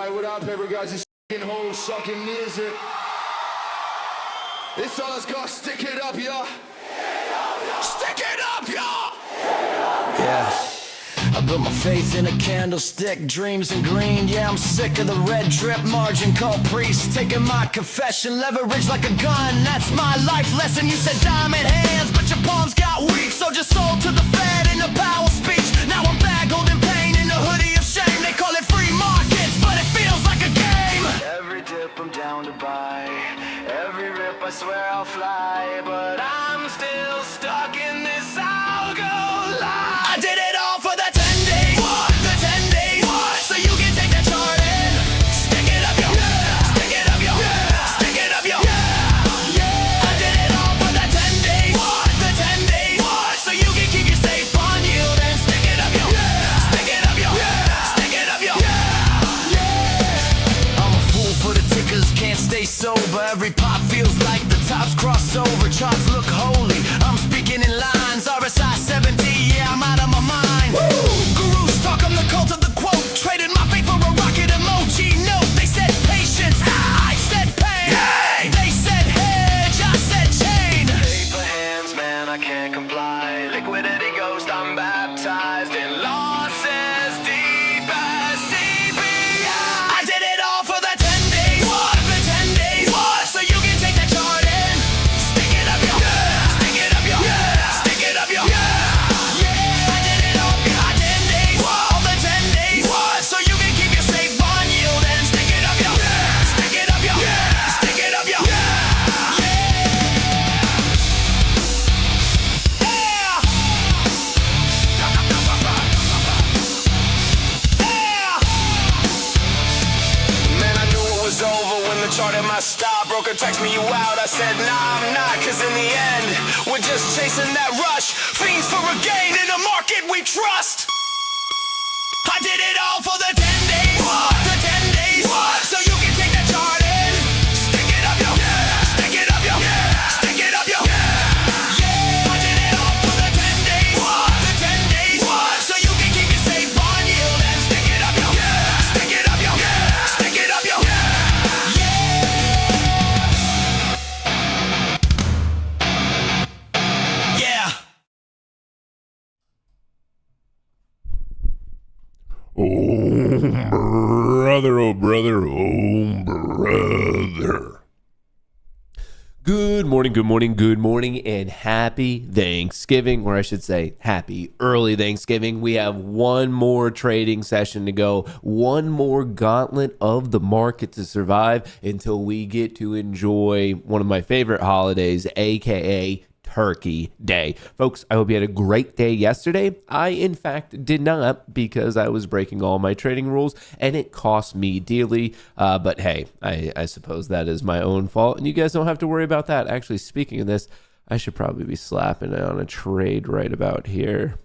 Alright, what up, everybody? Guys, it's fucking whole sucking music. This song is called Stick It Up, y'all. Stick it up, y'all! Yeah. I built my faith in a candlestick, dreams in green. Yeah, I'm sick of the red drip margin called priest. Taking my confession, leverage like a gun. That's my life lesson. You said diamond hands, but your palms got weak. So just sold to the Fed in a power speech. Now I'm baggled in pain in a hoodie of shame. They call it free markets, but it feels like a game. Every dip I'm down to buy. Every rip I swear I'll fly. But I'm still stuck in this algo lie. I did it all for the 10 days. What? The 10 days. What? So you can take that chart in. Stick it up, yo. Yeah. Stick it up, yo. Yeah. Stick it up, yo. Yeah. Yeah. I did it all for the 10 days. What? The 10 days. What? So you can keep your safe on yield and stick it up, yo. Yeah. Stick it up, yo. Yeah. Stick it up, yo. Yeah. Yeah. I'm a fool for the tickers, can't stay sober. Every pop feels like the tops cross over. Charts look holy. I'm speaking in lines. RSI 70. Yeah, I'm out of my mind. Woo! Gurus talk, I'm the cult of the quote. Traded my faith for a rocket emoji note. They said patience, I said pain. Dang. They said hedge, I said chain. Paper hands, man, I can't comply. Liquidity ghost, I'm baptized in losses deep as CPI. I did it all for the 10 days. What? The 10 days. What? So you can take that chart in. Stick it up, yo. Yeah. Stick it up, yo. Yeah. Stick it up, yo. Yeah. Charted my stop, broker text me you out. I said nah, I'm not, cause in the end we're just chasing that rush. Fiends for a gain in a market we trust. I did it all for the 10 days. What? The 10 days. What? So you can take that chart in. Stick it up, yo. Yeah. Stick it up, yo. Yeah. Stick it up, yo. Yeah. Yeah. I did it all for the 10 days. What? The 10 days. What? So you can keep your safe on yield and stick it up, yo. Yeah. Stick it up, yo. Yeah. Stick it up, yo. Yeah. Oh, brother, oh, brother, oh, brother. Good morning, and happy Thanksgiving, or I should say happy early Thanksgiving. We have one more trading session to go, one more gauntlet of the market to survive until we get to enjoy one of my favorite holidays, aka Turkey Day. Folks, I hope you had a great day yesterday. I, in fact, did not, because I was breaking all my trading rules and it cost me dearly. But hey, I suppose that is my own fault and you guys don't have to worry about that. Actually, speaking of this, I should probably be slapping on a trade right about here.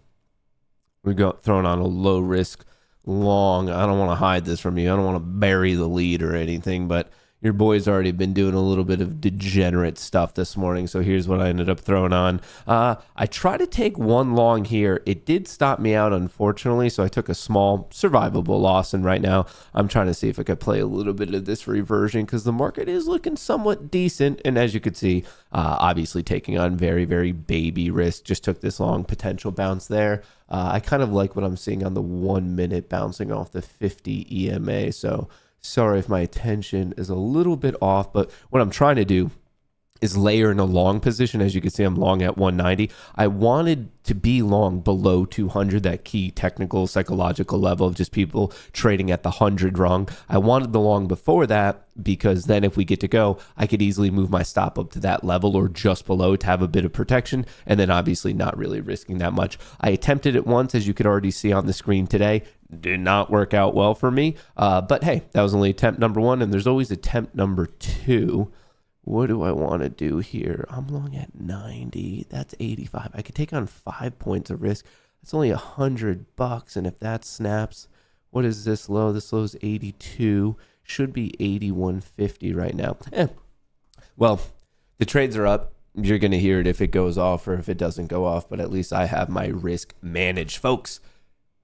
We're throwing on a low risk long. I don't want to hide this from you. I don't want to bury the lead or anything, but your boy's already been doing a little bit of degenerate stuff this morning, so here's what I ended up throwing on. I tried to take one long here. It did stop me out, unfortunately, so I took a small survivable loss, and right now I'm trying to see if I could play a little bit of this reversion because the market is looking somewhat decent, and as you could see, obviously taking on very, very baby risk. Just took this long potential bounce there. I kind of like what I'm seeing on the 1 minute bouncing off the 50 EMA, so sorry if my attention is a little bit off, but what I'm trying to do is layer in a long position. As you can see, I'm long at 190. I wanted to be long below 200, that key technical psychological level of just people trading at the 100 rung. I wanted the long before that because then if we get to go, I could easily move my stop up to that level or just below to have a bit of protection, and then obviously not really risking that much. I attempted it once, as you could already see on the screen today. Did not work out well for me, but hey, that was only attempt number one, and there's always attempt number two. What do I want to do here? I'm long at 90. That's 85. I could take on 5 points of risk. That's only $100. And if that snaps, what is this low? This low is 82. Should be 81.50 right now. Well, the trades are up. You're going to hear it if it goes off or if it doesn't go off, but at least I have my risk managed. Folks,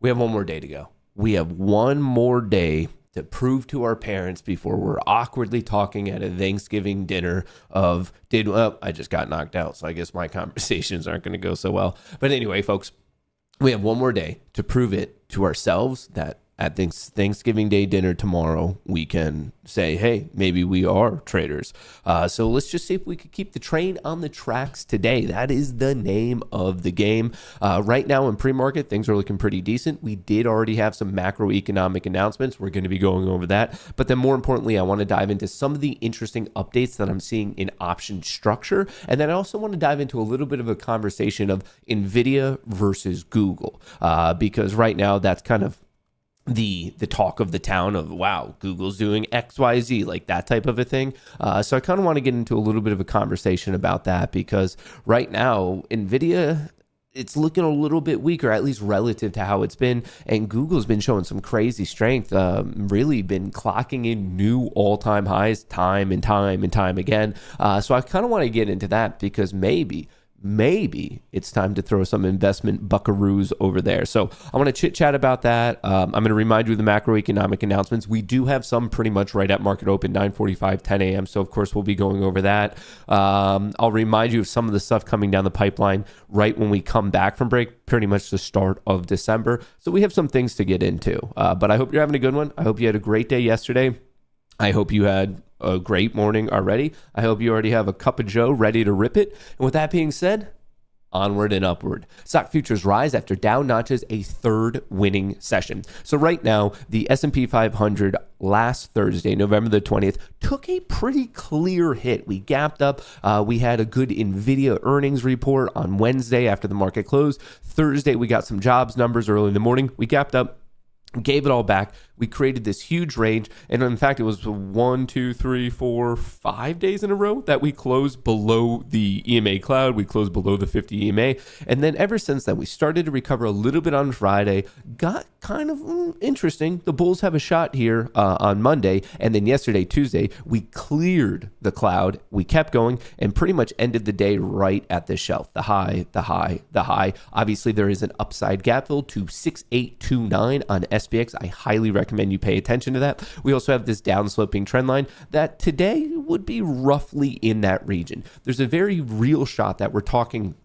we have one more day to go. We have one more day to prove to our parents before we're awkwardly talking at a Thanksgiving dinner of, I just got knocked out, so I guess my conversations aren't going to go so well. But anyway, folks, we have one more day to prove it to ourselves that at Thanksgiving Day dinner tomorrow, we can say, hey, maybe we are traders. So let's just see if we could keep the train on the tracks today. That is the name of the game. Right now in pre-market, things are looking pretty decent. We did already have some macroeconomic announcements. We're going to be going over that. But then more importantly, I want to dive into some of the interesting updates that I'm seeing in option structure. And then I also want to dive into a little bit of a conversation of NVIDIA versus Google, because right now that's kind of the talk of the town of, wow, Google's doing XYZ, like that type of a thing. So I kind of want to get into a little bit of a conversation about that, because right now, NVIDIA, it's looking a little bit weaker, at least relative to how it's been. And Google's been showing some crazy strength, really been clocking in new all-time highs time and time and time again. So I kind of want to get into that, because maybe it's time to throw some investment buckaroos over there. So I want to chit chat about that. I'm going to remind you of the macroeconomic announcements. We do have some pretty much right at market open, 9:45, 10 a.m. So of course we'll be going over that. I'll remind you of some of the stuff coming down the pipeline right when we come back from break, pretty much the start of December. So we have some things to get into, but I hope you're having a good one. I hope you had a great day yesterday. I hope you had a great morning already. I hope you already have a cup of joe ready to rip it. And with that being said, onward and upward. Stock futures rise after Dow notches a third winning session. So right now, the S&P 500 last Thursday, November the 20th, took a pretty clear hit. We gapped up. We had a good NVIDIA earnings report on Wednesday after the market closed. Thursday, we got some jobs numbers early in the morning. We gapped up, gave it all back. We created this huge range. And in fact, it was 5 days in a row that we closed below the EMA cloud. We closed below the 50 EMA. And then ever since then, we started to recover a little bit on Friday. Got kind of interesting. The bulls have a shot here on Monday. And then yesterday, Tuesday, we cleared the cloud. We kept going and pretty much ended the day right at the shelf. The high, the high, the high. Obviously, there is an upside gap fill to 6829 on SPX. I highly recommend you pay attention to that. We also have this downsloping trend line that today would be roughly in that region. There's a very real shot that we're talking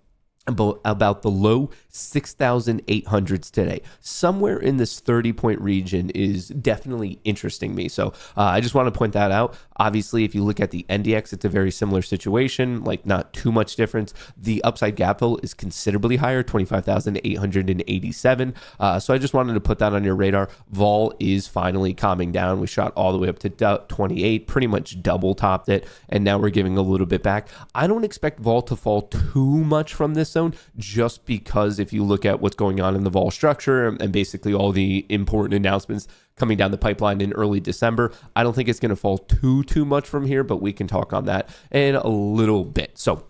about the low 6,800s today. Somewhere in this 30-point region is definitely interesting me. So I just want to point that out. Obviously, if you look at the NDX, it's a very similar situation, like not too much difference. The upside gap fill is considerably higher, 25,887. So I just wanted to put that on your radar. Vol is finally calming down. We shot all the way up to 28, pretty much double topped it, and now we're giving a little bit back. I don't expect Vol to fall too much from this zone, just because if you look at what's going on in the vol structure and basically all the important announcements coming down the pipeline in early December, I don't think it's going to fall too much from here, but we can talk on that in a little bit. So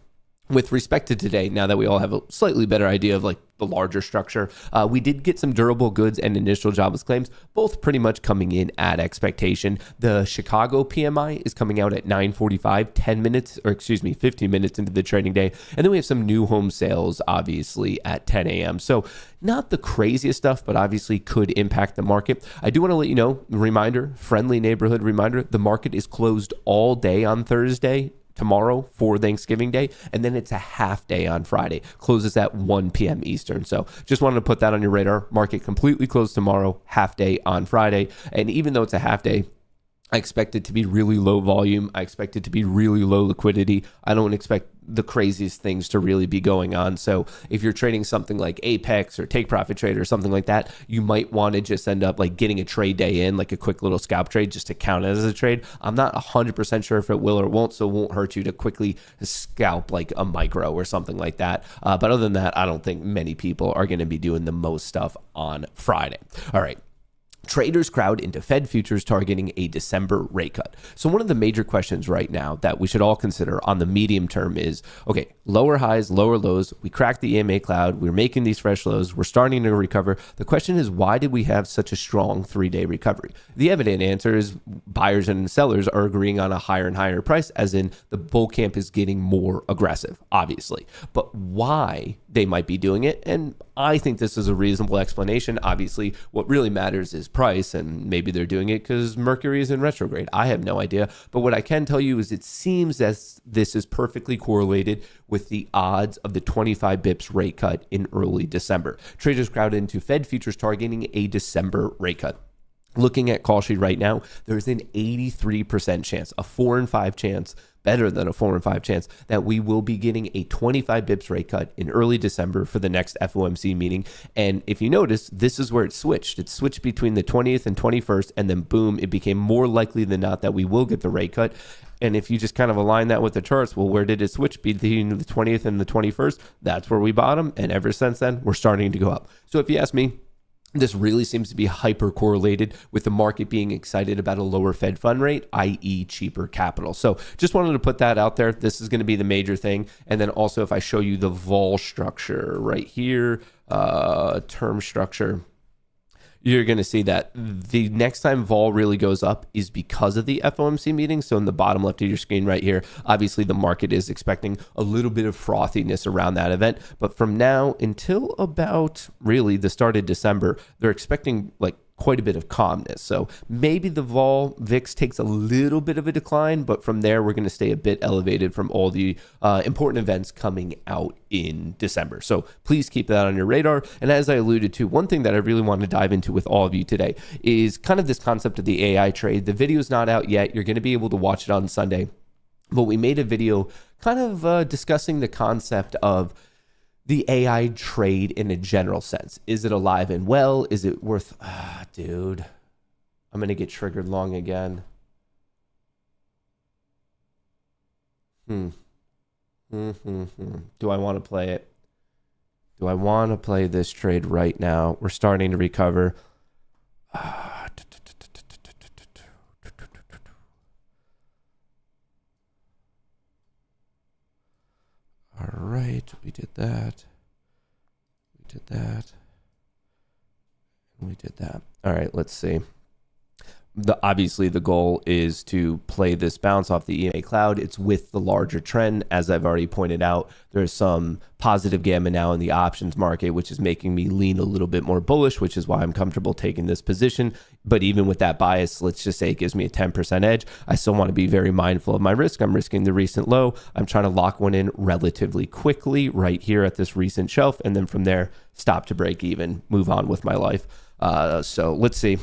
with respect to today, now that we all have a slightly better idea of like the larger structure, we did get some durable goods and initial jobless claims, both pretty much coming in at expectation. The Chicago PMI is coming out at 9:45, 15 minutes into the trading day. And then we have some new home sales, obviously, at 10 a.m. So not the craziest stuff, but obviously could impact the market. I do want to let you know, friendly neighborhood reminder, the market is closed all day on Thursday, tomorrow for Thanksgiving Day, and then it's a half day on Friday. Closes at 1 p.m. Eastern. So just wanted to put that on your radar. Market completely closed tomorrow, half day on Friday. And even though it's a half day, I expect it to be really low volume. I expect it to be really low liquidity. I don't expect the craziest things to really be going on. So if you're trading something like Apex or Take Profit Trade or something like that, you might want to just end up like getting a trade day in, like a quick little scalp trade just to count it as a trade. I'm not 100% sure if it will or won't, so it won't hurt you to quickly scalp like a micro or something like that. But other than that, I don't think many people are going to be doing the most stuff on Friday. All right. Traders crowd into Fed futures targeting a December rate cut. So one of the major questions right now that we should all consider on the medium term is, okay, lower highs, lower lows. We cracked the EMA cloud. We're making these fresh lows. We're starting to recover. The question is, why did we have such a strong 3-day recovery? The evident answer is buyers and sellers are agreeing on a higher and higher price, as in the bull camp is getting more aggressive, obviously. But why they might be doing it. And I think this is a reasonable explanation. Obviously, what really matters is price, and maybe they're doing it because Mercury is in retrograde. I have no idea. But what I can tell you is it seems as this is perfectly correlated with the odds of the 25 bips rate cut in early December. Traders crowd into Fed futures targeting a December rate cut. Looking at call sheet right now, there's an 83% chance, a 4 in 5 chance, better than a 4 in 5 chance, that we will be getting a 25 bips rate cut in early December for the next FOMC meeting. And if you notice, this is where it switched. It switched between the 20th and 21st, and then boom, it became more likely than not that we will get the rate cut. And if you just kind of align that with the charts, well, where did it switch between the 20th and the 21st? That's where we bottom. And ever since then, we're starting to go up. So if you ask me, this really seems to be hyper correlated with the market being excited about a lower Fed fund rate, i.e. cheaper capital. So just wanted to put that out there. This is going to be the major thing. And then also if I show you the vol structure right here, term structure, you're going to see that the next time vol really goes up is because of the FOMC meeting. So in the bottom left of your screen right here, obviously the market is expecting a little bit of frothiness around that event. But from now until about really the start of December, they're expecting like quite a bit of calmness. So maybe the vol VIX takes a little bit of a decline, but from there, we're going to stay a bit elevated from all the important events coming out in December. So please keep that on your radar. And as I alluded to, one thing that I really want to dive into with all of you today is kind of this concept of the AI trade. The video is not out yet. You're going to be able to watch it on Sunday, but we made a video kind of discussing the concept of the AI trade in a general sense. Is it alive and well? Is it worth, dude, I'm going to get triggered long again. Do I want to play it? Do I want to play this trade right now? We're starting to recover. All right, we did that. We did that. And we did that. All right, let's see. Obviously, the goal is to play this bounce off the EMA cloud. It's with the larger trend. As I've already pointed out, there's some positive gamma now in the options market, which is making me lean a little bit more bullish, which is why I'm comfortable taking this position. But even with that bias, let's just say it gives me a 10% edge. I still want to be very mindful of my risk. I'm risking the recent low. I'm trying to lock one in relatively quickly right here at this recent shelf. And then from there, stop to break even, move on with my life. So let's see.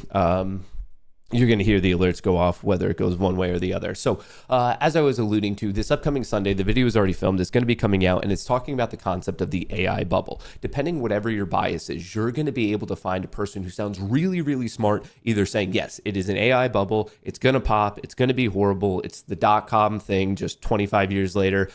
You're going to hear the alerts go off, whether it goes one way or the other. So as I was alluding to, this upcoming Sunday, the video is already filmed. It's going to be coming out, and it's talking about the concept of the AI bubble. Depending whatever your bias is, you're going to be able to find a person who sounds really, really smart, either saying, yes, it is an AI bubble. It's going to pop. It's going to be horrible. It's the .com thing just 25 years later.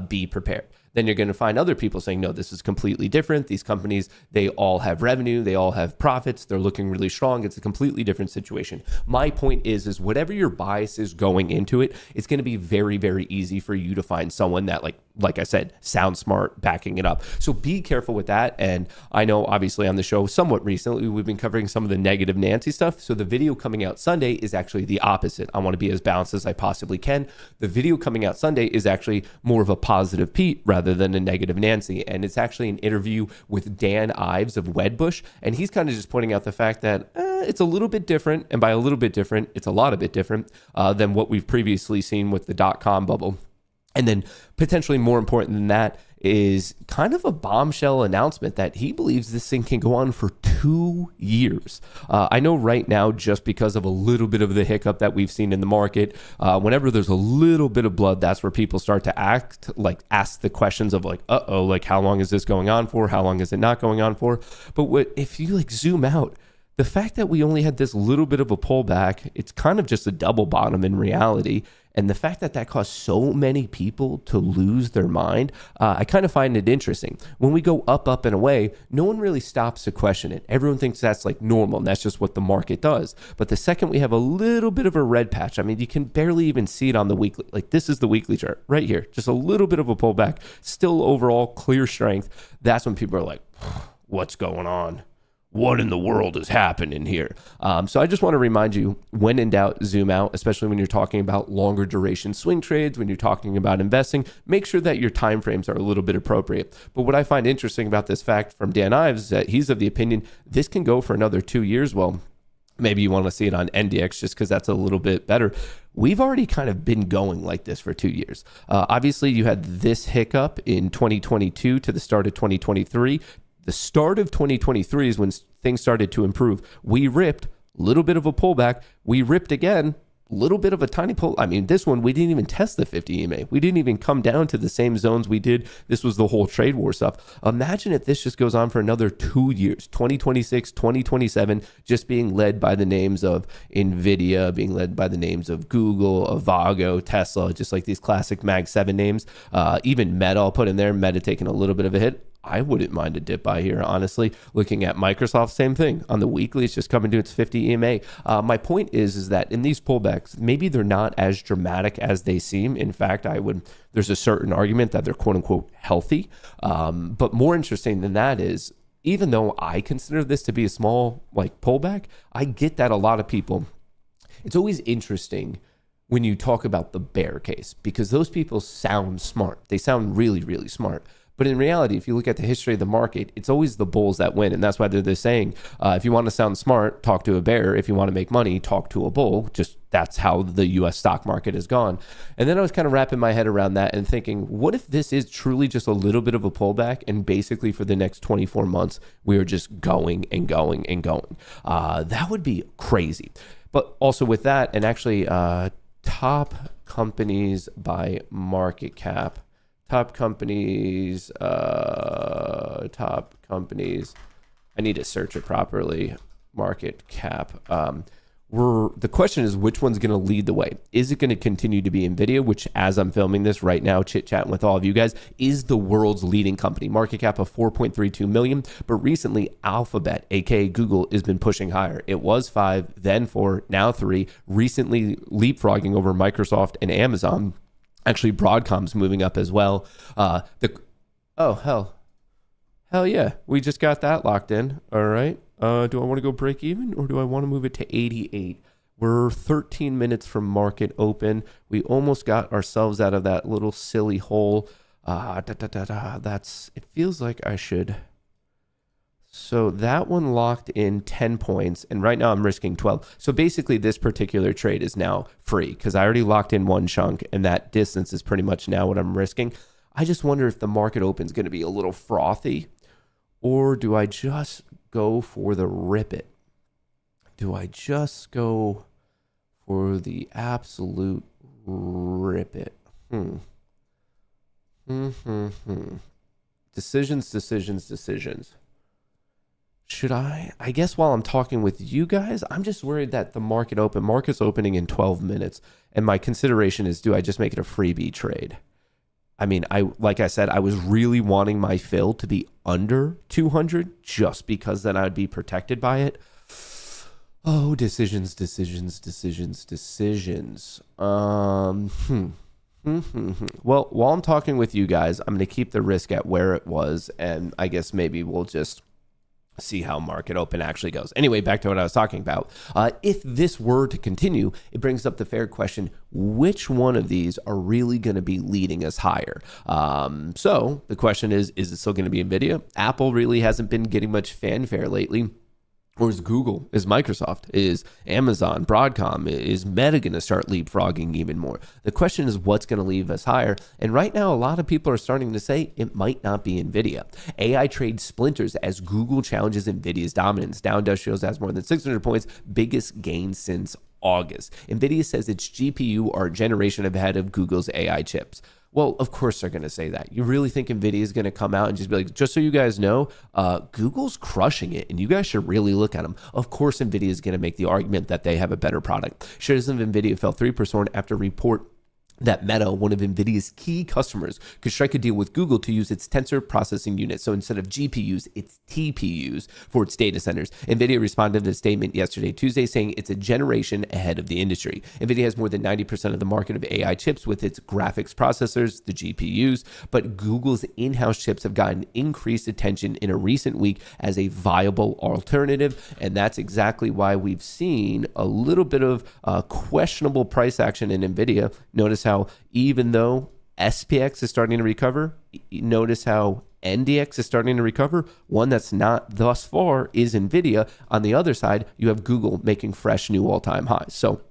Be prepared. Then you're going to find other people saying, no, this is completely different. These companies, they all have revenue. They all have profits. They're looking really strong. It's a completely different situation. My point is whatever your bias is going into it, it's going to be very, very easy for you to find someone that, like I said, sounds smart backing it up. So be careful with that. And I know obviously on the show somewhat recently, we've been covering some of the negative Nancy stuff. So the video coming out Sunday is actually the opposite. I want to be as balanced as I possibly can. The video coming out Sunday is actually more of a positive Pete rather than a negative Nancy. And it's actually an interview with Dan Ives of Wedbush. And he's kind of just pointing out the fact that it's a little bit different. And by a little bit different, it's a lot of bit different than what we've previously seen with the .com bubble. And then potentially more important than that is kind of a bombshell announcement that he believes this thing can go on for 2 years. I know right now, just because of a little bit of the hiccup that we've seen in the market, whenever there's a little bit of blood, that's where people start to ask the questions of how long is this going on for? How long is it not going on for? But if you zoom out, the fact that we only had this little bit of a pullback, it's kind of just a double bottom in reality. And the fact that that caused so many people to lose their mind, I kind of find it interesting. When we go up, and away, no one really stops to question it. Everyone thinks that's normal, and that's just what the market does. But the second we have a little bit of a red patch, I mean, you can barely even see it on the weekly. This is the weekly chart right here. Just a little bit of a pullback, still overall clear strength. That's when people are like, what's going on? what in the world is happening here? So I just want to remind you, when in doubt, zoom out, especially when you're talking about longer duration swing trades, when you're talking about investing, make sure that your timeframes are a little bit appropriate. But what I find interesting about this fact from Dan Ives is that he's of the opinion this can go for another 2 years. Well, maybe you want to see it on NDX just because that's a little bit better. We've already kind of been going like this for 2 years. Obviously, you had this hiccup in 2022 to the start of 2023. The start of 2023 is when things started to improve. We ripped a little bit of a pullback. We ripped again, a little bit of a tiny pull. I mean, this one, we didn't even test the 50 EMA. We didn't even come down to the same zones we did. This was the whole trade war stuff. Imagine if this just goes on for another 2 years, 2026, 2027, just being led by the names of NVIDIA, being led by the names of Google, Avago, Tesla, just like these classic Mag 7 names. Even Meta, I'll put in there, Meta taking a little bit of a hit. I wouldn't mind a dip buy here, honestly. Looking at Microsoft, same thing. On the weekly, it's just coming to its 50 EMA. My point is that in these pullbacks, maybe they're not as dramatic as they seem. In fact, there's a certain argument that they're quote unquote healthy. But more interesting than that is, even though I consider this to be a small pullback, I get that a lot of people, it's always interesting when you talk about the bear case, because those people sound smart. They sound really, really smart. But in reality, if you look at the history of the market, it's always the bulls that win. And that's why they're saying, if you want to sound smart, talk to a bear. If you want to make money, talk to a bull. Just that's how the US stock market has gone. And then I was kind of wrapping my head around that and thinking, what if this is truly just a little bit of a pullback? And basically for the next 24 months, we are just going and going and going. That would be crazy. But also with that, and actually top companies by market cap. Top companies. I need to search it properly. Market cap. The question is, which one's going to lead the way? Is it going to continue to be NVIDIA, which as I'm filming this right now, chit-chatting with all of you guys, is the world's leading company? Market cap of 4.32 million. But recently, Alphabet, aka Google, has been pushing higher. It was 5, then 4, now 3, recently leapfrogging over Microsoft and Amazon. Actually, Broadcom's moving up as well. Hell yeah, we just got that locked in. All right. Do I want to go break even, or do I want to move it to 88? We're 13 minutes from market open. We almost got ourselves out of that little silly hole. It feels like I should. So that one locked in 10 points, and right now I'm risking 12. So basically this particular trade is now free because I already locked in one chunk, and that distance is pretty much now what I'm risking. I just wonder if the market open is going to be a little frothy, or do I just go for the rip it? Do I just go for the absolute rip it? Decisions. Should I guess while I'm talking with you guys, I'm just worried that the market's opening in 12 minutes. And my consideration is, do I just make it a freebie trade? I mean, like I said, I was really wanting my fill to be under 200 just because then I'd be protected by it. Oh, decisions. Well, while I'm talking with you guys, I'm going to keep the risk at where it was. And I guess maybe we'll just see how market open actually goes. Anyway, back to what I was talking about. If this were to continue, it brings up the fair question, which one of these are really going to be leading us higher? So the question is it still going to be NVIDIA? Apple really hasn't been getting much fanfare lately. Or is Google, is Microsoft, is Amazon, Broadcom, is Meta going to start leapfrogging even more? The question is what's going to leave us higher? And right now, a lot of people are starting to say it might not be NVIDIA. AI trade splinters as Google challenges NVIDIA's dominance. Dow Industrials has more than 600 points, biggest gain since August. NVIDIA says its GPU are a generation ahead of Google's AI chips. Well, of course they're going to say that. You really think NVIDIA is going to come out and just be like, just so you guys know, Google's crushing it, and you guys should really look at them. Of course, NVIDIA is going to make the argument that they have a better product. Shares of NVIDIA fell 3% after report that Meta, one of NVIDIA's key customers, could strike a deal with Google to use its tensor processing unit. So instead of GPUs, it's TPUs for its data centers. NVIDIA responded to a statement yesterday, Tuesday, saying it's a generation ahead of the industry. NVIDIA has more than 90% of the market of AI chips with its graphics processors, the GPUs, but Google's in-house chips have gotten increased attention in a recent week as a viable alternative. And that's exactly why we've seen a little bit of questionable price action in NVIDIA. Notice how even though SPX is starting to recover, notice how NDX is starting to recover. One that's not thus far is NVIDIA. On the other side, you have Google making fresh new all-time highs. So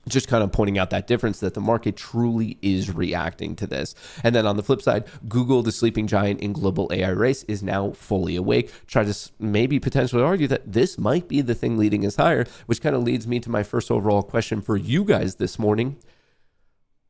just kind of pointing out that difference, that the market truly is reacting to this. And then on the flip side, Google, the sleeping giant in global AI race, is now fully awake. Try to maybe potentially argue that this might be the thing leading us higher, which kind of leads me to my first overall question for you guys this morning.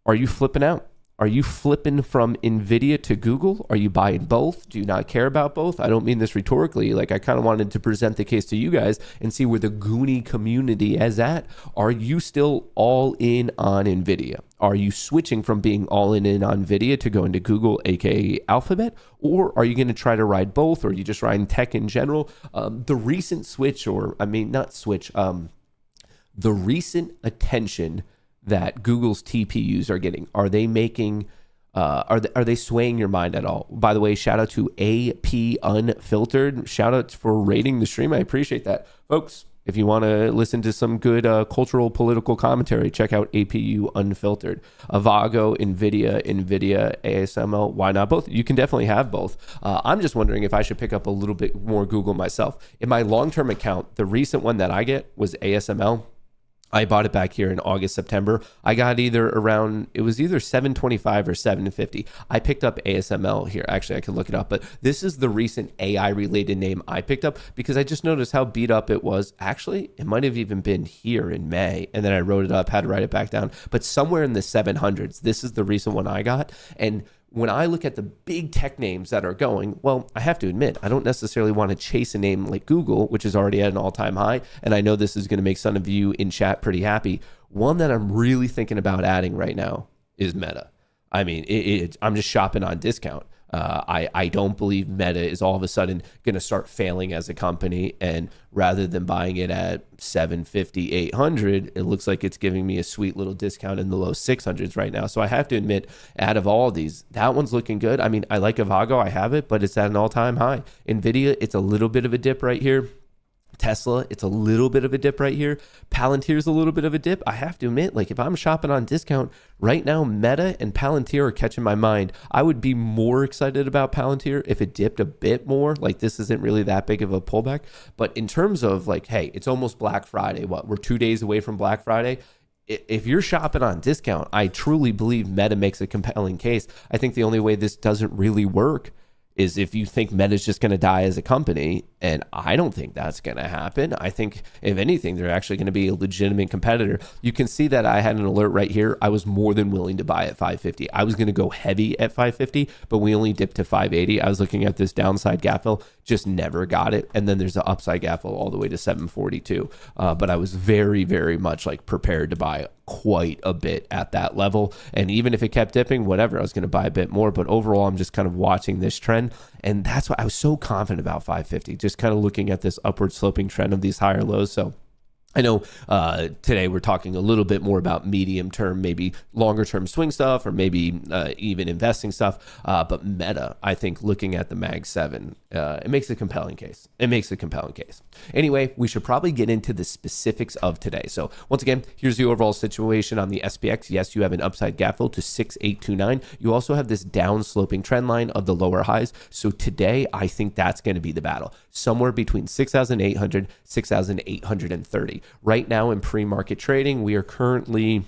Are you flipping out? Are you flipping from NVIDIA to Google? Are you buying both? Do you not care about both? I don't mean this rhetorically. Like, I kind of wanted to present the case to you guys and see where the Goonie community is at. Are you still all in on NVIDIA? Are you switching from being all in on NVIDIA to going to Google, aka Alphabet? Or are you going to try to ride both? Or are you just riding tech in general? The recent switch, the recent attention that Google's TPUs are getting, are they making, are they swaying your mind at all? By the way, shout out to AP Unfiltered. Shout out for rating the stream. I appreciate that. Folks, if you want to listen to some good cultural political commentary, check out APU Unfiltered. Avago, NVIDIA, ASML, why not both? You can definitely have both. I'm just wondering if I should pick up a little bit more Google myself. In my long-term account, the recent one that I get was ASML. I bought it back here in August, September. I got either 725 or 750. I picked up ASML here. Actually, I can look it up, but this is the recent AI related name I picked up because I just noticed how beat up it was. Actually, it might have even been here in May, and then I wrote it up, had to write it back down, but somewhere in the 700s. This is the recent one I got. And when I look at the big tech names that are going, well, I have to admit, I don't necessarily want to chase a name like Google, which is already at an all-time high. And I know this is going to make some of you in chat pretty happy. One that I'm really thinking about adding right now is Meta. I mean, I'm just shopping on discount. I don't believe Meta is all of a sudden going to start failing as a company. And rather than buying it at 750, 800, it looks like it's giving me a sweet little discount in the low 600s right now. So I have to admit, out of all of these, that one's looking good. I mean, I like Avago. I have it, but it's at an all-time high. NVIDIA, it's a little bit of a dip right here. Tesla, it's a little bit of a dip right here. Palantir's a little bit of a dip. I have to admit, like, if I'm shopping on discount right now, Meta and Palantir are catching my mind. I would be more excited about Palantir if it dipped a bit more. Like, this isn't really that big of a pullback. But in terms of like, hey, it's almost Black Friday. We're 2 days away from Black Friday. If you're shopping on discount, I truly believe Meta makes a compelling case. I think the only way this doesn't really work is if you think Meta's just going to die as a company, and I don't think that's going to happen. I think, if anything, they're actually going to be a legitimate competitor. You can see that I had an alert right here. I was more than willing to buy at 550. I was going to go heavy at 550, but we only dipped to 580. I was looking at this downside gap fill, just never got it. And then there's the upside gap fill all the way to 742. But I was very, very much like prepared to buy quite a bit at that level. And even if it kept dipping, whatever, I was going to buy a bit more. But overall, I'm just kind of watching this trend. And that's why I was so confident about 550, just kind of looking at this upward sloping trend of these higher lows. So I know today we're talking a little bit more about medium term, maybe longer term swing stuff, or maybe even investing stuff. But Meta, I think looking at the Mag 7, it makes a compelling case. It makes a compelling case. Anyway, we should probably get into the specifics of today. So once again, here's the overall situation on the SPX. Yes, you have an upside gap fill to 6829. You also have this down sloping trend line of the lower highs. So today, I think that's going to be the battle, somewhere between 6,800, 6,830. Right now in pre-market trading, we are currently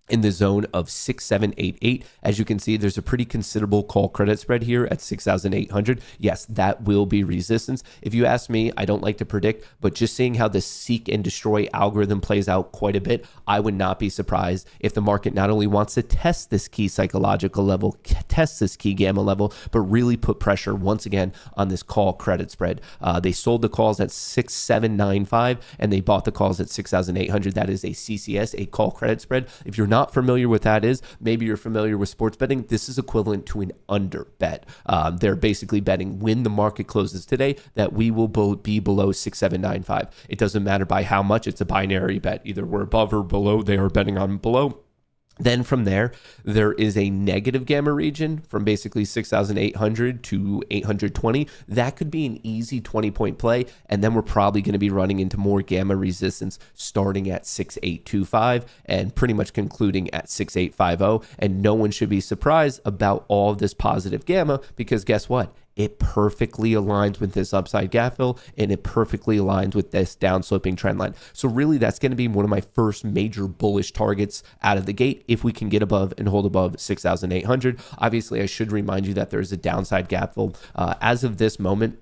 in the zone of 6788. As you can see, there's a pretty considerable call credit spread here at 6,800. Yes, that will be resistance. If you ask me, I don't like to predict, but just seeing how the seek and destroy algorithm plays out quite a bit, I would not be surprised if the market not only wants to test this key psychological level, test this key gamma level, but really put pressure once again on this call credit spread. They sold the calls at 6,795 and they bought the calls at 6,800. That is a CCS, a call credit spread. If you're not not familiar with that is, maybe you're familiar with sports betting. This is equivalent to an under bet. They're basically betting when the market closes today that we will be below 6795. It doesn't matter by how much. It's a binary bet. Either we're above or below. They are betting on below. Then from there is a negative gamma region from basically 6,800 to 820. That could be an easy 20-point play. And then we're probably going to be running into more gamma resistance starting at 6,825 and pretty much concluding at 6,850. And no one should be surprised about all of this positive gamma because guess what? It perfectly aligns with this upside gap fill and it perfectly aligns with this downsloping trend line. So really that's going to be one of my first major bullish targets out of the gate if we can get above and hold above 6,800. Obviously, I should remind you that there's a downside gap fill. As of this moment,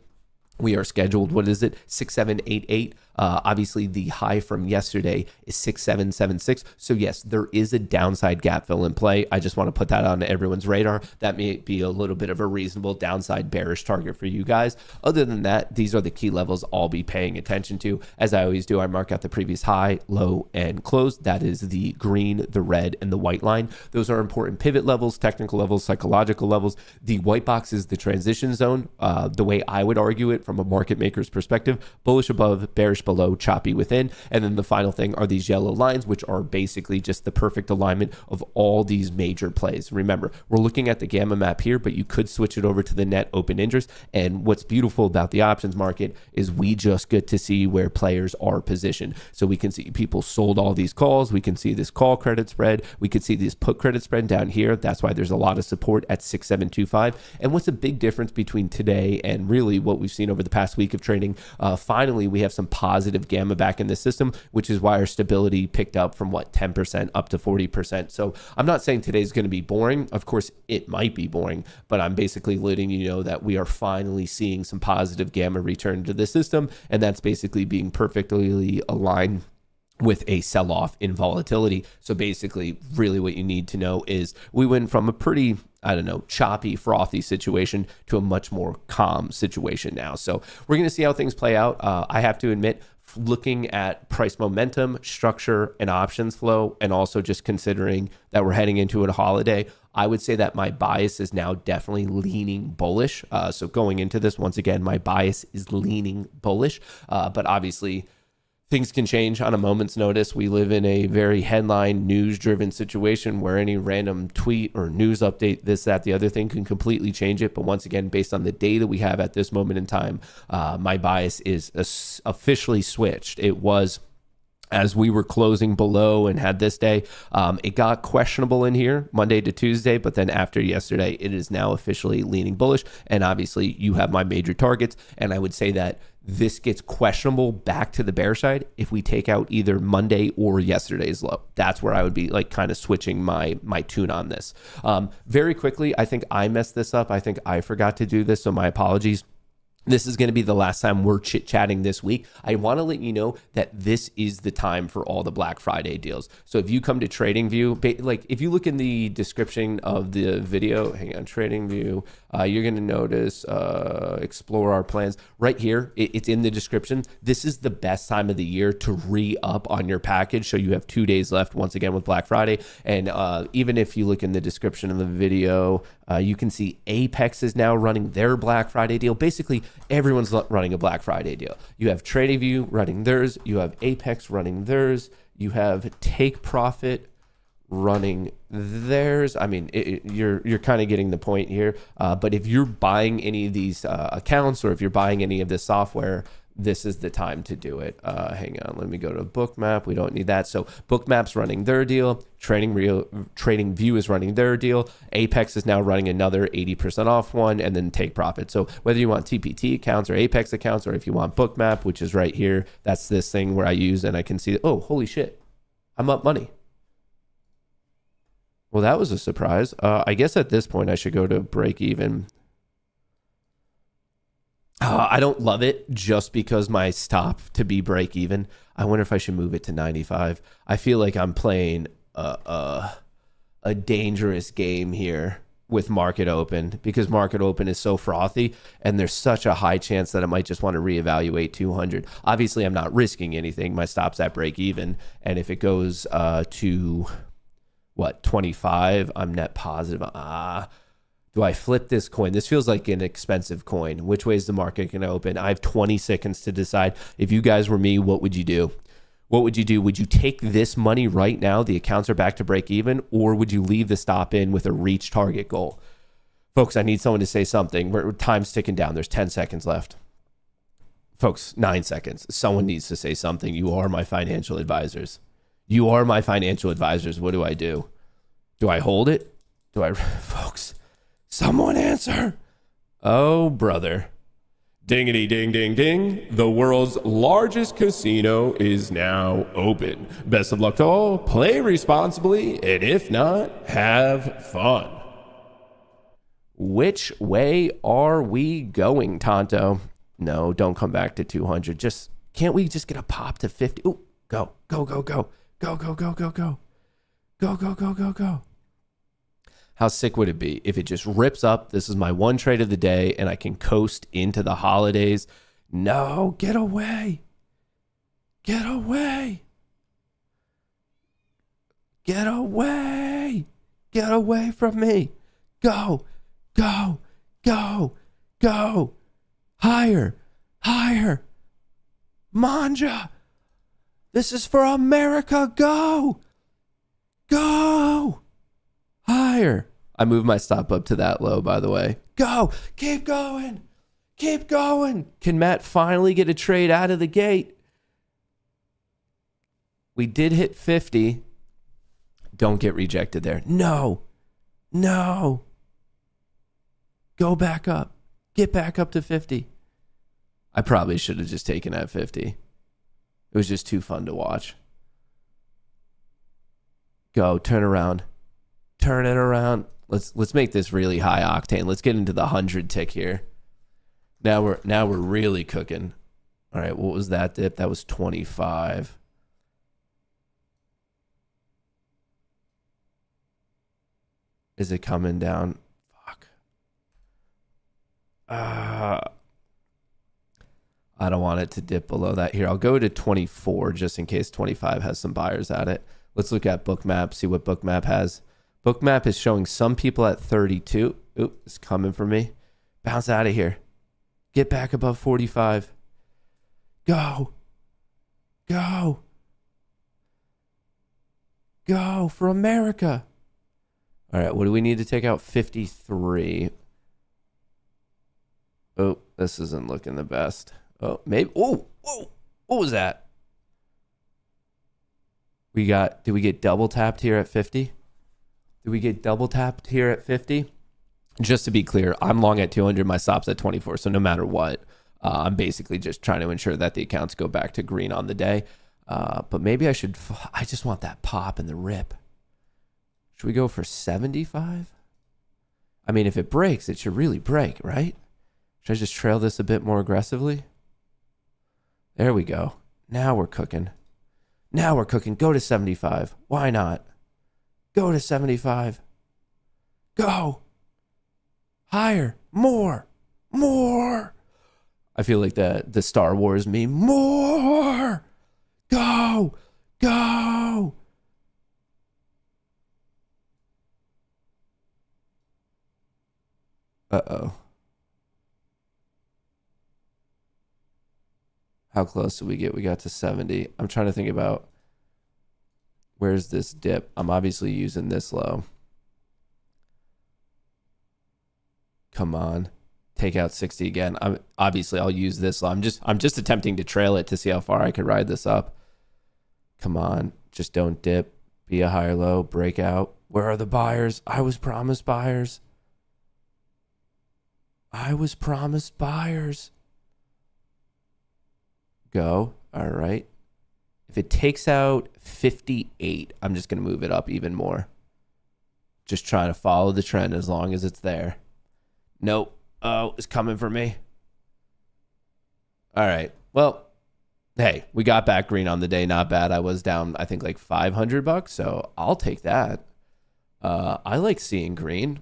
we are scheduled, 6788. Obviously, the high from yesterday is 6776. So yes, there is a downside gap fill in play. I just want to put that on everyone's radar. That may be a little bit of a reasonable downside bearish target for you guys. Other than that, these are the key levels I'll be paying attention to. As I always do, I mark out the previous high, low, and close. That is the green, the red, and the white line. Those are important pivot levels, technical levels, psychological levels. The white box is the transition zone. The way I would argue it from a market maker's perspective, bullish above, bearish below, choppy within. And then the final thing are these yellow lines, which are basically just the perfect alignment of all these major plays. Remember, we're looking at the gamma map here, but you could switch it over to the net open interest. And what's beautiful about the options market is we just get to see where players are positioned. So we can see people sold all these calls. We can see this call credit spread. We could see this put credit spread down here. That's why there's a lot of support at 6725. And what's a big difference between today and really what we've seen over the past week of trading? Finally, we have some positive gamma back in the system, which is why our stability picked up from 10% up to 40%. So I'm not saying today's going to be boring. Of course, it might be boring, but I'm basically letting you know that we are finally seeing some positive gamma return to the system. And that's basically being perfectly aligned with a sell-off in volatility. So basically, really what you need to know is we went from a pretty, choppy, frothy situation to a much more calm situation now. So we're going to see how things play out. I have to admit, looking at price momentum, structure, and options flow, and also just considering that we're heading into a holiday, I would say that my bias is now definitely leaning bullish. So going into this, once again, my bias is leaning bullish. But obviously, things can change on a moment's notice. We live in a very headline, news-driven situation where any random tweet or news update, this, that, the other thing can completely change it. But once again, based on the data we have at this moment in time, my bias is officially switched. It was as we were closing below and had this day, it got questionable in here Monday to Tuesday, but then after yesterday, it is now officially leaning bullish. And obviously you have my major targets. And I would say that this gets questionable back to the bear side if we take out either Monday or yesterday's low. That's where I would be kind of switching my tune on this. Very quickly, I think I messed this up. I think I forgot to do this, so my apologies. This is going to be the last time we're chit-chatting this week. I want to let you know that this is the time for all the Black Friday deals. So if you come to TradingView, if you look in the description of the video, hang on, TradingView, you're going to notice explore our plans right here. It's in the description. This is the best time of the year to re-up on your package. So you have 2 days left once again with Black Friday. And even if you look in the description of the video, you can see Apex is now running their Black Friday deal. Basically, everyone's running a Black Friday deal. You have TradingView running theirs. You have Apex running theirs. You have Take Profit running theirs. I mean, you're kind of getting the point here. But if you're buying any of these accounts or if you're buying any of this software, this is the time to do it. Hang on, let me go to Bookmap. We don't need that. So Bookmap's running their deal. TradingView is running their deal. Apex is now running another 80% off one, and then Take Profit. So whether you want TPT accounts or Apex accounts, or if you want Bookmap, which is right here, that's this thing where I use and I can see, oh, holy shit, I'm up money. Well, that was a surprise. I guess at this point I should go to break even. I don't love it just because my stop to be break even. I wonder if I should move it to 95. I feel like I'm playing a dangerous game here with market open because market open is so frothy and there's such a high chance that I might just want to reevaluate 200. Obviously, I'm not risking anything. My stop's at break even. And if it goes to what, 25? I'm net positive. Do I flip this coin? This feels like an expensive coin. Which way is the market going to open? I have 20 seconds to decide. If you guys were me, what would you do? What would you do? Would you take this money right now? The accounts are back to break even, or would you leave the stop in with a reach target goal? Folks, I need someone to say something. Time's ticking down. There's 10 seconds left. Folks, 9 seconds. Someone needs to say something. You are my financial advisors. You are my financial advisors. What do I do? Do I hold it? Folks, someone answer. Oh, brother. Dingity ding ding ding. The world's largest casino is now open. Best of luck to all. Play responsibly, and if not, have fun. Which way are we going, Tonto? No, don't come back to 200. Can't we just get a pop to 50? Ooh, go. Go, go, go. Go, go, go, go, go. Go, go, go, go, go. How sick would it be if it just rips up? This is my one trade of the day, and I can coast into the holidays. No, get away. Get away. Get away. Get away from me. Go, go, go, go. Higher, higher. Manja. This is for America. Go. Go. Higher. I moved my stop up to that low, by the way. Go. Keep going. Keep going. Can Matt finally get a trade out of the gate? We did hit 50. Don't get rejected there. No. No. Go back up. Get back up to 50. I probably should have just taken at 50. It was just too fun to watch. Go. Turn around. Turn it around. Let's make this really high octane. Let's get into the 100 tick here. Now we're really cooking. All right, what was that dip? That was 25. Is it coming down? Fuck. I don't want it to dip below that. Here, I'll go to 24 just in case 25 has some buyers at it. Let's look at Bookmap, see what Bookmap has. Bookmap is showing some people at 32. Oop, it's coming for me. Bounce out of here. Get back above 45. Go. Go. Go for America. All right, what do we need to take out? 53. Oh, this isn't looking the best. Oh, maybe. Oh, whoa. What was that? Did we get double tapped here at 50? Did we get double tapped here at 50? Just to be clear, I'm long at 200. My stop's at 24. So no matter what, I'm basically just trying to ensure that the accounts go back to green on the day. But maybe I just want that pop and the rip. Should we go for 75? I mean, if it breaks, it should really break, right? Should I just trail this a bit more aggressively? There we go. Now we're cooking. Now we're cooking. Go to 75. Why not? Go to 75. Go. Higher. More. More. I feel like the Star Wars meme. More. Go. Go. Uh-oh. How close did we get? We got to 70. I'm trying to think about where's this dip. I'm obviously using this low. Come on. Take out 60 again. I'll use this low. I'm just attempting to trail it to see how far I could ride this up. Come on. Just don't dip. Be a higher low. Break out. Where are the buyers? I was promised buyers. I was promised buyers. Go. All right. If it takes out 58, I'm just going to move it up even more. Just trying to follow the trend as long as it's there. Nope. Oh, it's coming for me. All right. Well, hey, we got back green on the day. Not bad. I was down, I think, like $500, so I'll take that. I like seeing green.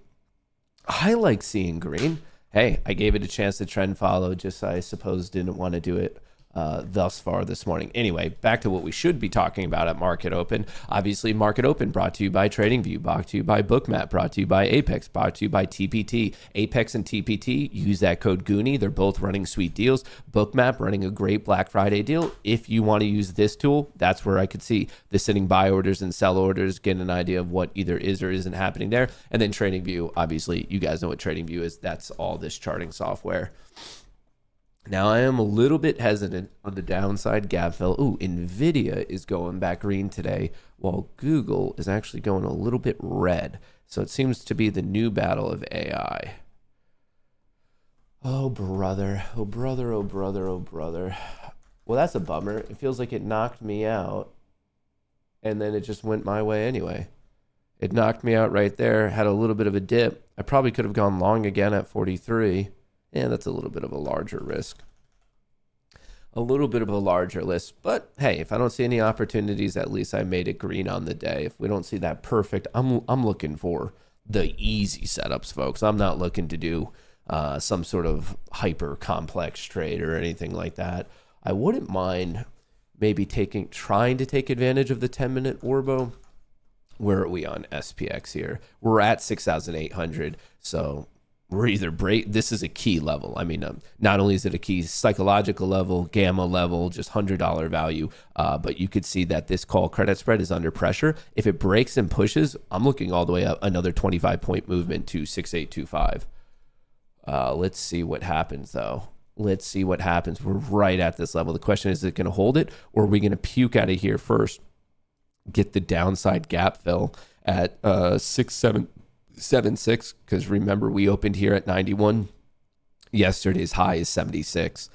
Hey, I gave it a chance to trend follow, just I suppose didn't want to do it thus far this morning. Anyway, back to what we should be talking about at Market Open. Obviously, Market Open brought to you by TradingView, brought to you by Bookmap, brought to you by Apex, brought to you by TPT. Apex and TPT, use that code Goonie. They're both running sweet deals. Bookmap running a great Black Friday deal. If you want to use this tool, that's where I could see the sitting buy orders and sell orders, get an idea of what either is or isn't happening there. And then TradingView, obviously, you guys know what TradingView is. That's all this charting software. Now, I am a little bit hesitant on the downside gap fill. Ooh, NVIDIA is going back green today, while Google is actually going a little bit red. So it seems to be the new battle of AI. Oh, brother. Oh, brother. Oh, brother. Oh, brother. Well, that's a bummer. It feels like it knocked me out, and then it just went my way anyway. It knocked me out right there, had a little bit of a dip. I probably could have gone long again at 43. Yeah, that's a little bit of a larger risk. A little bit of a larger risk. But hey, if I don't see any opportunities, at least I made it green on the day. If we don't see that perfect, I'm looking for the easy setups, folks. I'm not looking to do some sort of hyper complex trade or anything like that. I wouldn't mind maybe trying to take advantage of the 10-minute Orbo. Where are we on SPX here? We're at 6,800. So we're either this is a key level. I mean, not only is it a key psychological level, gamma level, just $100 value, but you could see that this call credit spread is under pressure. If it breaks and pushes, I'm looking all the way up, another 25-point movement to 6,825. Let's see what happens, though. Let's see what happens. We're right at this level. The question is it going to hold it, or are we going to puke out of here first? Get the downside gap fill at 6,776, because remember, we opened here at 91. Yesterday's high is 76.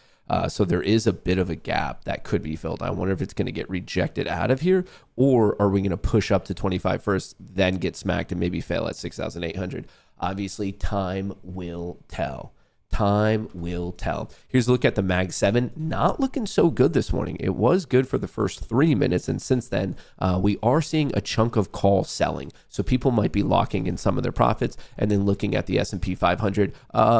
So there is a bit of a gap that could be filled. I wonder if it's going to get rejected out of here, or are we going to push up to 25 first, then get smacked and maybe fail at 6,800? Obviously, time will tell. Time will tell. Here's a look at the Mag 7. Not looking so good this morning. It was good for the first 3 minutes, and since then, we are seeing a chunk of call selling. So people might be locking in some of their profits, and then looking at the S&P 500,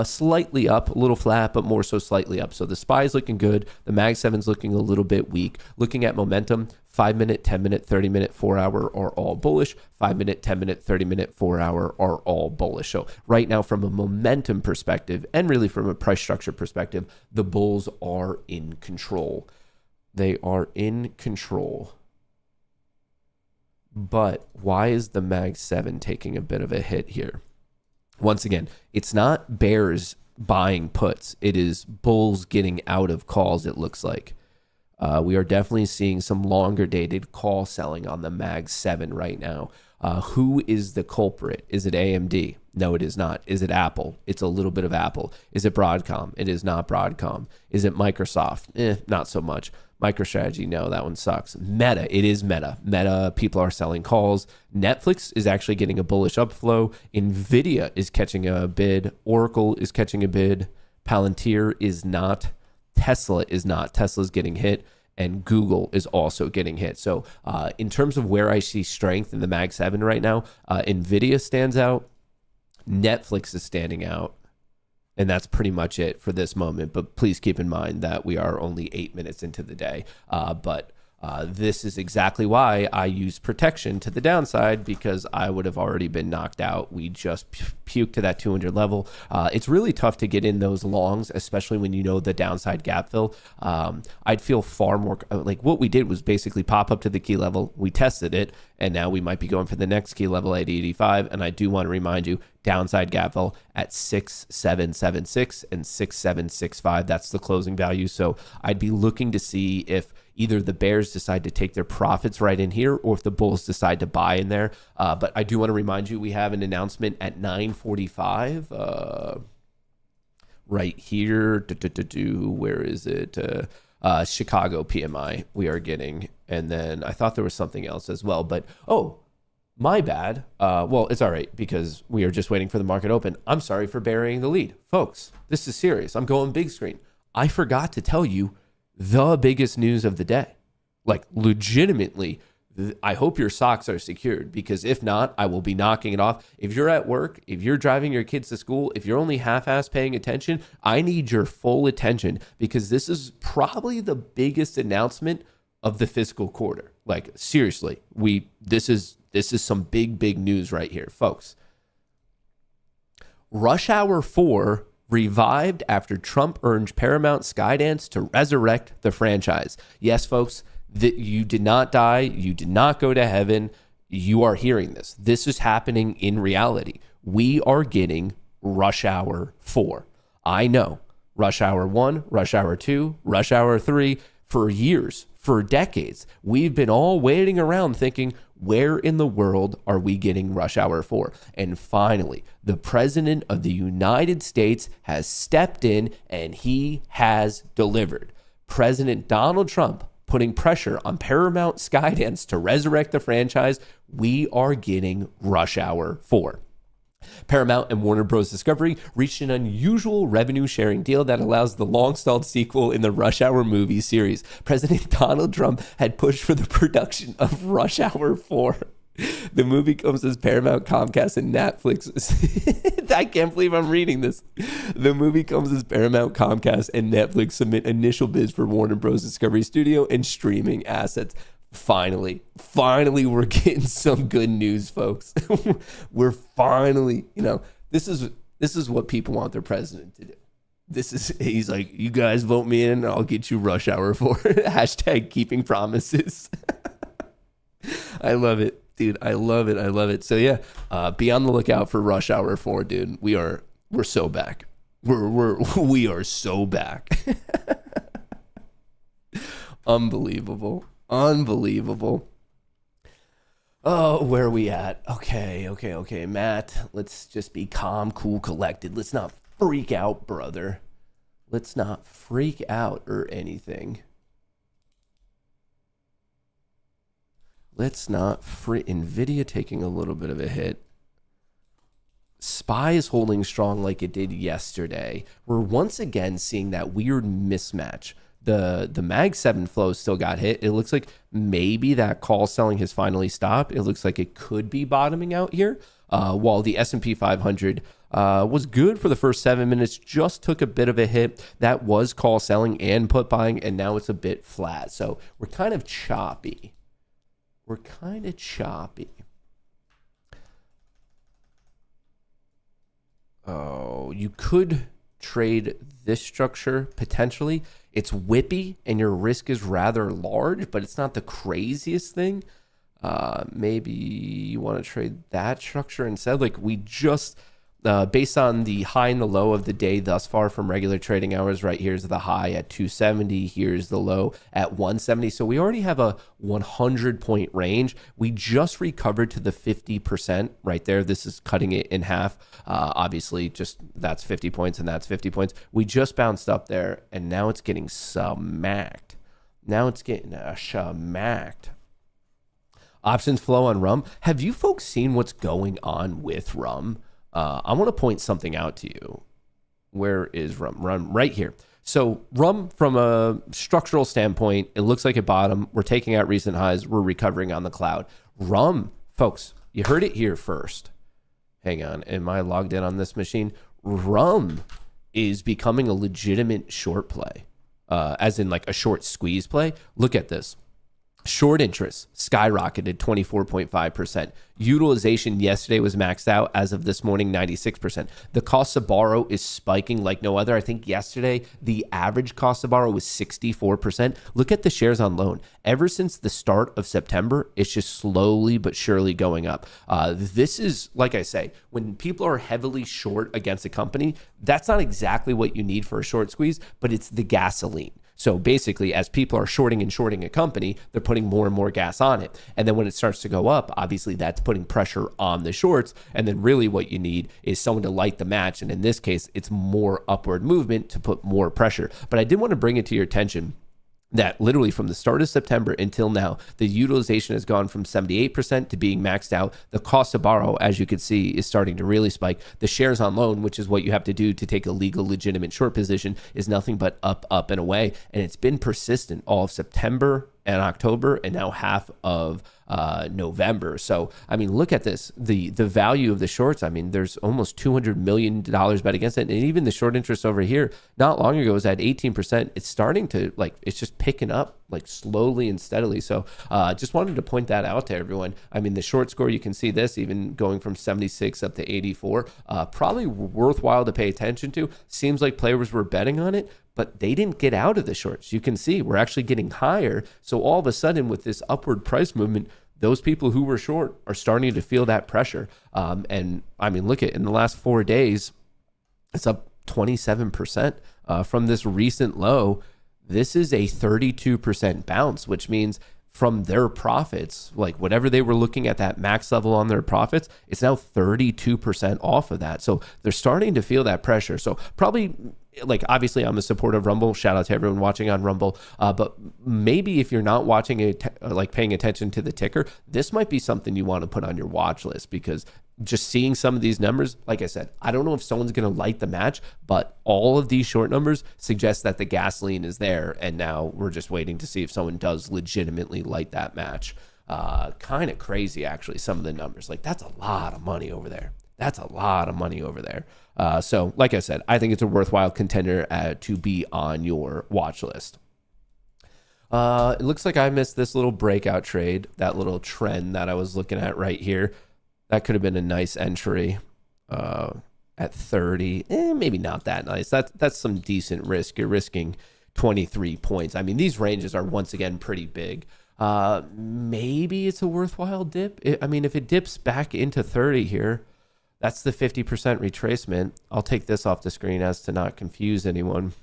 slightly up, a little flat, but more so slightly up. So the SPY is looking good. The Mag 7's looking a little bit weak. Looking at momentum, 5-minute, 10-minute, 30-minute, 4-hour are all bullish. 5-minute, 10-minute, 30-minute, 4-hour are all bullish. So right now, from a momentum perspective, and really from a price structure perspective, the bulls are in control. They are in control. But why is the Mag 7 taking a bit of a hit here? Once again, it's not bears buying puts. It is bulls getting out of calls, it looks like. We are definitely seeing some longer dated call selling on the Mag 7 right now. Who is the culprit? Is it AMD? No, it is not. Is it Apple? It's a little bit of Apple. Is it Broadcom? It is not Broadcom. Is it Microsoft? Not so much. MicroStrategy, no, that one sucks. Meta, it is Meta. Meta, people are selling calls. Netflix is actually getting a bullish upflow. NVIDIA is catching a bid. Oracle is catching a bid. Palantir is not. Tesla is not. Tesla's getting hit, and Google is also getting hit. So in terms of where I see strength in the Mag 7 right now, NVIDIA stands out. Netflix is standing out. And that's pretty much it for this moment. But please keep in mind that we are only 8 minutes into the day. But this is exactly why I use protection to the downside, because I would have already been knocked out. We just puked to that 200 level. It's really tough to get in those longs, especially when you know the downside gap fill. I'd feel far more like what we did was basically pop up to the key level. We tested it, and now we might be going for the next key level at 85. And I do want to remind you, downside gap fill at 6,776 and 6,765. That's the closing value. So I'd be looking to see if either the bears decide to take their profits right in here, or if the bulls decide to buy in there. But I do want to remind you, we have an announcement at 9:45 right here. Where is it? Chicago PMI we are getting. And then I thought there was something else as well. But, oh, my bad. Well, it's all right, because we are just waiting for the market open. I'm sorry for burying the lead. Folks, this is serious. I'm going big screen. I forgot to tell you the biggest news of the day. Like, legitimately I hope your socks are secured, because if not, I will be knocking it off. If you're at work, if you're driving your kids to school, if you're only half-ass paying attention, I need your full attention, because this is probably the biggest announcement of the fiscal quarter. Like, seriously, this is some big news right here, folks. Rush Hour 4 revived after Trump urged Paramount Skydance to resurrect the franchise. Yes, folks, that you did not die. You did not go to heaven. You are hearing this. This is happening in reality. We are getting Rush Hour 4. I know Rush Hour 1, Rush Hour 2, Rush Hour 3, for years, for decades, we've been all waiting around thinking, where in the world are we getting Rush Hour 4? And finally, the President of the United States has stepped in and he has delivered. President Donald Trump putting pressure on Paramount Skydance to resurrect the franchise. We are getting Rush Hour 4. Paramount and Warner Bros. Discovery reached an unusual revenue-sharing deal that allows the long-stalled sequel in the Rush Hour movie series. President Donald Trump had pushed for the production of Rush Hour 4. The movie comes as Paramount, Comcast, and Netflix. I can't believe I'm reading this. The movie comes as Paramount, Comcast, and Netflix submit initial bids for Warner Bros. Discovery Studio and streaming assets. Finally, we're getting some good news, folks. We're finally, this is what people want their president to do. He's like, you guys vote me in, I'll get you Rush Hour 4. Hashtag keeping promises. I love it, dude. I love it. So yeah, be on the lookout for Rush Hour 4, dude. We're so back. We are so back. Unbelievable. Oh, where are we at? Okay, Matt, let's just be calm, cool, collected. Let's not freak out, brother. Let's not freak out or anything. Let's not NVIDIA taking a little bit of a hit. SPY is holding strong like it did yesterday. We're once again seeing that weird mismatch. The Mag 7 flow still got hit. It looks like maybe that call selling has finally stopped. It looks like it could be bottoming out here. While the S&P 500 was good for the first 7 minutes, just took a bit of a hit. That was call selling and put buying, and now it's a bit flat. So we're kind of choppy. Oh, you could trade this structure potentially. It's whippy and your risk is rather large, but it's not the craziest thing. Maybe you want to trade that structure instead. Like we just, based on the high and the low of the day thus far from regular trading hours, right here's the high at 270. Here's the low at 170. So we already have a 100 point range. We just recovered to the 50% right there. This is cutting it in half. Obviously, just that's 50 points and that's 50 points. We just bounced up there and now it's getting smacked. Options flow on Rum. Have you folks seen what's going on with Rum? I want to point something out to you. Where is Rum? Rum right here. So Rum, from a structural standpoint, it looks like a bottom. We're taking out recent highs. We're recovering on the cloud. Rum, folks, you heard it here first. Hang on. Am I logged in on this machine? Rum is becoming a legitimate short play, as in like a short squeeze play. Look at this. Short interest skyrocketed 24.5%. Utilization yesterday was maxed out. As of this morning, 96%. The cost to borrow is spiking like no other. I think yesterday, the average cost to borrow was 64%. Look at the shares on loan. Ever since the start of September, it's just slowly but surely going up. This is, like I say, when people are heavily short against a company, that's not exactly what you need for a short squeeze, but it's the gasoline. So basically, as people are shorting a company, they're putting more and more gas on it. And then when it starts to go up, obviously that's putting pressure on the shorts. And then really what you need is someone to light the match. And in this case, it's more upward movement to put more pressure. But I did want to bring it to your attention that literally from the start of September until now, the utilization has gone from 78% to being maxed out. The cost to borrow, as you can see, is starting to really spike. The shares on loan, which is what you have to do to take a legal, legitimate short position, is nothing but up, and away. And it's been persistent all of September and October, and now half of November. So, I mean, look at this. The value of the shorts, I mean, there's almost $200 million bet against it. And even the short interest over here, not long ago, was at 18%. It's starting to, it's just picking up, slowly and steadily. So just wanted to point that out to everyone. I mean, the short score, you can see this, even going from 76 up to 84. Probably worthwhile to pay attention to. Seems like players were betting on it, but they didn't get out of the shorts. You can see we're actually getting higher. So all of a sudden, with this upward price movement, those people who were short are starting to feel that pressure. And I mean, look at in the last 4 days, it's up 27% from this recent low. This is a 32% bounce, which means from their profits, whatever they were looking at that max level on their profits, it's now 32% off of that. So they're starting to feel that pressure. So probably, obviously I'm a supporter of Rumble. Shout out to everyone watching on Rumble. But maybe if you're not watching paying attention to the ticker, this might be something you want to put on your watch list, because just seeing some of these numbers, like I said, I don't know if someone's going to light the match, but all of these short numbers suggest that the gasoline is there. And now we're just waiting to see if someone does legitimately light that match. Kind of crazy, actually, some of the numbers. That's a lot of money over there. That's a lot of money over there. So like I said, I think it's a worthwhile contender to be on your watch list. It looks like I missed this little breakout trade, that little trend that I was looking at right here. That could have been a nice entry at 30. Maybe not that nice. That's some decent risk. You're risking 23 points. I mean, these ranges are once again pretty big. Maybe it's a worthwhile dip. If it dips back into 30 here, that's the 50% retracement. I'll take this off the screen as to not confuse anyone.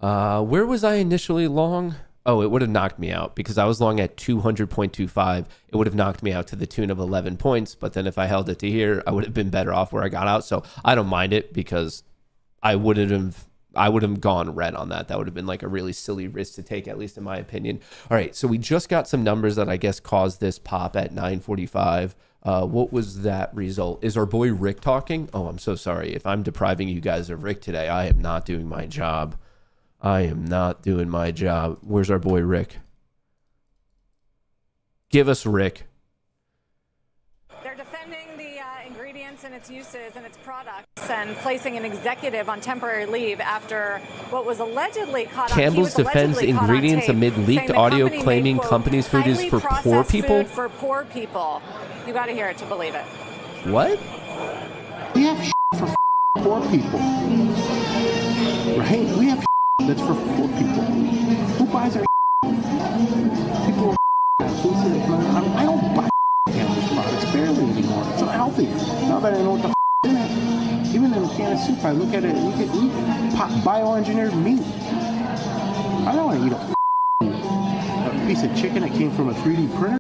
Where was I initially long? Oh, it would have knocked me out because I was long at 200.25. It would have knocked me out to the tune of 11 points. But then if I held it to here, I would have been better off where I got out. So I don't mind it because I wouldn't have gone red on that. That would have been a really silly risk to take, at least in my opinion. All right, so we just got some numbers that I guess caused this pop at 9:45. What was that result? Is our boy Rick talking? Oh, I'm so sorry. If I'm depriving you guys of Rick today, I am not doing my job. I am not doing my job. Where's our boy Rick? Give us Rick. They're defending the ingredients and its uses and its products and placing an executive on temporary leave after what was allegedly caught on tape. Campbell's defends ingredients amid leaked audio claiming company's food is for poor people. For poor people. You got to hear it to believe it. What? We have for poor people. Right? We have that's for poor people. Who buys our people? I don't buy Campbell's products barely anymore. It's not healthy. Now that I know what the in it. Even in a can of soup, I look at it and you can eat bioengineered meat. I don't want to eat a piece of chicken that came from a 3D printer.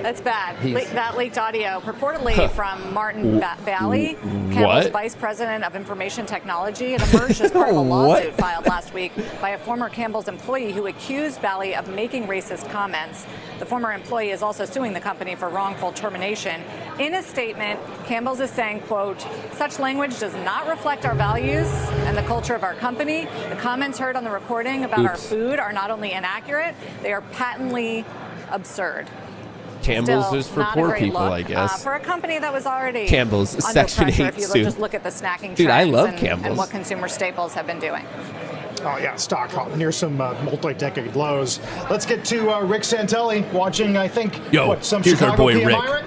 That's bad. That leaked audio, purportedly from Martin Bally, Campbell's vice president of information technology. It emerged as part of a lawsuit filed last week by a former Campbell's employee who accused Bally of making racist comments. The former employee is also suing the company for wrongful termination. In a statement, Campbell's is saying, quote, "Such language does not reflect our values and the culture of our company. The comments heard on the recording about our food are not only inaccurate, they are patently absurd." Campbell's Still, is for poor people, look, I guess. for a company that was already Campbell's under Section pressure, 8 if you soup. just look at the snacking trends Dude, I love Campbell's. and what consumer staples have been doing. Oh, yeah, stock near some multi-decade lows. Let's get to Rick Santelli watching, I think, some here's Chicago our boy PMI, Rick.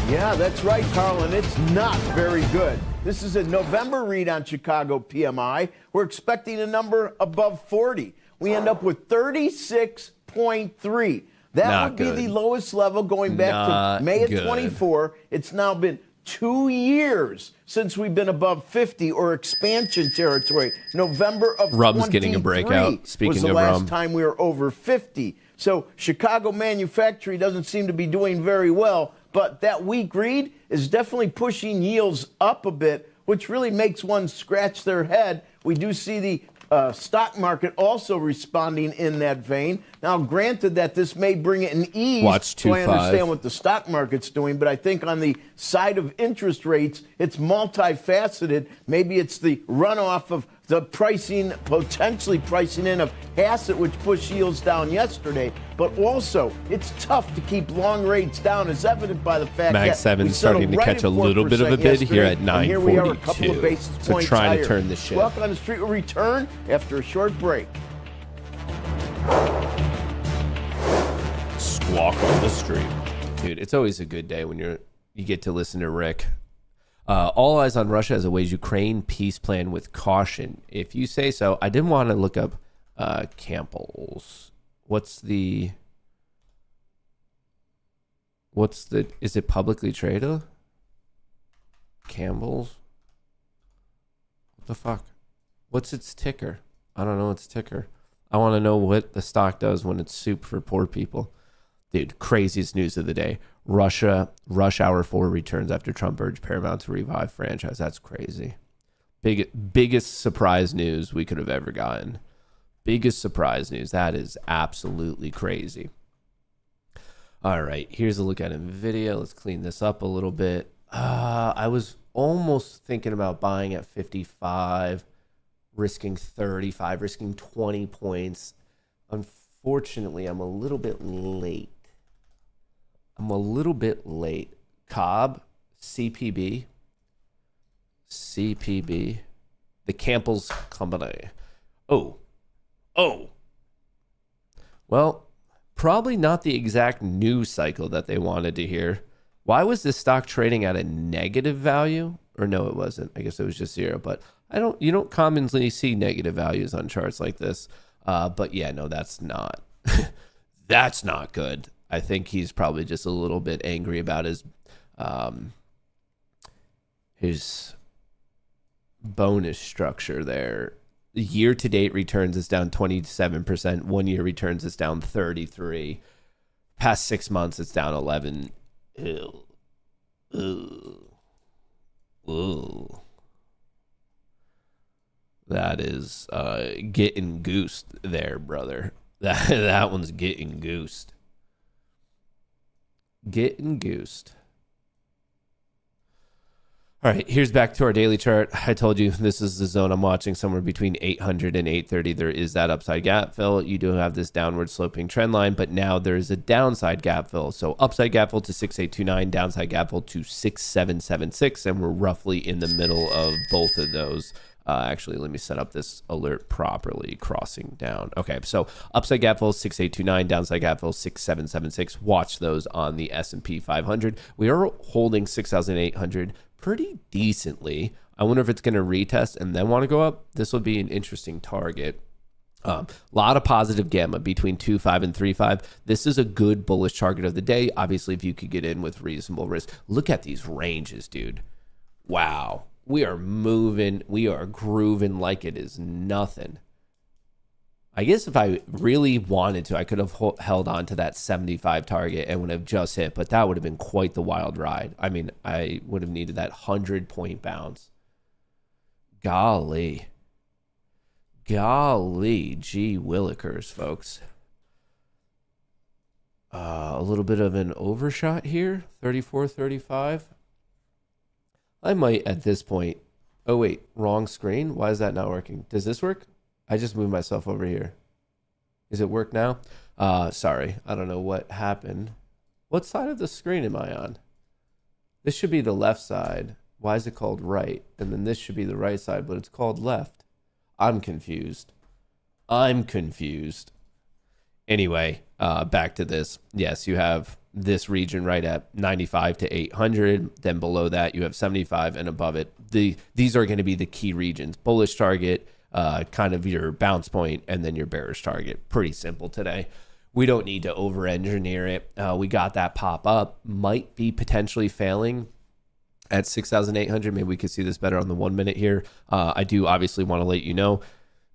Yeah, that's right, Carl, and it's not very good. This is a November read on Chicago PMI. We're expecting a number above 40. We end up with 36.3. That would be the lowest level going back to May of 24. It's now been 2 years since we've been above 50 or expansion territory. November of Rum's getting a breakout. Speaking was the of last Rum. time we were over 50. So Chicago manufacturing doesn't seem to be doing very well, but that weak read is definitely pushing yields up a bit, which really makes one scratch their head. We do see the stock market also responding in that vein. Now, granted that this may bring it an ease, Watch so I 2.5. understand what the stock market's doing, but I think on the side of interest rates, it's multifaceted. Maybe it's the runoff of the pricing, potentially pricing in of asset, which pushed yields down yesterday. But also, it's tough to keep long rates down, as evident by the fact Mag that 7 we starting settled to right catch a at little bit of a 4% bid here at yesterday, and here we are, a couple 9.42. of basis So points trying higher. to turn the ship. Welcome on the Street will return after a short break. Squawk on the street. Dude, it's always a good day when you get to listen to Rick. All eyes on Russia as a wage Ukraine peace plan with caution. If you say so. I didn't want to look up Campbell's. Is it publicly traded? Campbell's? What the fuck? What's its ticker? I don't know its ticker. I want to know what the stock does when it's soup for poor people. Dude, craziest news of the day. Russia, Rush Hour 4 returns after Trump urged Paramount to revive franchise. That's crazy. Biggest surprise news we could have ever gotten. Biggest surprise news. That is absolutely crazy. All right, here's a look at NVIDIA. Let's clean this up a little bit. I was almost thinking about buying at 55, risking 35, risking 20 points. Unfortunately, I'm a little bit late. Cobb, CPB, the Campbell's Company. Oh. Well, probably not the exact news cycle that they wanted to hear. Why was this stock trading at a negative value? Or no, it wasn't. I guess it was just zero. But you don't commonly see negative values on charts like this. But yeah, no, that's not. That's not good. I think he's probably just a little bit angry about his bonus structure there. The year-to-date returns is down 27%. 1 year returns is down 33%. Past 6 months, it's down 11%. Ooh. That is getting goosed there, brother. That one's getting goosed. All right, here's back to our daily chart. I told you this is the zone I'm watching, somewhere between 800 and 830. There is that upside gap fill. You do have this downward sloping trend line, but now there is a downside gap fill. So upside gap fill to 6829, downside gap fill to 6776, and we're roughly in the middle of both of those. Actually, let me set up this alert properly, crossing down. Okay, so upside gap fill 6829, downside gap fill 6776. Watch those on the S&P 500. We are holding 6,800 pretty decently. I wonder if it's going to retest and then want to go up. This will be an interesting target. Lot of positive gamma between 2.5 and 3.5. This is a good bullish target of the day. Obviously, if you could get in with reasonable risk. Look at these ranges, dude. Wow. We are moving. We are grooving like it is nothing. I guess if I really wanted to, I could have held on to that 75 target and would have just hit, but that would have been quite the wild ride. I mean, I would have needed that 100-point bounce. Golly, gee willikers, folks. A little bit of an overshot here, 34.35. I might at this point. Oh, wait, wrong screen. Why is that not working? Does this work? I just moved myself over here. Is it work now? Sorry. I don't know what happened. What side of the screen am I on? This should be the left side. Why is it called right? And then this should be the right side, but it's called left. I'm confused. Anyway, back to this. Yes, you have this region right at 95 to 800. Then below that, you have 75, and above it, these are going to be the key regions. Bullish target, kind of your bounce point, and then your bearish target. Pretty simple today. We don't need to over-engineer it. We got that pop up. Might be potentially failing at 6,800. Maybe we could see this better on the 1 minute here. I do obviously want to let you know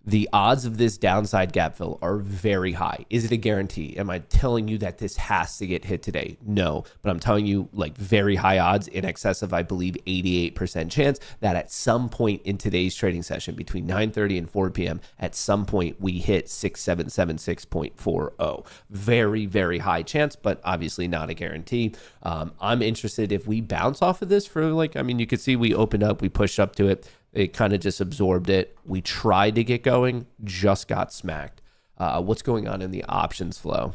The odds of this downside gap fill are very high. Is it a guarantee? Am I telling you that this has to get hit today? No, but I'm telling you like very high odds, in excess of, I believe, 88% chance that at some point in today's trading session between 9:30 and 4 p.m., at some point we hit 6776.40. Very, very high chance, but obviously not a guarantee. I'm interested if we bounce off of this for you could see we opened up, we pushed up to it. It kind of just absorbed it. We tried to get going, just got smacked. What's going on in the options flow?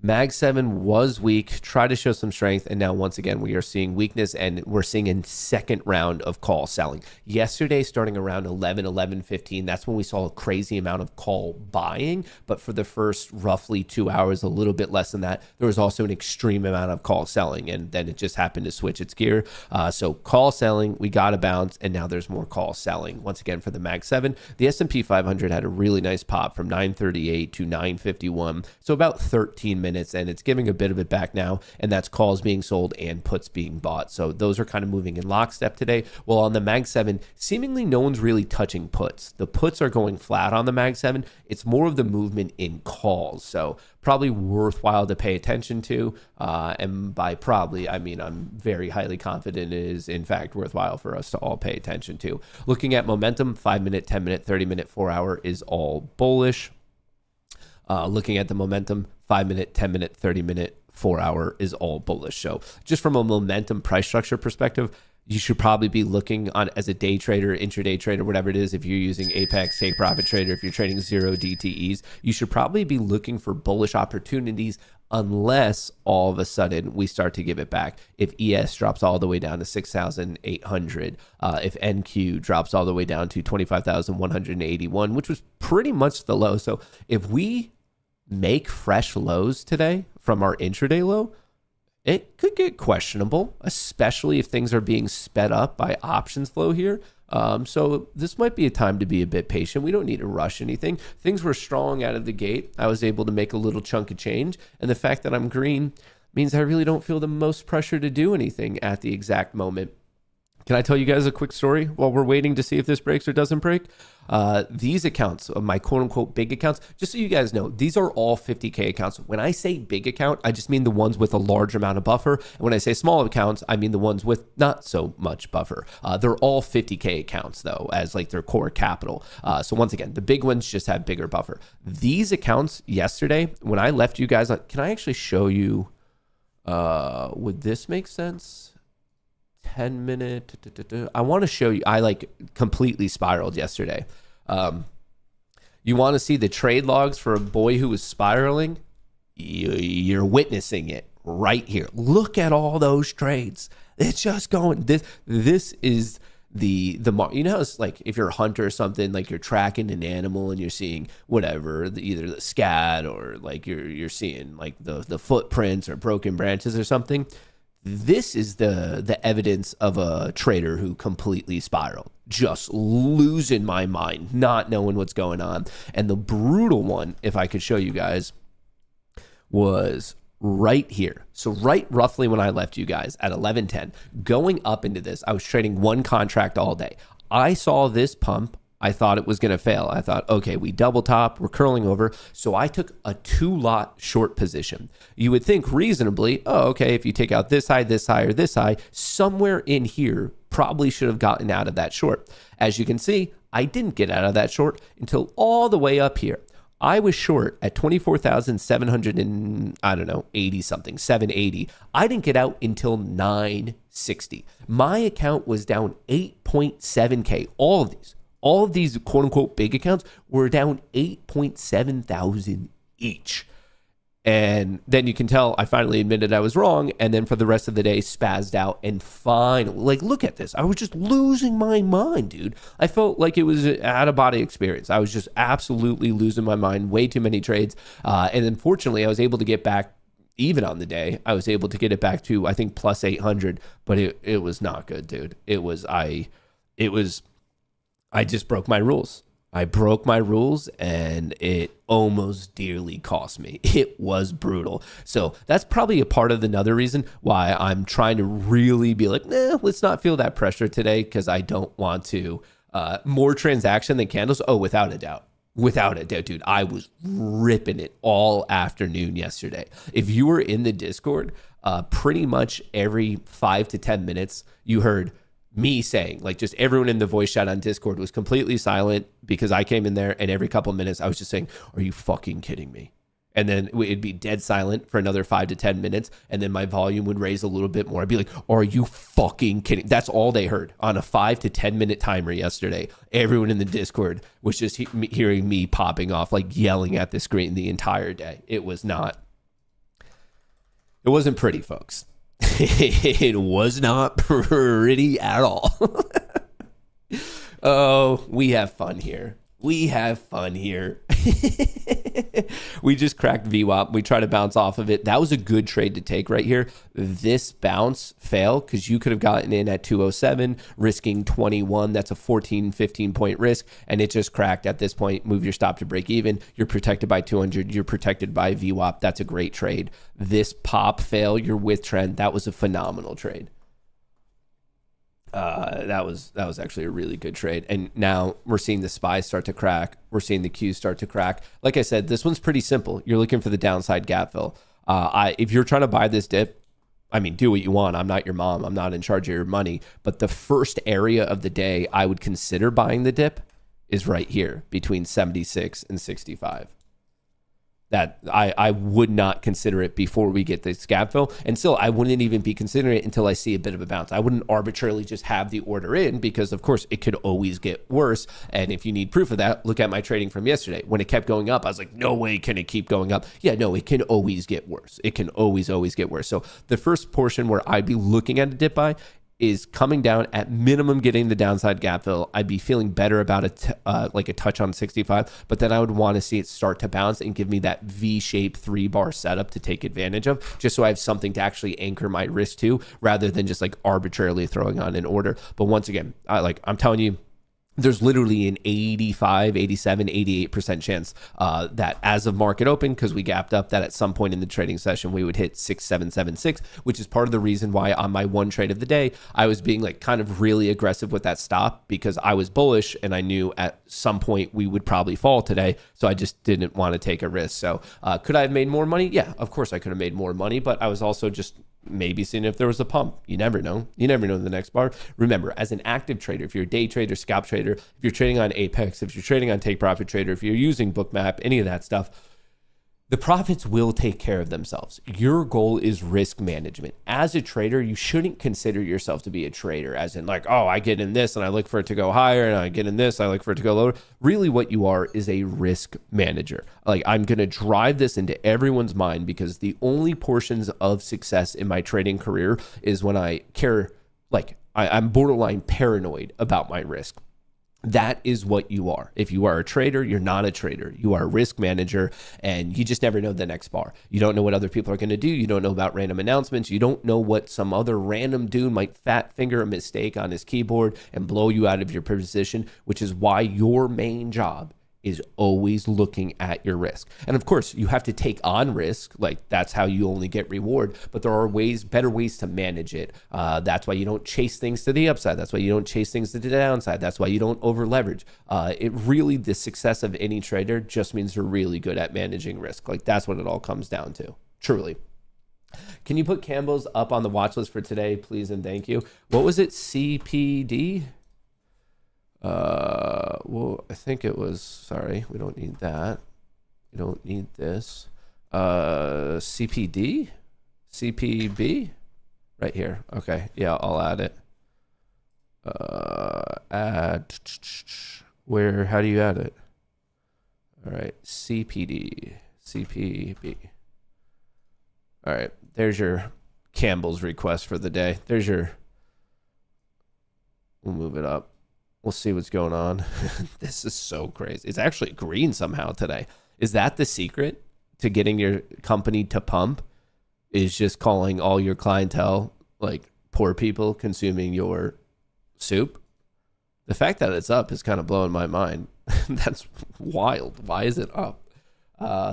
Mag 7 was weak, tried to show some strength, and now once again we are seeing weakness, and we're seeing a second round of call selling. Yesterday, starting around 11:15, that's when we saw a crazy amount of call buying, but for the first roughly 2 hours, a little bit less than that, there was also an extreme amount of call selling, and then it just happened to switch its gear. So call selling, we got a bounce, and now there's more call selling. Once again, for the Mag 7, the S&P 500 had a really nice pop from 938 to 951, so about 13 minutes. And it's giving a bit of it back now, and that's calls being sold and puts being bought. So those are kind of moving in lockstep today. Well, on the Mag 7, seemingly no one's really touching puts. The puts are going flat on the Mag 7. It's more of the movement in calls. So probably worthwhile to pay attention to. And by probably, I mean I'm very highly confident it is in fact worthwhile for us to all pay attention to. Looking at momentum, 5-minute, 10-minute, 30-minute, 4-hour is all bullish. Looking at the momentum, 5-minute, 10-minute, 30-minute, 4-hour is all bullish. So just from a momentum price structure perspective, you should probably be looking on as a day trader, intraday trader, whatever it is. If you're using Apex, Take Profit Trader, if you're trading 0 DTEs, you should probably be looking for bullish opportunities unless all of a sudden we start to give it back. If ES drops all the way down to 6,800, if NQ drops all the way down to 25,181, which was pretty much the low. So if we make fresh lows today from our intraday low, it could get questionable, especially if things are being sped up by options flow here. So this might be a time to be a bit patient. We don't need to rush anything. Things were strong out of the gate. I was able to make a little chunk of change. And the fact that I'm green means I really don't feel the most pressure to do anything at the exact moment. Can I tell you guys a quick story while we're waiting to see if this breaks or doesn't break? These accounts, my quote unquote big accounts, just so you guys know, these are all 50K accounts. When I say big account, I just mean the ones with a large amount of buffer. And when I say small accounts, I mean the ones with not so much buffer. They're all 50K accounts though, as like their core capital. So once again, the big ones just have bigger buffer. These accounts yesterday, when I left you guys, can I actually show you, would this make sense? 10-minute. I want to show you. I like completely spiraled yesterday. You want to see the trade logs for a boy who was spiraling? You're witnessing it right here. Look at all those trades. It's just going. This is the mark. You know, it's like if you're a hunter or something, like you're tracking an animal and you're seeing whatever, either the scat or like you're seeing like the footprints or broken branches or something. This is the evidence of a trader who completely spiraled, just losing my mind, not knowing what's going on. And the brutal one, if I could show you guys, was right here. So right roughly when I left you guys at 11:10, going up into this, I was trading one contract all day. I saw this pump. I thought it was going to fail. I thought, okay, we double top, we're curling over. So I took a 2-lot short position. You would think reasonably, oh, okay, if you take out this high, or this high, somewhere in here probably should have gotten out of that short. As you can see, I didn't get out of that short until all the way up here. I was short at 24,700 and I don't know, 80 something, 780. I didn't get out until 960. My account was down 8.7K. All of these quote unquote big accounts were down 8.7 thousand each. And then you can tell I finally admitted I was wrong. And then for the rest of the day, spazzed out. And finally, like, look at this. I was just losing my mind, dude. I felt like it was an out-of-body experience. I was just absolutely losing my mind. Way too many trades. And then fortunately, I was able to get back, even on the day, I was able to get it back to, I think, plus 800. But it was not good, dude. I just broke my rules. I broke my rules and it almost dearly cost me. It was brutal. So that's probably a part of another reason why I'm trying to really be like, nah, let's not feel that pressure today, because I don't want to More transaction than candles? Oh, without a doubt. Without a doubt, dude. I was ripping it all afternoon yesterday. If you were in the Discord, pretty much every 5 to 10 minutes, you heard me saying, like, just everyone in the voice chat on Discord was completely silent because I came in there, and every couple of minutes I was just saying, are you fucking kidding me? And then it'd be dead silent for another 5 to 10 minutes. And then my volume would raise a little bit more. I'd be like, are you fucking kidding? That's all they heard on a 5 to 10 minute timer yesterday. Everyone in the Discord was just hearing me popping off, like yelling at the screen the entire day. It wasn't pretty, folks. It was not pretty at all. Oh, we have fun here. We have fun here. We just cracked VWAP. We try to bounce off of it. That was a good trade to take right here. This bounce failed because you could have gotten in at 207, risking 21. That's a 14, 15 point risk. And it just cracked at this point. Move your stop to break even. You're protected by 200. You're protected by VWAP. That's a great trade. This pop fail, you're with trend. That was a phenomenal trade. That was actually a really good trade. And now we're seeing the SPY start to crack. We're seeing the Qs start to crack. Like I said, this one's pretty simple. You're looking for the downside gap fill. If you're trying to buy this dip, I mean, do what you want. I'm not your mom. I'm not in charge of your money. But the first area of the day I would consider buying the dip is right here between 76 and 65. That I would not consider it before we get this gap fill. And still, I wouldn't even be considering it until I see a bit of a bounce. I wouldn't arbitrarily just have the order in because, of course, it could always get worse. And if you need proof of that, look at my trading from yesterday. When it kept going up, I was like, no way can it keep going up. Yeah, no, it can always get worse. It can always get worse. So the first portion where I'd be looking at a dip buy is coming down, at minimum getting the downside gap fill. I'd be feeling better about it, like a touch on 65, but then I would want to see it start to bounce and give me that V-shaped 3-bar setup to take advantage of, just so I have something to actually anchor my risk to, rather than just like arbitrarily throwing on an order. But once again, I'm telling you, there's literally an 85, 87, 88% chance that as of market open, because we gapped up, that at some point in the trading session, we would hit 6776, which is part of the reason why on my one trade of the day, I was being like kind of really aggressive with that stop, because I was bullish and I knew at some point we would probably fall today. So I just didn't want to take a risk. So could I have made more money? Yeah, of course I could have made more money, but I was also just maybe seeing if there was a pump. You never know. You never know the next bar. Remember, as an active trader, if you're a day trader, scalp trader, if you're trading on Apex, if you're trading on Take Profit Trader, if you're using Bookmap, any of that stuff, the profits will take care of themselves. Your goal is risk management. As a trader, you shouldn't consider yourself to be a trader as in like, oh, I get in this and I look for it to go higher, and I get in this, I look for it to go lower. Really what you are is a risk manager. Like, I'm going to drive this into everyone's mind, because the only portions of success in my trading career is when I care, like I'm borderline paranoid about my risk. That is what you are. If you are a trader, you're not a trader. You are a risk manager, and you just never know the next bar. You don't know what other people are going to do. You don't know about random announcements. You don't know what some other random dude might fat finger a mistake on his keyboard and blow you out of your position, which is why your main job is always looking at your risk. And of course, you have to take on risk. Like, that's how you only get reward. But there are better ways to manage it. That's why you don't chase things to the upside. That's why you don't chase things to the downside. That's why you don't over leverage. The success of any trader just means you're really good at managing risk. Like, that's what it all comes down to, truly. Can you put Campbell's up on the watch list for today, please and thank you? What was it, CPD? Well, I think it was, sorry, we don't need that. We don't need this. CPD? CPB? Right here. Okay. Yeah, I'll add it. Add. Where, how do you add it? All right. CPD. CPB. All right. There's your Campbell's request for the day. We'll move it up. We'll see what's going on. This is so crazy. It's actually green somehow today. Is that the secret to getting your company to pump? Is just calling all your clientele like poor people consuming your soup? The fact that it's up is kind of blowing my mind. That's wild. Why is it up?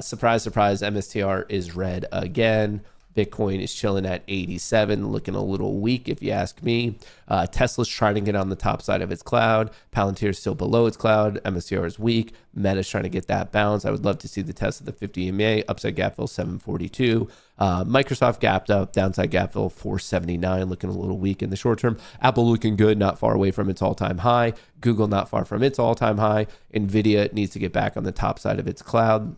Surprise, surprise, MSTR is red again. Bitcoin is chilling at 87, looking a little weak if you ask me. Tesla's trying to get on the top side of its cloud. Palantir is still below its cloud. MSCR is weak. Meta's trying to get that bounce. I would love to see the test of the 50 EMA. Upside gap fill 742. Microsoft gapped up. Downside gap fill 479, looking a little weak in the short term. Apple looking good, not far away from its all-time high. Google not far from its all-time high. Nvidia needs to get back on the top side of its cloud.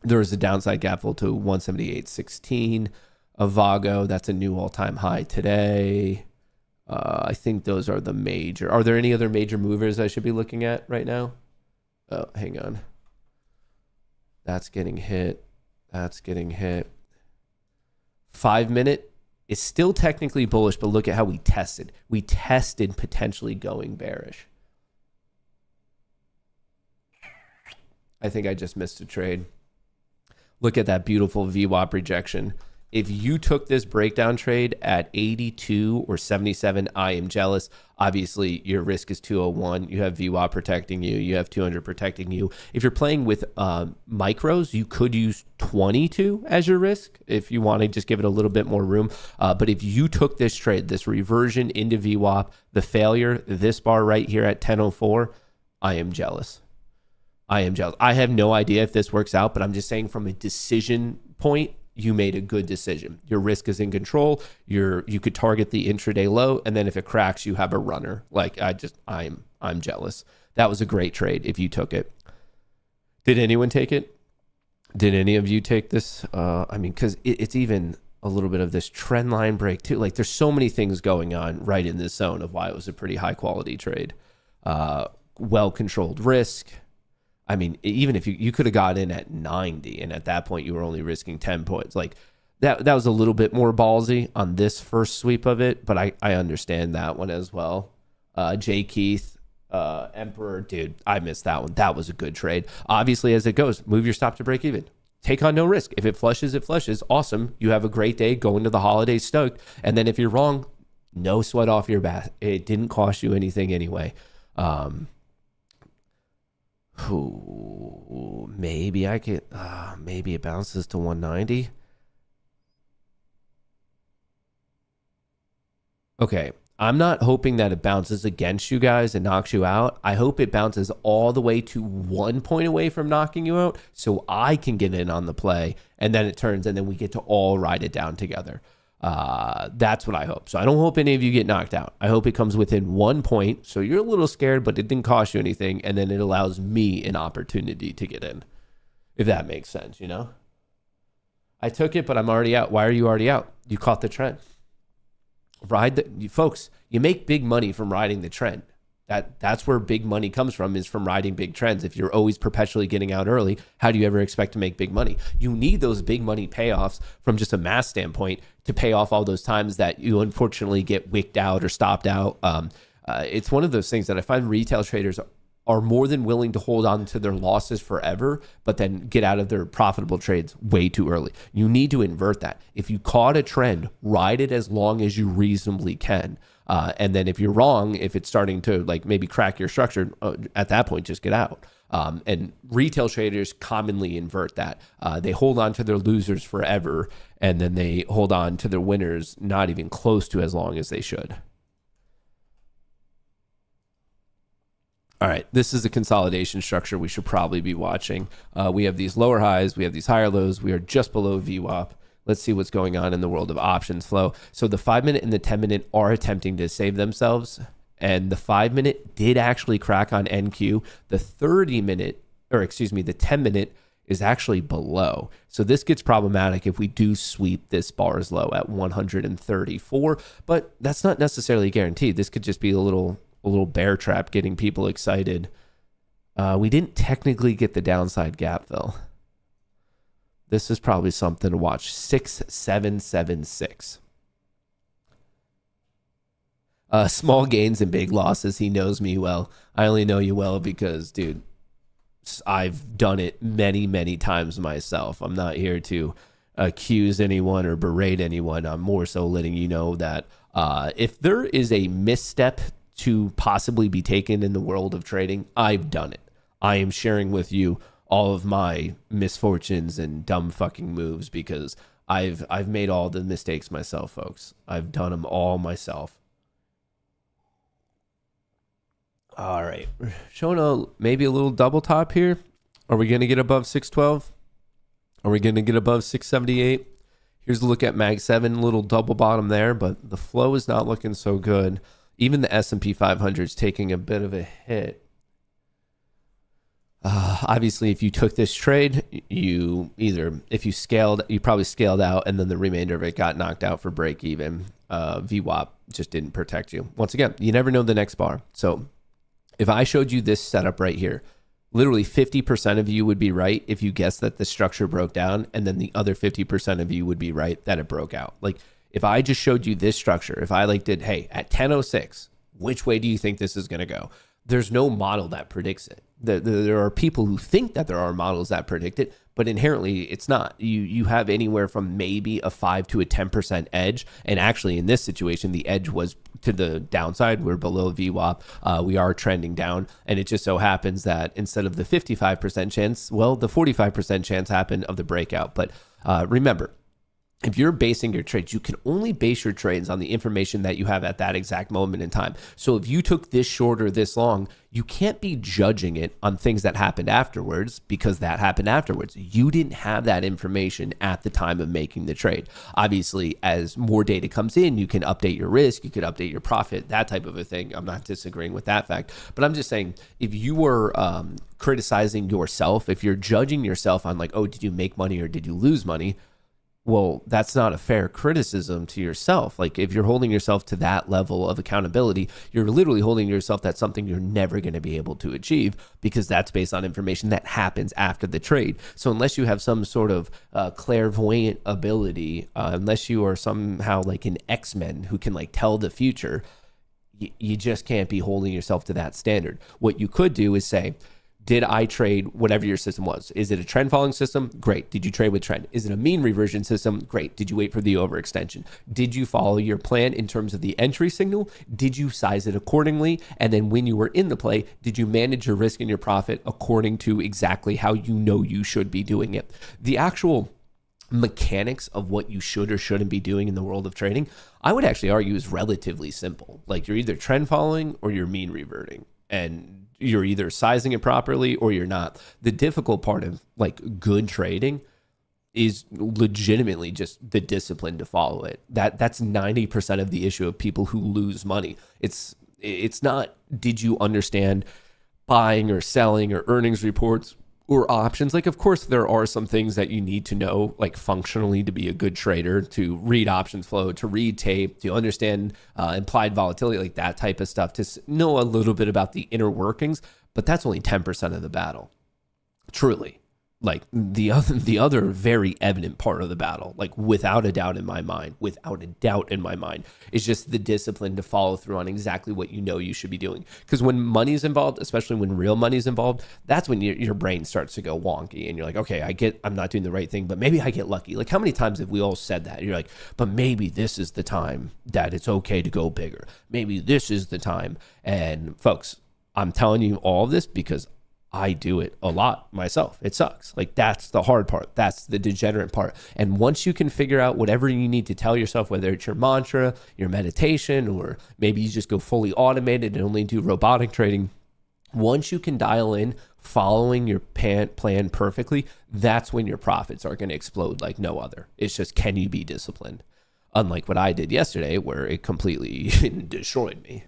There is a downside gap fill to 178.16. Avago, that's a new all-time high today. I think those are the major. Are there any other major movers I should be looking at right now? Oh, hang on. That's getting hit. That's getting hit. 5 minute is still technically bullish, but look at how we tested. We tested potentially going bearish. I think I just missed a trade. Look at that beautiful VWAP rejection. If you took this breakdown trade at 82 or 77, I am jealous. Obviously, your risk is 201. You have VWAP protecting you. You have 200 protecting you. If you're playing with micros, you could use 22 as your risk if you want to just give it a little bit more room. But if you took this trade, this reversion into VWAP, the failure, this bar right here at 1004, I am jealous. I am jealous. I have no idea if this works out, but I'm just saying from a decision point, you made a good decision. Your risk is in control. You could target the intraday low, and then if it cracks, you have a runner. Like I'm jealous. That was a great trade if you took it. Did anyone take it? Did any of you take this? I mean, because it's even a little bit of this trend line break too. Like there's so many things going on right in this zone of why it was a pretty high quality trade. Well-controlled risk. I mean, even if you could have got in at 90 and at that point you were only risking 10 points, like that was a little bit more ballsy on this first sweep of it, but I understand that one as well. Jay Keith, Emperor, dude, I missed that one. That was a good trade. Obviously, as it goes, move your stop to break even. Take on no risk. If it flushes, it flushes. Awesome. You have a great day. Go into the holidays stoked. And then if you're wrong, no sweat off your back. It didn't cost you anything anyway. Maybe I could, maybe it bounces to 190. Okay, I'm not hoping that it bounces against you guys and knocks you out. I hope it bounces all the way to 1 point away from knocking you out so I can get in on the play, and then it turns, and then we get to all ride it down together. That's what I hope. So I don't hope any of you get knocked out. I hope it comes within 1 point. So you're a little scared, but it didn't cost you anything. And then it allows me an opportunity to get in, if that makes sense, you know? I took it, but I'm already out. Why are you already out? You caught the trend. Folks, you make big money from riding the trend. That's where big money comes from, is from riding big trends. If you're always perpetually getting out early, how do you ever expect to make big money? You need those big money payoffs from just a math standpoint to pay off all those times that you unfortunately get wicked out or stopped out. It's one of those things that I find retail traders are more than willing to hold on to their losses forever, but then get out of their profitable trades way too early. You need to invert that. If you caught a trend, ride it as long as you reasonably can. And then if you're wrong, if it's starting to like maybe crack your structure, at that point, just get out. And retail traders commonly invert that. They hold on to their losers forever, and then they hold on to their winners not even close to as long as they should. All right, this is a consolidation structure we should probably be watching. We have these lower highs, we have these higher lows. We are just below VWAP. Let's see what's going on in the world of options flow. So the 5 minute and the 10 minute are attempting to save themselves. And the 5 minute did actually crack on NQ. The 10 minute is actually below. So this gets problematic if we do sweep this bar's low at 134, but that's not necessarily guaranteed. This could just be a little bear trap getting people excited. We didn't technically get the downside gap though. This is probably something to watch. 6776. Small gains and big losses. He knows me well. I only know you well because, dude, I've done it many, many times myself. I'm not here to accuse anyone or berate anyone. I'm more so letting you know that if there is a misstep to possibly be taken in the world of trading, I've done it. I am sharing with you all of my misfortunes and dumb fucking moves because I've made all the mistakes myself, folks. I've done them all myself. All right, showing maybe a little double top here. Are we going to get above 612? Are we going to get above 678? Here's a look at Mag 7, little double bottom there, but the flow is not looking so good. Even the S&P 500 is taking a bit of a hit. Obviously, if you took this trade, you probably scaled out, and then the remainder of it got knocked out for break even. VWAP just didn't protect you. Once again, you never know the next bar. So if I showed you this setup right here, literally 50% of you would be right if you guessed that the structure broke down, and then the other 50% of you would be right that it broke out. Like if I just showed you this structure, if I did, hey, at 10:06, which way do you think this is going to go? There's no model that predicts it. There are people who think that there are models that predict it, but inherently it's not. You have anywhere from maybe a 5 to a 10% edge. And actually in this situation, the edge was to the downside. We're below VWAP. We are trending down. And it just so happens that instead of the 55% chance, well, the 45% chance happened of the breakout. But remember, if you're basing your trades, you can only base your trades on the information that you have at that exact moment in time. So if you took this short or this long, you can't be judging it on things that happened afterwards, because that happened afterwards. You didn't have that information at the time of making the trade. Obviously, as more data comes in, you can update your risk, you can update your profit, that type of a thing. I'm not disagreeing with that fact, but I'm just saying, if you were criticizing yourself, if you're judging yourself on oh, did you make money or did you lose money? Well, that's not a fair criticism to yourself. If you're holding yourself to that level of accountability, you're literally holding yourself that's something you're never going to be able to achieve, because that's based on information that happens after the trade. So unless you have some sort of clairvoyant ability, unless you are somehow an X-Men who can tell the future, you just can't be holding yourself to that standard. What you could do is say, did I trade whatever your system was? Is it a trend following system? Great. Did you trade with trend? Is it a mean reversion system? Great. Did you wait for the overextension? Did you follow your plan in terms of the entry signal? Did you size it accordingly? And then when you were in the play, did you manage your risk and your profit according to exactly how you know you should be doing it? The actual mechanics of what you should or shouldn't be doing in the world of trading, I would actually argue is relatively simple. You're either trend following or you're mean reverting. And you're either sizing it properly or you're not. The difficult part of good trading is legitimately just the discipline to follow it. That's 90% of the issue of people who lose money. It's not, did you understand buying or selling or earnings reports or options? Of course, there are some things that you need to know, functionally, to be a good trader, to read options flow, to read tape, to understand implied volatility, that type of stuff, to know a little bit about the inner workings. But that's only 10% of the battle, truly. The other very evident part of the battle, without a doubt in my mind, is just the discipline to follow through on exactly what you know you should be doing. Because when money's involved, especially when real money's involved, that's when your brain starts to go wonky and you're okay, I'm not doing the right thing, but maybe I get lucky. How many times have we all said that? You're but maybe this is the time that it's okay to go bigger. Maybe this is the time. And folks, I'm telling you all of this because I do it a lot myself. It sucks. That's the hard part. That's the degenerate part. And once you can figure out whatever you need to tell yourself, whether it's your mantra, your meditation, or maybe you just go fully automated and only do robotic trading, once you can dial in following your plan perfectly, that's when your profits are going to explode like no other. It's just, can you be disciplined? Unlike what I did yesterday, where it completely destroyed me.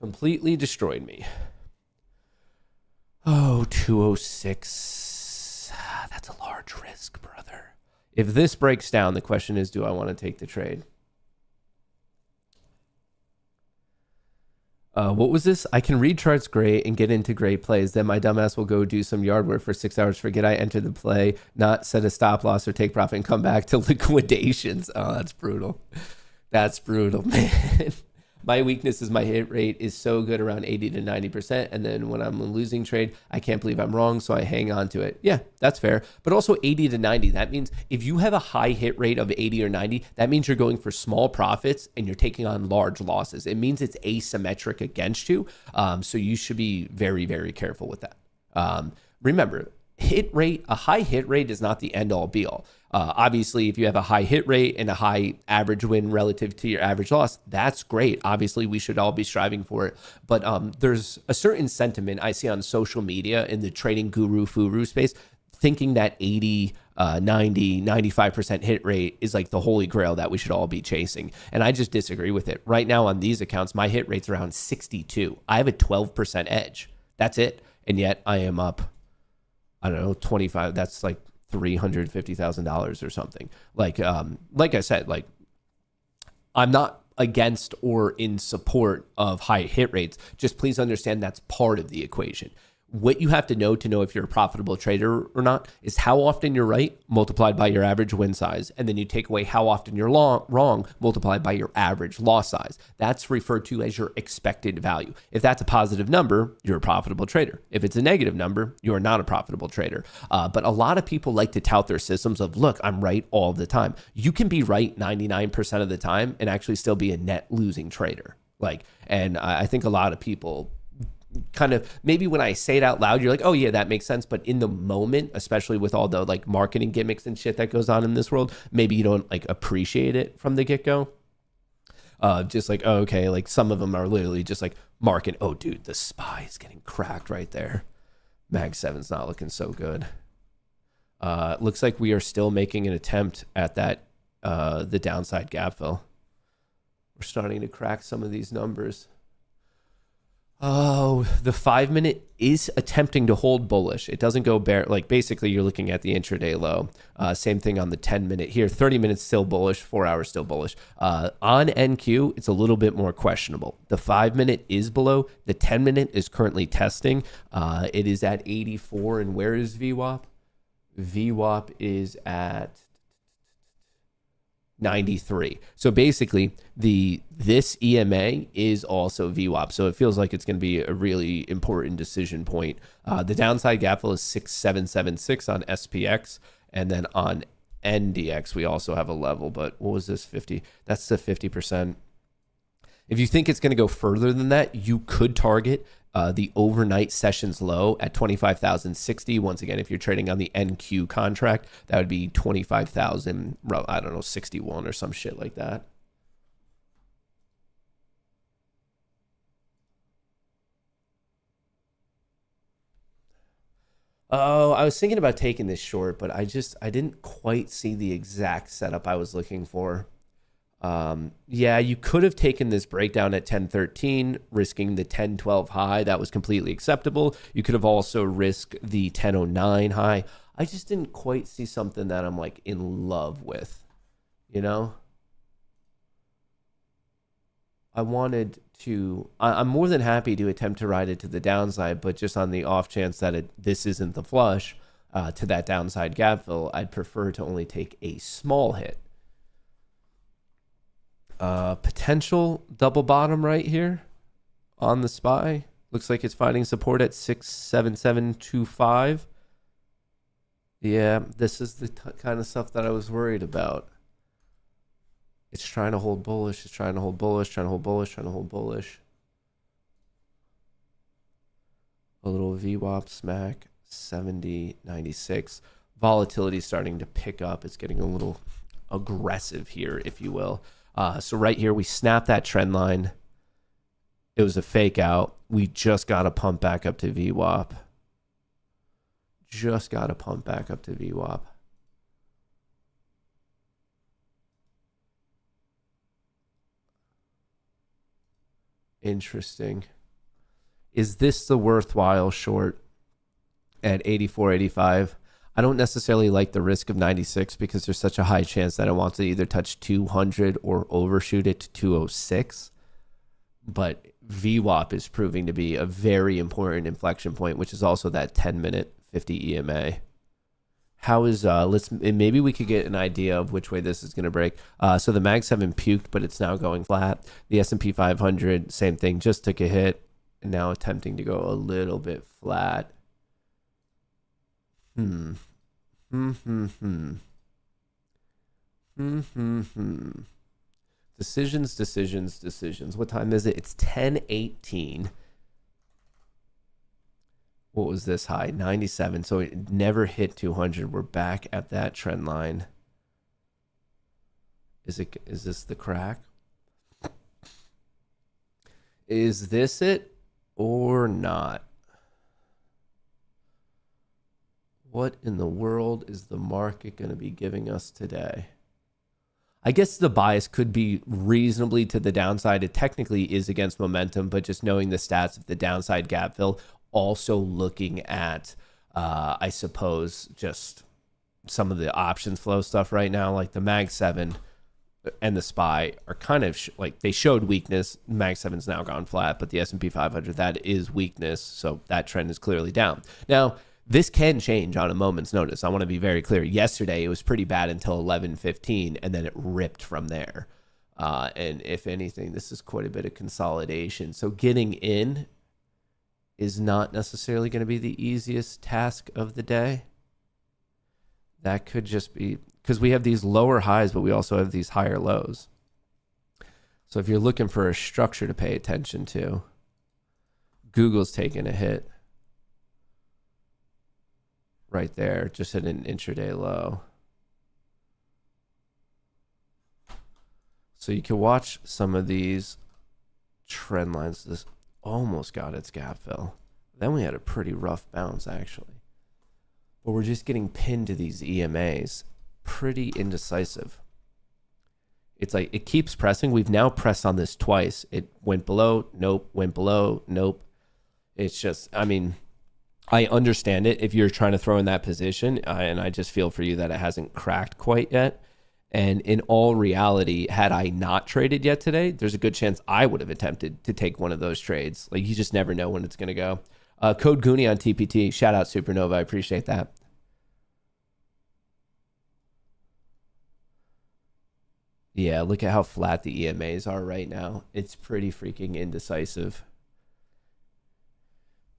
Completely destroyed me. Oh, 206. That's a large risk, brother. If this breaks down, the question is, do I want to take the trade? What was this? I can read charts great and get into great plays. Then my dumbass will go do some yard work for 6 hours, forget I entered the play, not set a stop loss or take profit, and come back to liquidations. Oh, that's brutal. That's brutal, man. My weakness is my hit rate is so good, around 80 to 90%. And then when I'm a losing trade, I can't believe I'm wrong, so I hang on to it. Yeah, that's fair. But also 80 to 90, that means if you have a high hit rate of 80 or 90, that means you're going for small profits and you're taking on large losses. It means it's asymmetric against you. So you should be very, very careful with that. Remember, hit rate, a high hit rate is not the end all be all. Obviously, if you have a high hit rate and a high average win relative to your average loss, that's great. Obviously, we should all be striving for it. But there's a certain sentiment I see on social media in the trading guru space, thinking that 80, 90, 95% hit rate is like the holy grail that we should all be chasing. And I just disagree with it. Right now on these accounts, my hit rate's around 62. I have a 12% edge. That's it. And yet I am up, I don't know, 25. That's like $350,000 or something. Like I said, like I'm not against or in support of high hit rates. Just please understand that's part of the equation. What you have to know if you're a profitable trader or not is how often you're right multiplied by your average win size. And then you take away how often you're wrong multiplied by your average loss size. That's referred to as your expected value. If that's a positive number, you're a profitable trader. If it's a negative number, you're not a profitable trader. But a lot of people like to tout their systems of, look, I'm right all the time. You can be right 99% of the time and actually still be a net losing trader. And I think a lot of people kind of, maybe when I say it out loud, you're like, oh yeah, that makes sense. But in the moment, especially with all the like marketing gimmicks and shit that goes on in this world, maybe you don't like appreciate it from the get-go. Just like, oh, okay, like some of them are literally just like marking, oh dude, the SPY is getting cracked right there. Mag 7's not looking so good. Looks like we are still making an attempt at that, the downside gap fill. We're starting to crack some of these numbers. Oh, the 5-minute is attempting to hold bullish. It doesn't go bear. Like basically you're looking at the intraday low. Same thing on the 10-minute here. 30 minutes still bullish, 4 hours still bullish. On NQ, it's a little bit more questionable. The 5-minute is below. The 10-minute is currently testing. It is at 84. And where is VWAP? VWAP is at 93. So basically this EMA is also VWAP. So it feels like it's going to be a really important decision point. The downside gap fill is 6776 on SPX. And then on NDX, we also have a level, but what was this 50? That's the 50%. If you think it's going to go further than that, you could target the overnight sessions low at 25,060. Once again, if you're trading on the NQ contract, that would be 25,000, I don't know, 61 or some shit like that. Oh, I was thinking about taking this short, but I didn't quite see the exact setup I was looking for. Yeah, you could have taken this breakdown at 1013, risking the 1012 high. That was completely acceptable. You could have also risked the 1009 high. I just didn't quite see something that I'm like in love with, you know? I'm more than happy to attempt to ride it to the downside, but just on the off chance that this isn't the flush to that downside gap fill, I'd prefer to only take a small hit. Potential double bottom right here on the SPY. Looks like it's finding support at 67725. Yeah, this is the kind of stuff that I was worried about. It's trying to hold bullish. It's trying to hold bullish, trying to hold bullish, trying to hold bullish. A little VWAP smack, 70.96. Volatility is starting to pick up. It's getting a little aggressive here, if you will. So right here, we snapped that trend line. It was a fake out. We just got to pump back up to VWAP. Just got to pump back up to VWAP. Interesting. Is this the worthwhile short at 84.85? I don't necessarily like the risk of 96 because there's such a high chance that I want to either touch 200 or overshoot it to 206. But VWAP is proving to be a very important inflection point, which is also that 10-minute 50 EMA. How is maybe we could get an idea of which way this is going to break. So the Mag 7 puked, but it's now going flat. The S&P 500, same thing, just took a hit and now attempting to go a little bit flat. Decisions. What time is it? It's 10:18. What was this high? 97. So it never hit 200. We're back at that trend line. Is this the crack? Is this it or not? What in the world is the market going to be giving us today? I guess the bias could be reasonably to the downside. It technically is against momentum, but just knowing the stats of the downside gap fill, also looking at, I suppose, just some of the options flow stuff right now, like the Mag 7 and the SPY are kind of like they showed weakness. Mag 7's now gone flat, but the S&P 500, that is weakness. So that trend is clearly down. Now, this can change on a moment's notice. I want to be very clear. Yesterday, it was pretty bad until 11:15, and then it ripped from there. And if anything, this is quite a bit of consolidation. So getting in is not necessarily going to be the easiest task of the day. That could just be because we have these lower highs, but we also have these higher lows. So if you're looking for a structure to pay attention to, Google's taking a hit. Right there, just hit an intraday low. So you can watch some of these trend lines. This almost got its gap fill. Then we had a pretty rough bounce, actually. But we're just getting pinned to these EMAs. Pretty indecisive. It's like it keeps pressing. We've now pressed on this twice. It went below, nope, went below, nope. It's just, I mean, I understand it if you're trying to throw in that position, and I just feel for you that it hasn't cracked quite yet. And in all reality, had I not traded yet today, there's a good chance I would have attempted to take one of those trades. Like, you just never know when it's going to go. Code Goonie on TPT. Shout out Supernova. I appreciate that. Yeah, look at how flat the EMAs are right now. It's pretty freaking indecisive.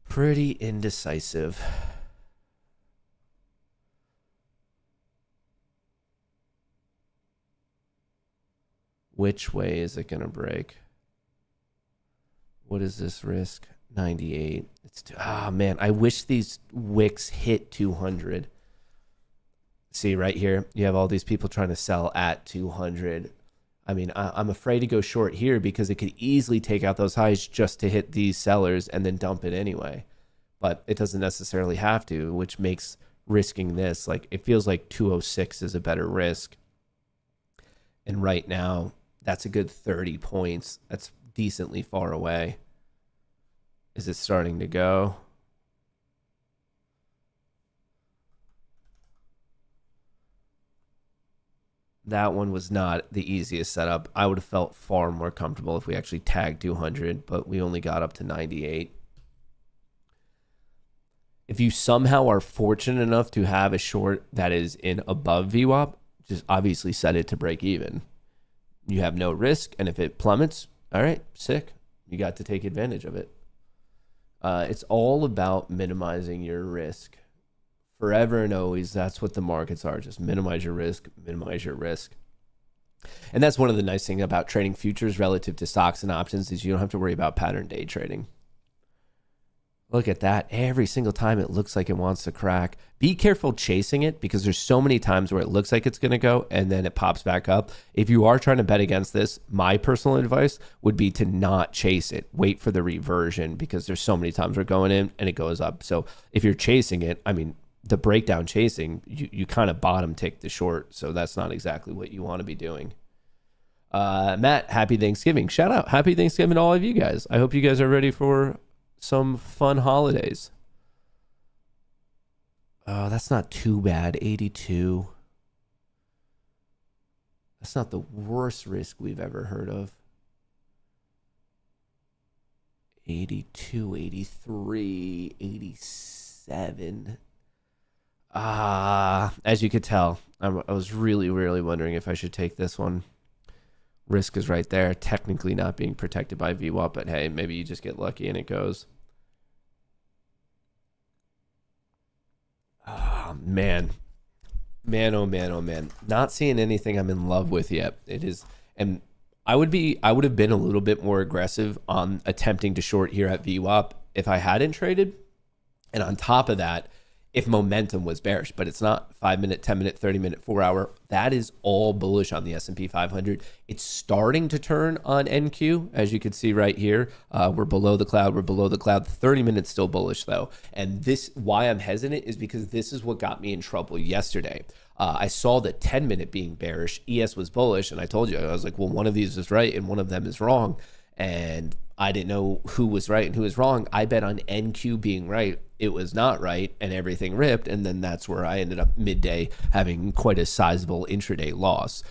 Pretty indecisive. Which way is it going to break? What is this risk? 98. It's man, I wish these wicks hit 200. See right here, you have all these people trying to sell at 200. I mean, I'm afraid to go short here because it could easily take out those highs just to hit these sellers and then dump it anyway. But it doesn't necessarily have to, which makes risking this, like, it feels like 206 is a better risk. And right now, that's a good 30 points. That's decently far away. Is it starting to go? That one was not the easiest setup. I would have felt far more comfortable if we actually tagged 200, but we only got up to 98. If you somehow are fortunate enough to have a short that is in above VWAP, just obviously set it to break even. You have no risk, and if it plummets, all right, sick. You got to take advantage of it. It's all about minimizing your risk. Forever and always, that's what the markets are. Just minimize your risk, minimize your risk. And that's one of the nice things about trading futures relative to stocks and options is you don't have to worry about pattern day trading. Look at that. Every single time it looks like it wants to crack. Be careful chasing it because there's so many times where it looks like it's going to go and then it pops back up. If you are trying to bet against this, my personal advice would be to not chase it. Wait for the reversion because there's so many times we're going in and it goes up. So if you're chasing it, I mean, the breakdown chasing, you kind of bottom tick the short. So that's not exactly what you want to be doing. Matt, happy Thanksgiving. Shout out. Happy Thanksgiving to all of you guys. I hope you guys are ready for some fun holidays. Oh, that's not too bad. 82. That's not the worst risk we've ever heard of. 82, 83, 87. As you could tell, I was really wondering if I should take this one. Risk is right there, technically not being protected by VWAP, but hey, maybe you just get lucky and it goes. Oh, man. Man, oh man, oh man. Not seeing anything I'm in love with yet. It is, and I would have been a little bit more aggressive on attempting to short here at VWAP if I hadn't traded. And on top of that, if momentum was bearish, but it's not. 5 minute, 10 minute, 30 minute, 4 hour. That is all bullish on the S&P 500. It's starting to turn on NQ, as you can see right here. We're below the cloud. We're below the cloud. 30 minutes still bullish though. And this, why I'm hesitant is because this is what got me in trouble yesterday. I saw the 10 minute being bearish. ES was bullish. And I told you, I was like, well, one of these is right and one of them is wrong. And I didn't know who was right and who was wrong. I bet on NQ being right. It was not right, and everything ripped. And then that's where I ended up midday having quite a sizable intraday loss.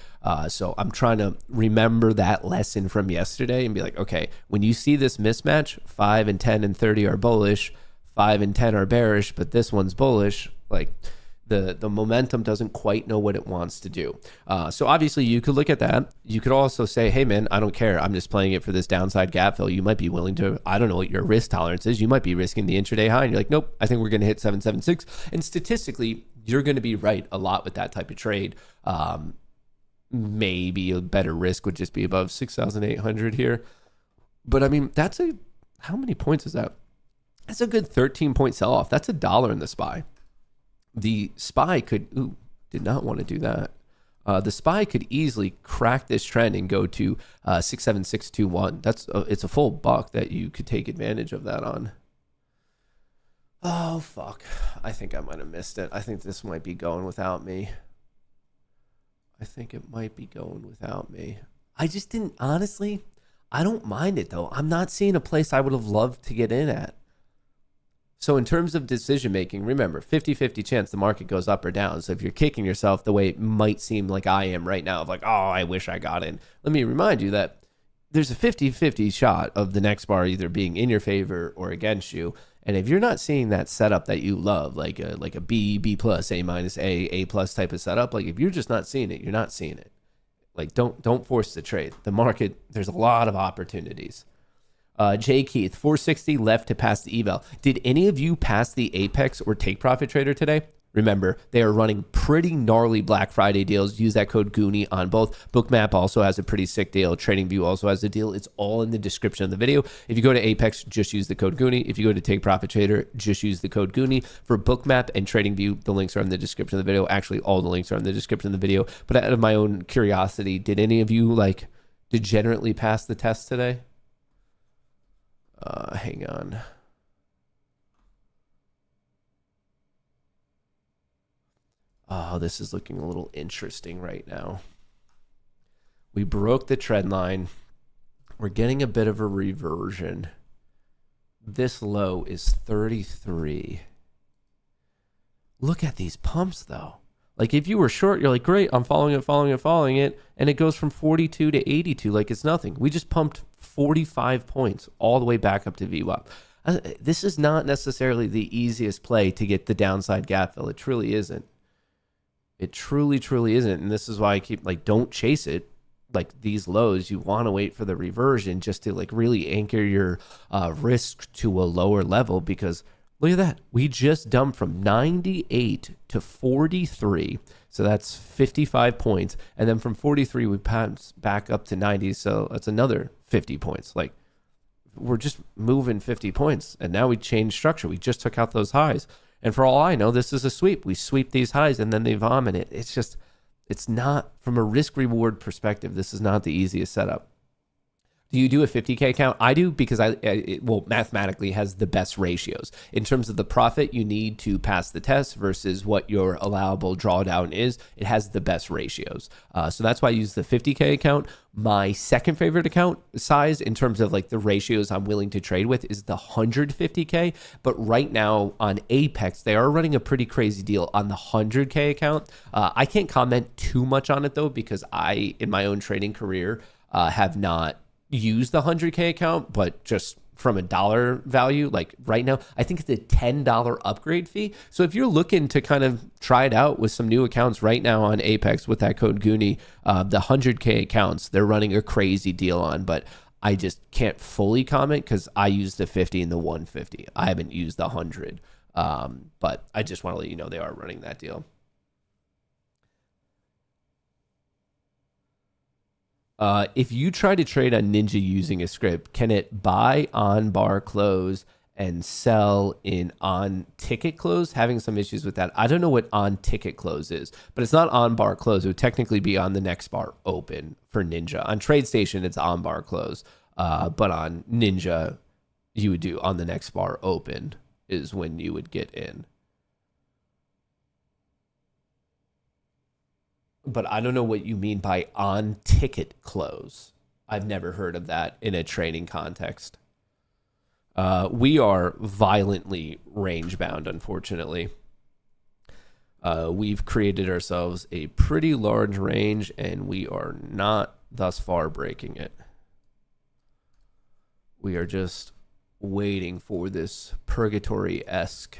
So I'm trying to remember that lesson from yesterday and be like, okay, when you see this mismatch, 5 and 10 and 30 are bullish, 5 and 10 are bearish, but this one's bullish, like the momentum doesn't quite know what it wants to do. So obviously you could look at that. You could also say, hey man, I don't care. I'm just playing it for this downside gap fill. You might be willing to, I don't know what your risk tolerance is. You might be risking the intraday high and you're like, nope, I think we're going to hit 776. And statistically, you're going to be right a lot with that type of trade. Maybe a better risk would just be above 6,800 here. But I mean, how many points is that? That's a good 13-point sell-off. That's $1 in the SPY. The SPY could, did not want to do that. The SPY could easily crack this trend and go to 67621. It's a full buck that you could take advantage of that on. Oh, fuck. I think I might have missed it. I think this might be going without me. I think it might be going without me. I just didn't, honestly, I don't mind it though. I'm not seeing a place I would have loved to get in at. So in terms of decision making, remember 50-50 chance the market goes up or down. So if you're kicking yourself the way it might seem like I am right now of like, oh, I wish I got in. Let me remind you that there's a 50-50 shot of the next bar either being in your favor or against you. And if you're not seeing that setup that you love, like a B, B plus, A minus, A plus type of setup, like if you're just not seeing it, you're not seeing it. Like don't force the trade. The market, there's a lot of opportunities. Jay Keith, 460 left to pass the eval. Did any of you pass the Apex or Take Profit Trader today? Remember, they are running pretty gnarly Black Friday deals. Use that code Goonie on both. Bookmap also has a pretty sick deal. TradingView also has a deal. It's all in the description of the video. If you go to Apex, just use the code Goonie. If you go to Take Profit Trader, just use the code Goonie. For Bookmap and TradingView, the links are in the description of the video. Actually, all the links are in the description of the video. But out of my own curiosity, did any of you like degenerately pass the test today? Hang on. Oh, this is looking a little interesting right now. We broke the trend line. We're getting a bit of a reversion. This low is 33. Look at these pumps though. Like if you were short, you're like, great, I'm following it. And it goes from 42 to 82 like it's nothing. We just pumped 45 points all the way back up to VWAP. This is not necessarily the easiest play to get the downside gap fill. It truly isn't. It truly, truly isn't. And this is why I keep like, don't chase it. Like these lows, you want to wait for the reversion just to like really anchor your risk to a lower level, because look at that. We just dumped from 98 to 43. So that's 55 points. And then from 43, we passed back up to 90. So that's another 50 points. Like we're just moving 50 points. And now we changed structure. We just took out those highs. And for all I know, this is a sweep. We sweep these highs and then they vomit it. It's just, it's not, from a risk reward perspective, this is not the easiest setup. Do you do a 50K account? I do, because it mathematically has the best ratios. In terms of the profit you need to pass the test versus what your allowable drawdown is, it has the best ratios. So that's why I use the 50K account. My second favorite account size in terms of like the ratios I'm willing to trade with is the 150K. But right now on Apex, they are running a pretty crazy deal on the 100K account. I can't comment too much on it though, because I, in my own trading career, have not use the 100K account, but just from a dollar value, like right now, I think it's a $10 upgrade fee. So if you're looking to kind of try it out with some new accounts right now on Apex with that code Goonie, the 100K accounts, they're running a crazy deal on, but I just can't fully comment because I use the 50 and the 150. I haven't used the 100, but I just want to let you know they are running that deal. If you try to trade on Ninja using a script, can it buy on bar close and sell in on ticket close, having some issues with that. I don't know what on ticket close is, but it's not on bar close. It would technically be on the next bar open for Ninja. On TradeStation, it's on bar close, but on Ninja, you would do on the next bar open is when you would get in. But I don't know what you mean by on ticket close. I've never heard of that in a trading context. We are violently range bound, unfortunately. We've created ourselves a pretty large range, and we are not thus far breaking it. We are just waiting for this purgatory-esque.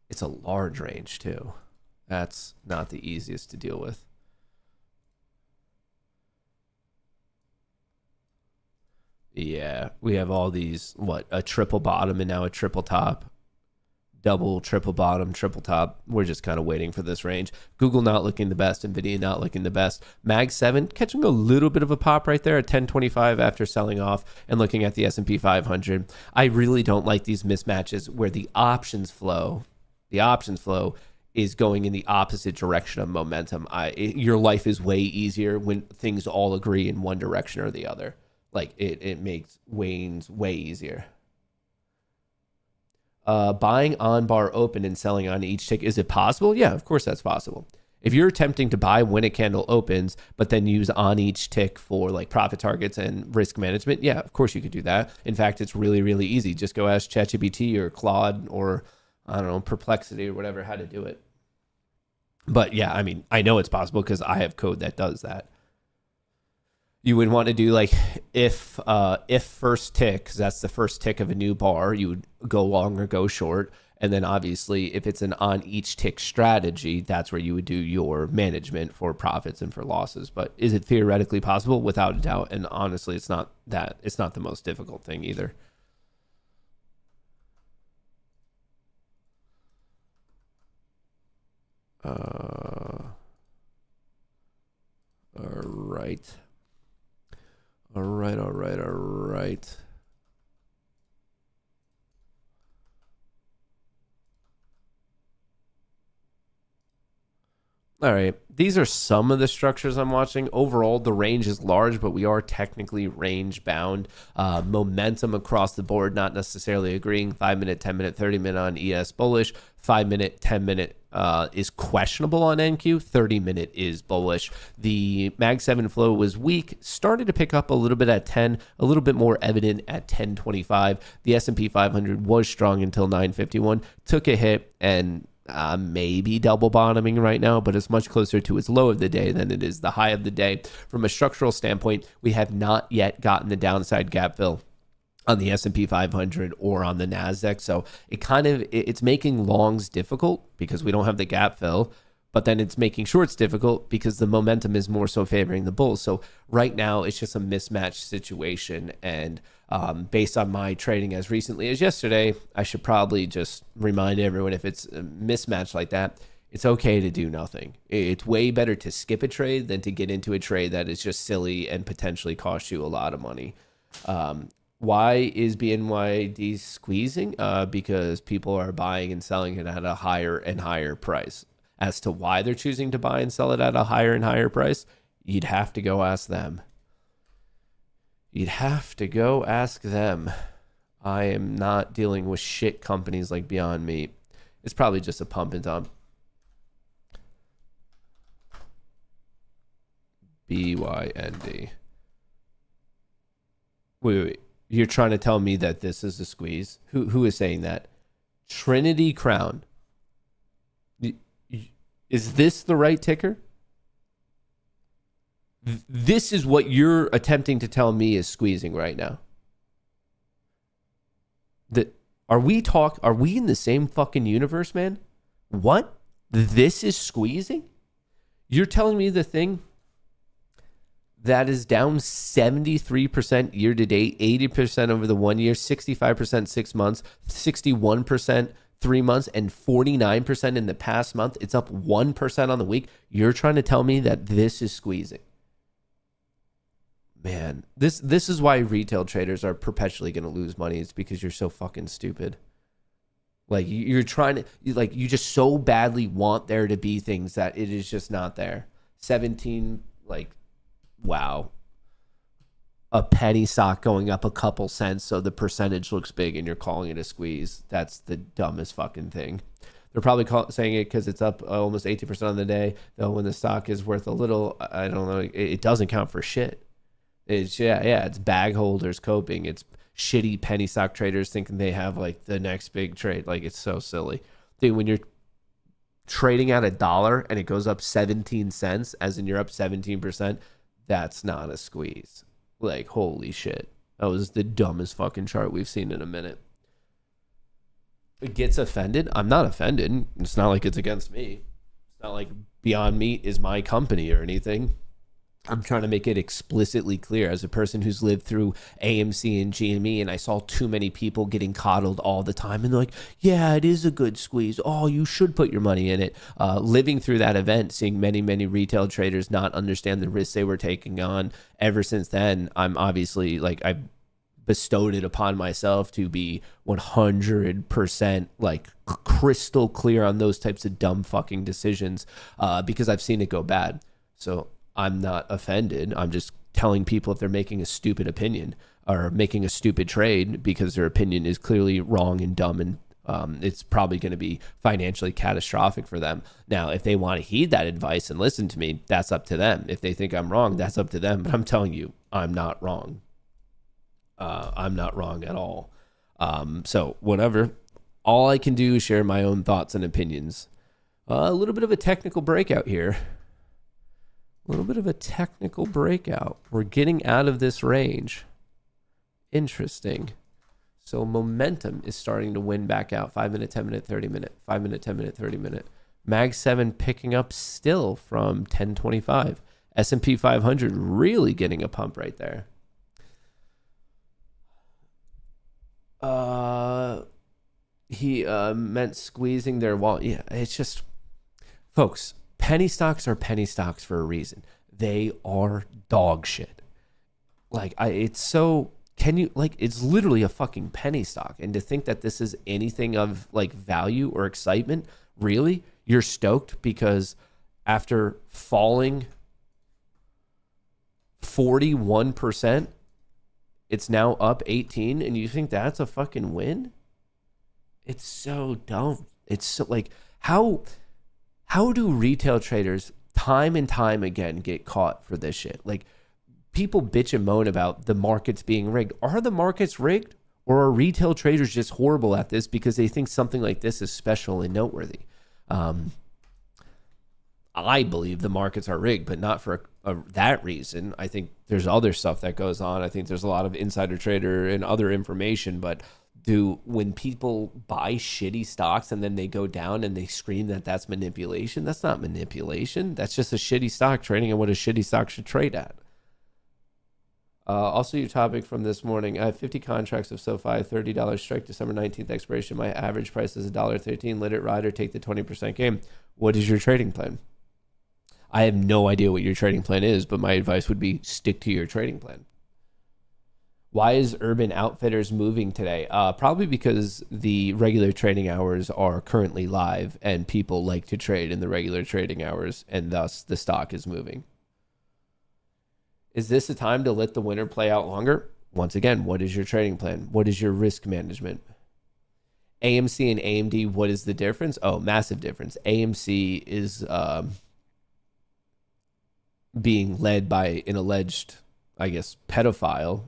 It's a large range, too. That's not the easiest to deal with. Yeah, we have all these, a triple bottom and now a triple top. Double, triple bottom, triple top. We're just kind of waiting for this range. Google not looking the best. NVIDIA not looking the best. Mag 7 catching a little bit of a pop right there at 1025 after selling off and looking at the S&P 500. I really don't like these mismatches where the options flow is going in the opposite direction of momentum. Your life is way easier when things all agree in one direction or the other. Like it makes Wayne's way easier. Buying on bar open and selling on each tick, is it possible? Yeah, of course that's possible. If you're attempting to buy when a candle opens, but then use on each tick for like profit targets and risk management, yeah, of course you could do that. In fact, it's really, really easy. Just go ask ChatGPT or Claude or I don't know, Perplexity or whatever how to do it. But yeah, I mean, I know it's possible because I have code that does that. You would want to do like if first tick, because that's the first tick of a new bar, you would go long or go short. And then obviously if it's an on each tick strategy, that's where you would do your management for profits and for losses. But is it theoretically possible? Without a doubt. And honestly, it's not the most difficult thing either. All right. All right. All right. These are some of the structures I'm watching. Overall, the range is large, but we are technically range bound. Momentum across the board, not necessarily agreeing. 5 minute, 10 minute, 30 minute on ES bullish. 5 minute, 10 minute is questionable on NQ. 30 minute is bullish. The Mag 7 flow was weak, started to pick up a little bit at 10, a little bit more evident at 1025. The S&P 500 was strong until 951, took a hit and maybe double bottoming right now, but it's much closer to its low of the day than it is the high of the day. From a structural standpoint, we have not yet gotten the downside gap fill on the S&P 500 or on the NASDAQ. So it's making longs difficult because we don't have the gap fill, but then it's making shorts difficult because the momentum is more so favoring the bulls. So right now it's just a mismatch situation. And based on my trading as recently as yesterday, I should probably just remind everyone, if it's a mismatch like that, it's okay to do nothing. It's way better to skip a trade than to get into a trade that is just silly and potentially cost you a lot of money. Why is BNYD squeezing? Because people are buying and selling it at a higher and higher price. As to why they're choosing to buy and sell it at a higher and higher price, you'd have to go ask them. I am not dealing with shit companies like Beyond Meat. It's probably just a pump and dump. BYND. Wait. You're trying to tell me that this is a squeeze? Who is saying that? Trinity Crown. Is this the right ticker? This is what you're attempting to tell me is squeezing right now. Are we in the same fucking universe, man? What? This is squeezing? You're telling me the thing that is down 73% year to date, 80% over the 1 year, 65% 6 months, 61% 3 months, and 49% in the past month. It's up 1% on the week. You're trying to tell me that this is squeezing. man, this is why retail traders are perpetually going to lose money. It's because you're so fucking stupid. Like you're trying to, like, you just so badly want there to be things that it is just not there. 17, like, wow. A penny stock going up a couple cents so the percentage looks big and you're calling it a squeeze. That's the dumbest fucking thing. They're probably saying it because it's up almost 80% on the day, though when the stock is worth a little, I don't know, it doesn't count for shit. It's, it's bag holders coping. It's shitty penny stock traders thinking they have like the next big trade. Like, it's so silly. Dude, when you're trading at $1 and it goes up 17 cents, as in you're up 17%, that's not a squeeze. Like, holy shit. That was the dumbest fucking chart we've seen in a minute. It gets offended. I'm not offended. It's not like it's against me. It's not like Beyond Meat is my company or anything. I'm trying to make it explicitly clear as a person who's lived through AMC and GME, and I saw too many people getting coddled all the time. And they're like, yeah, it is a good squeeze. Oh, you should put your money in it. Living through that event, seeing many, many retail traders not understand the risks they were taking on. Ever since then, I'm obviously like, I bestowed it upon myself to be 100% like crystal clear on those types of dumb fucking decisions because I've seen it go bad. So I'm not offended. I'm just telling people if they're making a stupid opinion or making a stupid trade because their opinion is clearly wrong and dumb, and it's probably going to be financially catastrophic for them. Now, if they want to heed that advice and listen to me, that's up to them. If they think I'm wrong, that's up to them. But I'm telling you, I'm not wrong. I'm not wrong at all. So whatever. All I can do is share my own thoughts and opinions. A little bit of a technical breakout here. A little bit of a technical breakout. We're getting out of this range. Interesting. So momentum is starting to win back out. 5 minute, 10 minute, 30 minute. 5 minute, 10 minute, 30 minute. Mag 7 picking up still from 1025. S&P 500 really getting a pump right there. He meant squeezing their wallet. Yeah, it's just, folks, penny stocks are penny stocks for a reason. They are dog shit. Like, it's so, can you, like, it's literally a fucking penny stock. And to think that this is anything of like value or excitement, really? You're stoked because after falling 41%, it's now up 18, and you think that's a fucking win? It's so dumb. It's so, like, how do retail traders time and time again get caught for this shit? Like, people bitch and moan about the markets being rigged. Are the markets rigged, or are retail traders just horrible at this because they think something like this is special and noteworthy? I believe the markets are rigged, but not for that reason. I think there's other stuff that goes on. I think there's a lot of insider trader and other information, but when people buy shitty stocks and then they go down and they scream that that's manipulation, that's not manipulation. That's just a shitty stock trading at what a shitty stock should trade at. Also, your topic from this morning, I have 50 contracts of SoFi, $30 strike, December 19th expiration. My average price is $1.13. Let it ride or take the 20% gain. What is your trading plan? I have no idea what your trading plan is, but my advice would be stick to your trading plan. Why is Urban Outfitters moving today? Probably because the regular trading hours are currently live and people like to trade in the regular trading hours, and thus the stock is moving. Is this a time to let the winter play out longer? Once again, what is your trading plan? What is your risk management? AMC and AMD, what is the difference? Oh, massive difference. AMC is being led by an alleged, I guess, pedophile,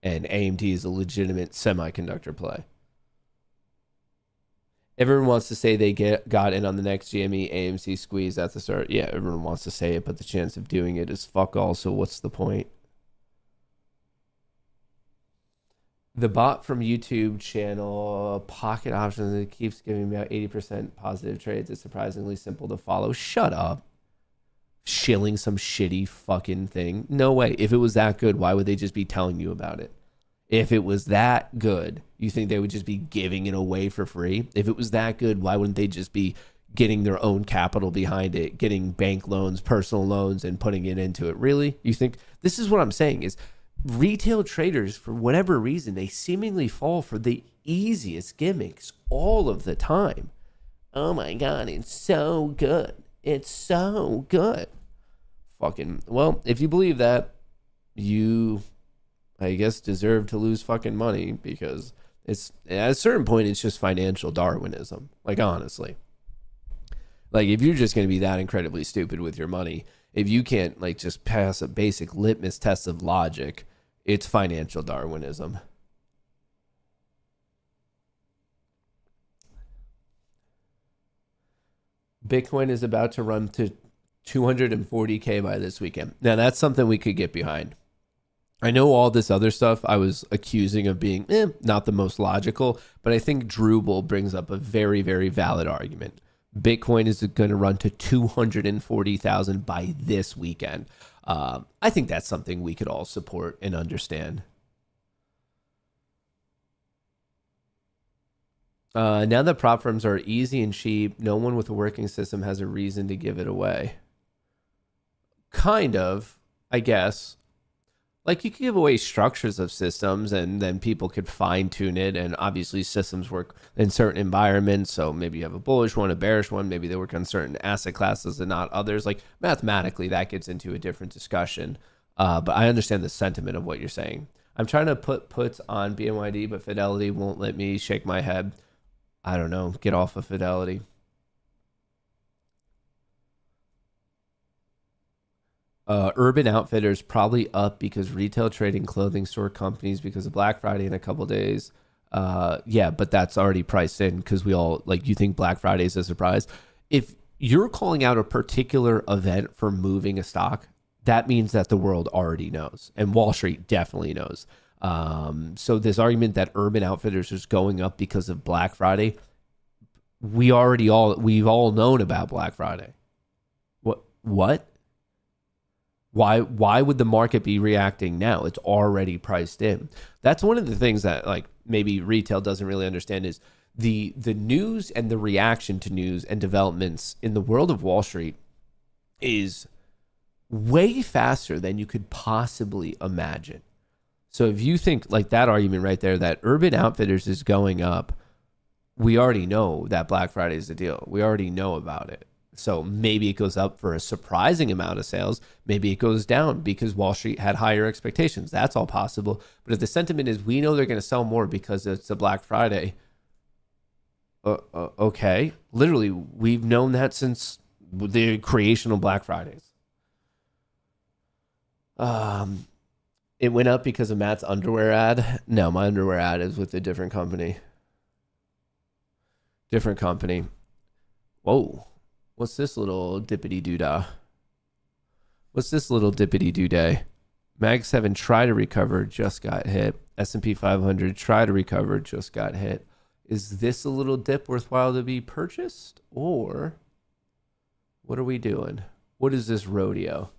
and AMD is a legitimate semiconductor play. Everyone wants to say they got in on the next GME AMC squeeze at the start. Yeah, everyone wants to say it, but the chance of doing it is fuck all, so what's the point? The bot from YouTube channel, Pocket Options, it keeps giving me about 80% positive trades. It's surprisingly simple to follow. Shut up. Shilling some shitty fucking thing. No way. If it was that good, why would they just be telling you about it? If it was that good, you think they would just be giving it away for free? If it was that good, why wouldn't they just be getting their own capital behind it, getting bank loans, personal loans, and putting it into it. Really? You think this is what I'm saying is retail traders, for whatever reason, they seemingly fall for the easiest gimmicks all of the time. Oh my God, it's so good. It's so good. Fucking, well, if you believe that, you, I guess, deserve to lose fucking money, because it's, at a certain point, it's just financial Darwinism. Like, honestly. Like, if you're just going to be that incredibly stupid with your money, if you can't, like, just pass a basic litmus test of logic, it's financial Darwinism. Bitcoin is about to run to 240K by this weekend. Now, that's something we could get behind. I know all this other stuff I was accusing of being not the most logical, but I think Drupal brings up a very, very valid argument. Bitcoin is going to run to 240,000 by this weekend. I think that's something we could all support and understand. Now that prop firms are easy and cheap, no one with a working system has a reason to give it away. Kind of, I guess. Like, you could give away structures of systems and then people could fine tune it. And obviously systems work in certain environments. So maybe you have a bullish one, a bearish one. Maybe they work on certain asset classes and not others. Like, mathematically, that gets into a different discussion. But I understand the sentiment of what you're saying. I'm trying to put puts on BNYD, but Fidelity won't let me. Shake my head. I don't know. Get off of Fidelity. Urban Outfitters probably up because retail trading, clothing store companies because of Black Friday in a couple days. Yeah, but that's already priced in because we all, like, you think Black Friday is a surprise. If you're calling out a particular event for moving a stock, that means that the world already knows, and Wall Street definitely knows. So this argument that Urban Outfitters is going up because of Black Friday, we've all known about Black Friday. What? Why would the market be reacting now? It's already priced in. That's one of the things that, like, maybe retail doesn't really understand is the news and the reaction to news and developments in the world of Wall Street is way faster than you could possibly imagine. So if you think, like, that argument right there, that Urban Outfitters is going up, we already know that Black Friday is the deal. We already know about it. So maybe it goes up for a surprising amount of sales. Maybe it goes down because Wall Street had higher expectations. That's all possible. But if the sentiment is we know they're going to sell more because it's a Black Friday, okay. Literally, we've known that since the creation of Black Fridays. It went up because of Matt's underwear ad. No, my underwear ad is with a different company. Different company. Whoa. What's this little dippity doodah? What's this little dippity dooday? Mag 7 try to recover, just got hit. S&P 500 try to recover, just got hit. Is this a little dip worthwhile to be purchased? Or what are we doing? What is this rodeo?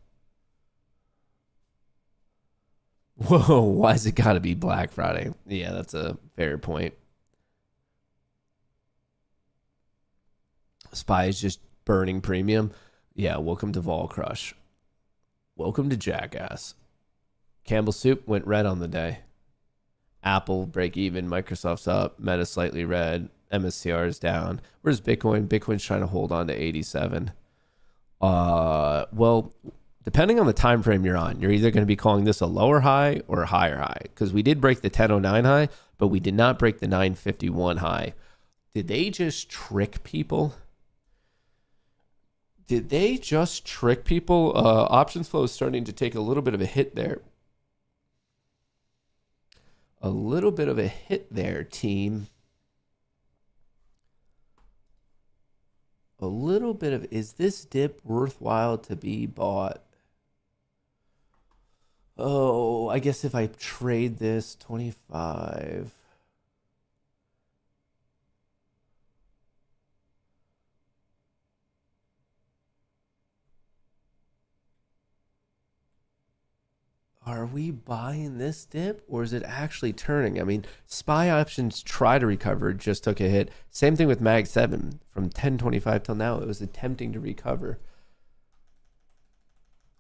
Whoa, why's it got to be Black Friday? Yeah, that's a fair point. SPY is just burning premium. Yeah, welcome to Vol Crush. Welcome to Jackass. Campbell Soup went red on the day. Apple break even. Microsoft's up. Meta slightly red. MSCR is down. Where's Bitcoin? Bitcoin's trying to hold on to 87. Well, depending on the time frame you're on, you're either going to be calling this a lower high or a higher high, because we did break the 1009 high, but we did not break the 951 high. Did they just trick people? Did they just trick people? Options flow is starting to take a little bit of a hit there. A little bit of a hit there, team. A little bit of, is this dip worthwhile to be bought? Oh, I guess if I trade this 25. Are we buying this dip or is it actually turning? I mean, SPY options try to recover, just took a hit. Same thing with Mag 7 from 1025 till now. It was attempting to recover.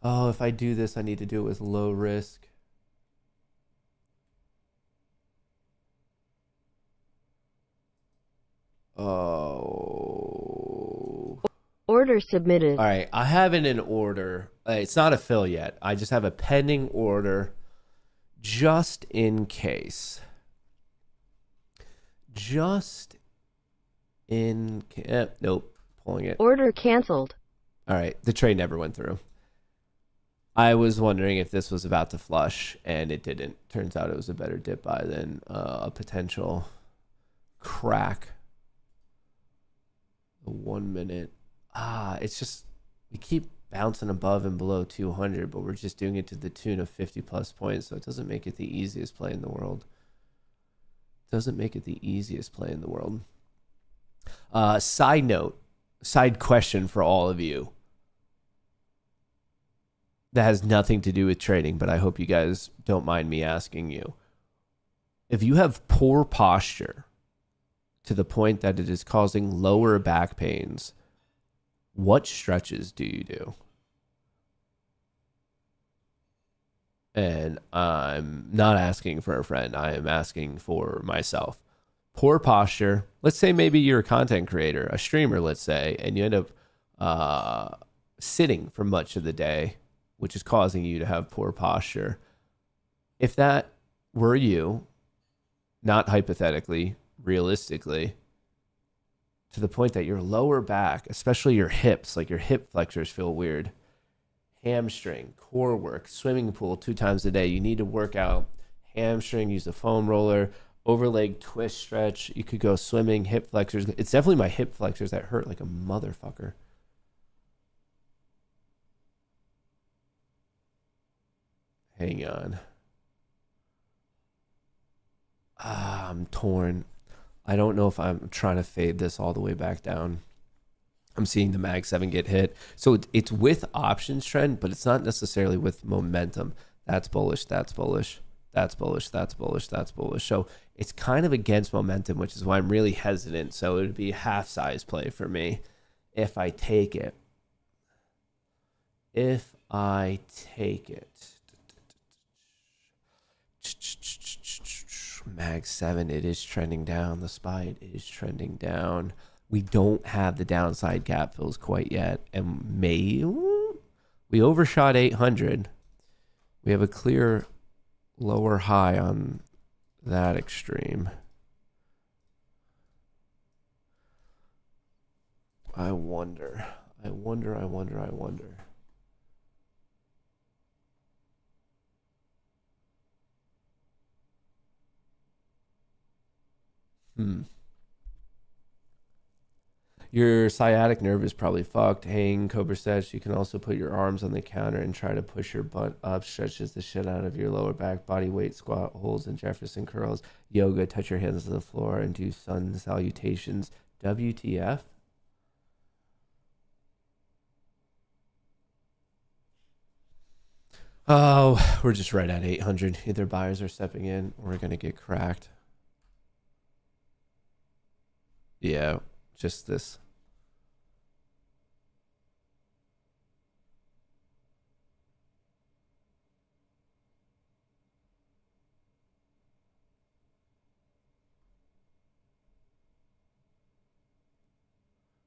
Oh, if I do this, I need to do it with low risk. Oh. Order submitted. All right, I have it in order. It's not a fill yet. I just have a pending order just in case. Just in case. Nope, pulling it. Order canceled. All right, the trade never went through. I was wondering if this was about to flush, and it didn't. Turns out it was a better dip buy than a potential crack. The 1 minute. It's just, we keep bouncing above and below 200, but we're just doing it to the tune of 50 plus points, so it doesn't make it the easiest play in the world. Doesn't make it the easiest play in the world. Side note, side question for all of you that has nothing to do with trading, but I hope you guys don't mind me asking you. If you have poor posture to the point that it is causing lower back pains, what stretches do you do? And I'm not asking for a friend. I am asking for myself. Poor posture. Let's say maybe you're a content creator, a streamer, let's say, and you end up sitting for much of the day, which is causing you to have poor posture. If that were you, not hypothetically, realistically, to the point that your lower back, especially your hips, like your hip flexors feel weird, hamstring, core work, swimming pool 2 times a day, you need to work out hamstring, use a foam roller, overleg twist stretch, you could go swimming, hip flexors. It's definitely my hip flexors that hurt like a motherfucker. Hang on. I'm torn. I don't know if I'm trying to fade this all the way back down. I'm seeing the Mag 7 get hit. So it's with options trend, but it's not necessarily with momentum. That's bullish, that's bullish, that's bullish, that's bullish, that's bullish. So it's kind of against momentum, which is why I'm really hesitant. So it would be a half size play for me if I take it. If I take it. Mag 7, it is trending down. The SPY, it is trending down. We don't have the downside gap fills quite yet. And we overshot 800. We have a clear lower high on that extreme. I wonder. Your sciatic nerve is probably fucked. Hang, Cobra says you can also put your arms on the counter and try to push your butt up. Stretches the shit out of your lower back. Body weight squat holds and Jefferson curls. Yoga, touch your hands to the floor and do sun salutations. WTF? Oh, we're just right at 800. Either buyers are stepping in or we're going to get cracked. Yeah, just this.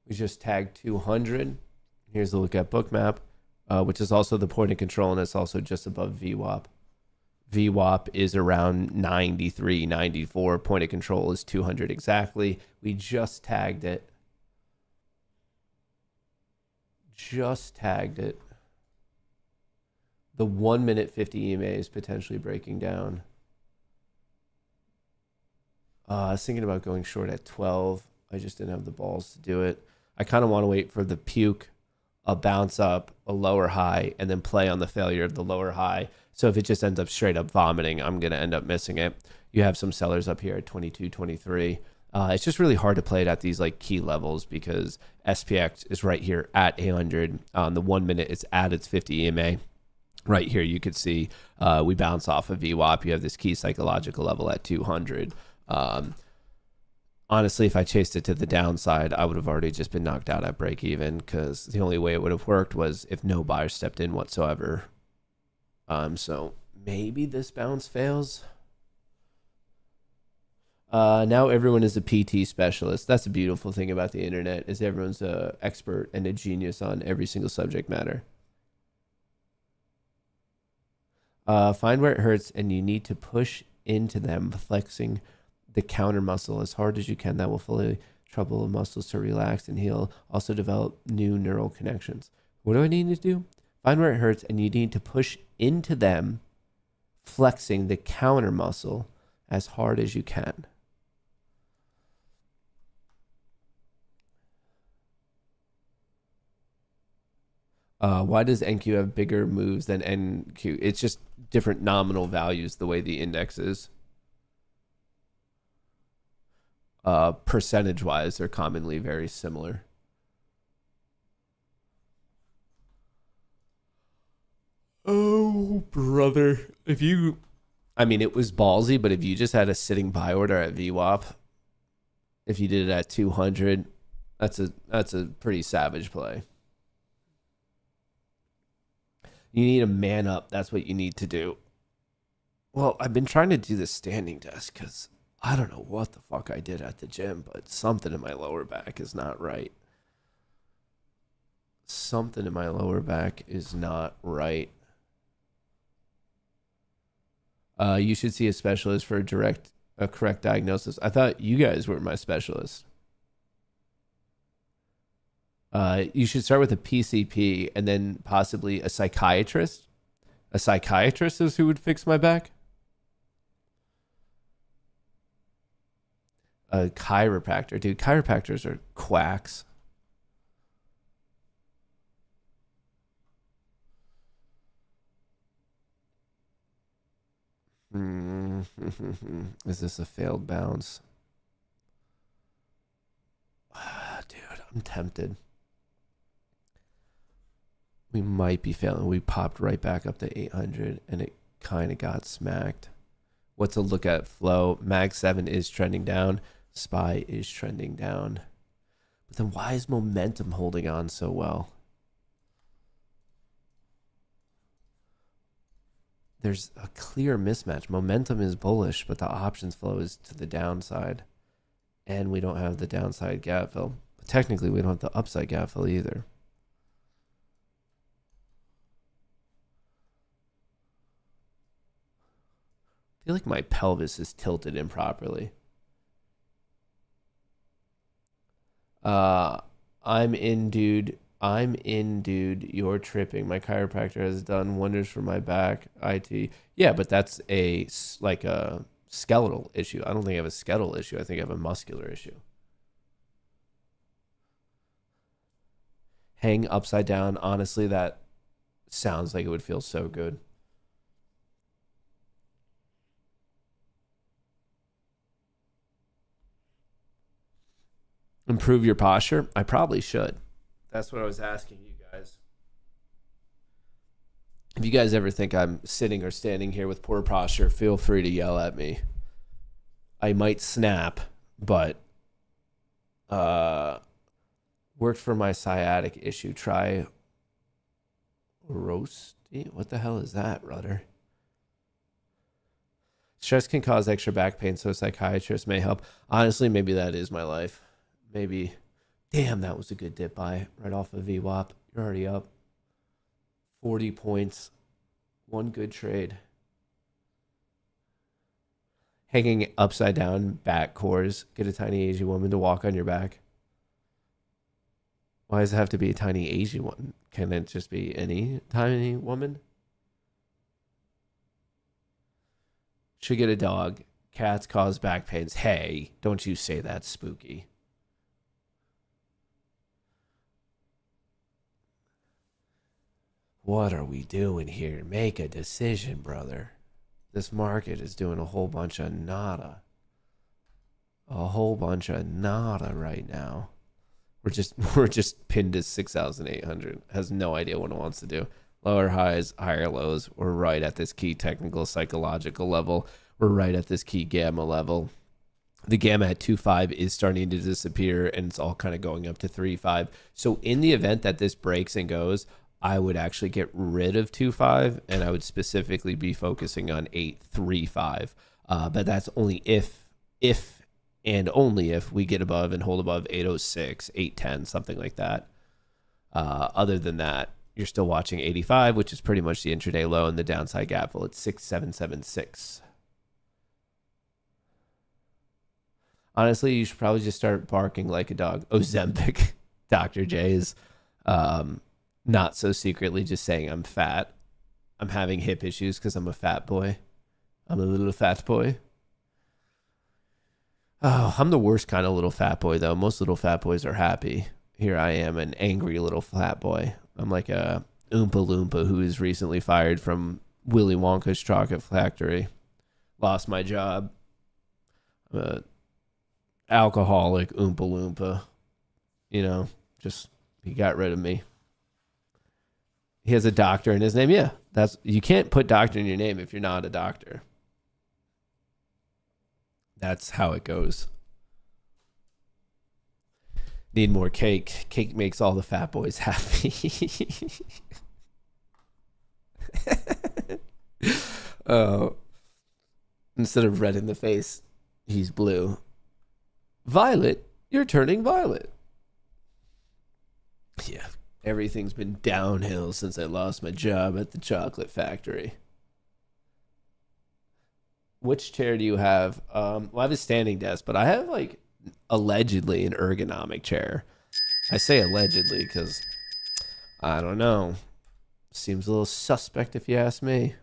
We just tagged 200. Here's a look at Bookmap, which is also the point of control, and it's also just above VWAP. VWAP is around 93, 94. Point of control is 200 exactly. We just tagged it. The 1 minute 50 EMA is potentially breaking down. I was thinking about going short at 12. I just didn't have the balls to do it. I kind of want to wait for the puke, a bounce up, a lower high, and then play on the failure of the lower high. So if it just ends up straight up vomiting, I'm going to end up missing it. You have some sellers up here at 22, 23. It's just really hard to play it at these like key levels because SPX is right here at 800. The 1 minute, it's at its 50 EMA. right here, you could see we bounce off of VWAP. You have this key psychological level at 200. Honestly, if I chased it to the downside, I would have already just been knocked out at break even, because the only way it would have worked was if no buyer stepped in whatsoever. So maybe this bounce fails. Now everyone is a PT specialist. That's a beautiful thing about the internet, is everyone's an expert and a genius on every single subject matter. Find where it hurts and you need to push into them, flexing the counter muscle as hard as you can. That will fully trouble muscles to relax and heal. Also develop new neural connections. What do I need to do? Find where it hurts and you need to push into them, flexing the counter muscle as hard as you can. Why does NQ have bigger moves than NQ? It's just different nominal values, the way the index is. Percentage-wise, they're commonly very similar. Oh, brother. I mean, it was ballsy, but if you just had a sitting buy order at VWAP, if you did it at 200, that's a pretty savage play. You need a man up. That's what you need to do. Well, I've been trying to do the standing desk because I don't know what the fuck I did at the gym, but something in my lower back is not right. Something in my lower back is not right. You should see a specialist for a correct diagnosis. I thought you guys were my specialist. You should start with a PCP and then possibly a psychiatrist. A psychiatrist is who would fix my back. A chiropractor. Dude, chiropractors are quacks. Is this a failed bounce? Dude, I'm tempted. We might be failing. We popped right back up to 800 and it kind of got smacked. What's a look at flow? Mag 7 is trending down. SPY is trending down. But then why is momentum holding on so well? There's a clear mismatch. Momentum is bullish, but the options flow is to the downside. And we don't have the downside gap fill. But technically, we don't have the upside gap fill either. I feel like my pelvis is tilted improperly. I'm in, dude. You're tripping. My chiropractor has done wonders for my back. IT. Yeah, but that's like a skeletal issue. I don't think I have a skeletal issue. I think I have a muscular issue. Hang upside down. Honestly, that sounds like it would feel so good. Improve your posture? I probably should. That's what I was asking you guys. If you guys ever think I'm sitting or standing here with poor posture, feel free to yell at me. I might snap, but worked for my sciatic issue. Try roasting. What the hell is that, Rudder? Stress can cause extra back pain, so a psychiatrist may help. Honestly, maybe that is my life. Maybe. Damn, that was a good dip buy right off of VWAP. You're already up 40 points. One good trade. Hanging upside down, back Kohrs. Get a tiny Asian woman to walk on your back. Why does it have to be a tiny Asian one? Can it just be any tiny woman? Should get a dog. Cats cause back pains. Hey, don't you say that, spooky. What are we doing here? Make a decision, brother. This market is doing a whole bunch of nada. A whole bunch of nada right now. We're just pinned to 6,800. Has no idea what it wants to do. Lower highs, higher lows. We're right at this key technical psychological level. We're right at this key gamma level. The gamma at 2.5 is starting to disappear, and it's all kind of going up to 3.5. So in the event that this breaks and goes, I would actually get rid of 2.5, and I would specifically be focusing on 8.35. But that's only if and only if we get above and hold above 8.06, 8.10, something like that. Other than that, you're still watching 85, which is pretty much the intraday low, and the downside gap fill at 6.776. Honestly, you should probably just start barking like a dog. Ozempic, Dr. J is not so secretly just saying I'm fat. I'm having hip issues because I'm a fat boy. I'm a little fat boy. Oh, I'm the worst kind of little fat boy, though. Most little fat boys are happy. Here I am, an angry little fat boy. I'm like a Oompa Loompa who is recently fired from Willy Wonka's chocolate factory. Lost my job. I'm a alcoholic Oompa Loompa. You know, just he got rid of me. He has a doctor in his name. Yeah, you can't put doctor in your name if you're not a doctor. That's how it goes. Need more cake. Cake makes all the fat boys happy. Instead of red in the face, he's blue. Violet, you're turning violet. Yeah, everything's been downhill since I lost my job at the chocolate factory. Which chair do you have? Well, I have a standing desk, but I have like allegedly an ergonomic chair. I say allegedly because I don't know. Seems a little suspect if you ask me.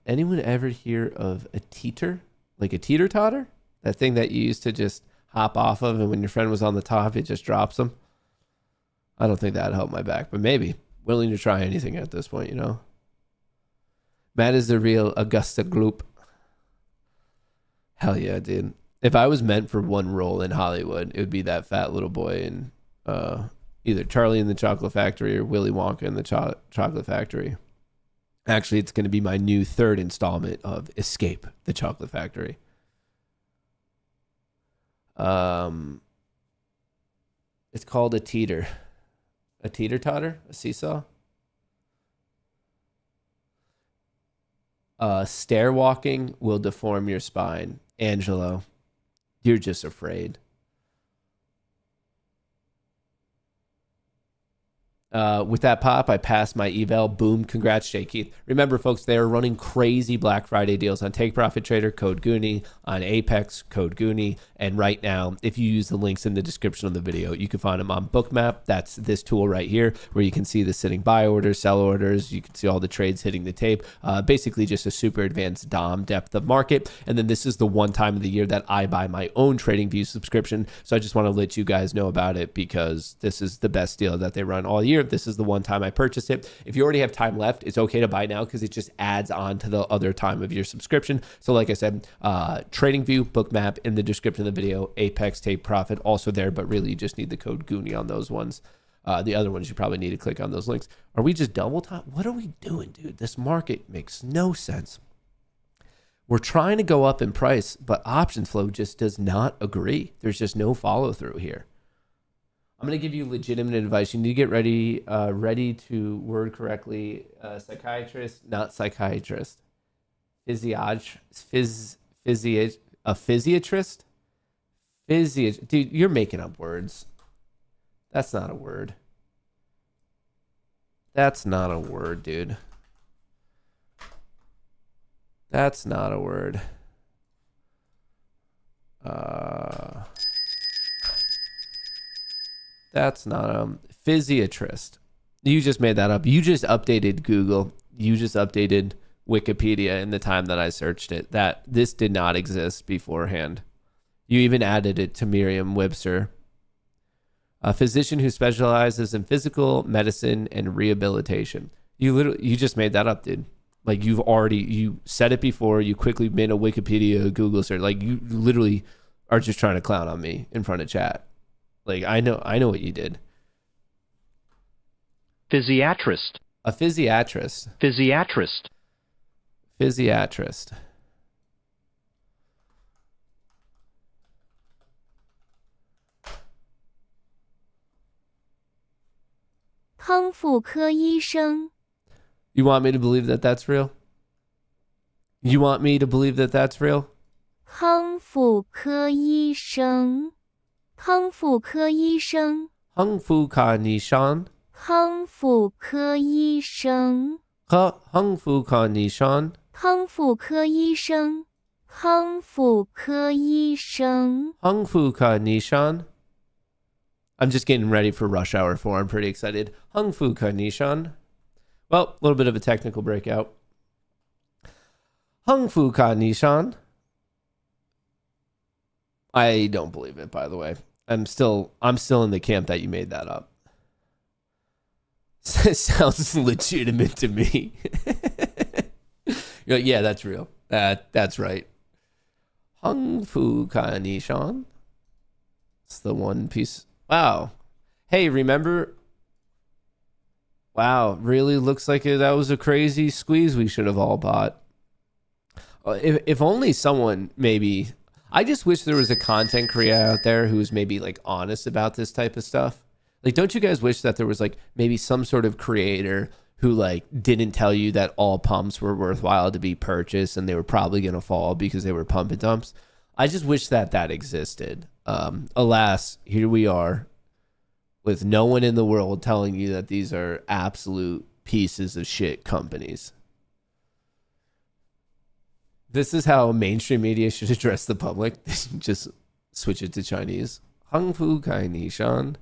Anyone ever hear of a teeter? Like a teeter-totter? That thing that you used to just hop off of, and when your friend was on the top, it just drops them? I don't think that'd help my back, but maybe. Willing to try anything at this point, you know? Matt is the real Augusta Gloop. Hell yeah, dude. If I was meant for one role in Hollywood, it would be that fat little boy in either Charlie in the Chocolate Factory or Willy Wonka in the Chocolate Factory. Actually, it's going to be my new third installment of Escape the Chocolate Factory. It's called a teeter. A teeter-totter? A seesaw? Stair walking will deform your spine. Angelo, you're just afraid. With that pop, I passed my eval. Boom. Congrats, Jay Keith. Remember, folks, they are running crazy Black Friday deals on Take Profit Trader, code Goonie, on Apex, code Goonie. And right now, if you use the links in the description of the video, you can find them on Bookmap. That's this tool right here, where you can see the sitting buy orders, sell orders. You can see all the trades hitting the tape. Basically, just a super advanced DOM depth of market. And then this is the one time of the year that I buy my own TradingView subscription. So I just want to let you guys know about it because this is the best deal that they run all year. This is the one time I purchased it. If you already have time left, it's okay to buy now because it just adds on to the other time of your subscription. So like I said, TradingView, Bookmap in the description of the video, Apex, Take Profit also there, but really you just need the code Goonie on those ones. The other ones you probably need to click on those links. Are we just double top? What are we doing, dude? This market makes no sense. We're trying to go up in price, but option flow just does not agree. There's just no follow through here. I'm going to give you legitimate advice. You need to get ready to word correctly. Psychiatrist, not psychiatrist. A physiatrist? Dude, you're making up words. That's not a word. That's not a word, dude. That's not a word. That's not a physiatrist. You just made that up. You just updated Google. You just updated Wikipedia in the time that I searched it. That this did not exist beforehand. You even added it to Merriam-Webster. A physician who specializes in physical medicine and rehabilitation. You just made that up, dude. Like you said it before. You quickly made a Wikipedia, Google search. Like you literally are just trying to clown on me in front of chat. Like I know what you did. Physiatrist. A physiatrist. Physiatrist. Physiatrist. You want me to believe that that's real? You want me to believe that that's real? 康复科医生，康复科医生，康复科医生，康复科医生，康复科医生，康复科医生，康复科医生，康复科医生。I'm just getting ready for rush hour 4. I'm pretty excited. Hung Fu Ka Nishan. Well, a little bit of a technical breakout. Hung Fu Ka Nishan. I don't believe it, by the way. I'm still in the camp that you made that up. Sounds legitimate to me. You're like, yeah, that's real. That's right. Hung Fu Ka Nishan. It's the one piece. Wow. Hey, remember? Wow, really looks like that was a crazy squeeze we should have all bought. If only someone maybe... I just wish there was a content creator out there who's maybe like honest about this type of stuff. Like, don't you guys wish that there was like maybe some sort of creator who like didn't tell you that all pumps were worthwhile to be purchased and they were probably going to fall because they were pump and dumps? I just wish that existed. Alas, here we are with no one in the world telling you that these are absolute pieces of shit companies. This is how mainstream media should address the public. Just switch it to Chinese. Hung Fu Kai Nishan.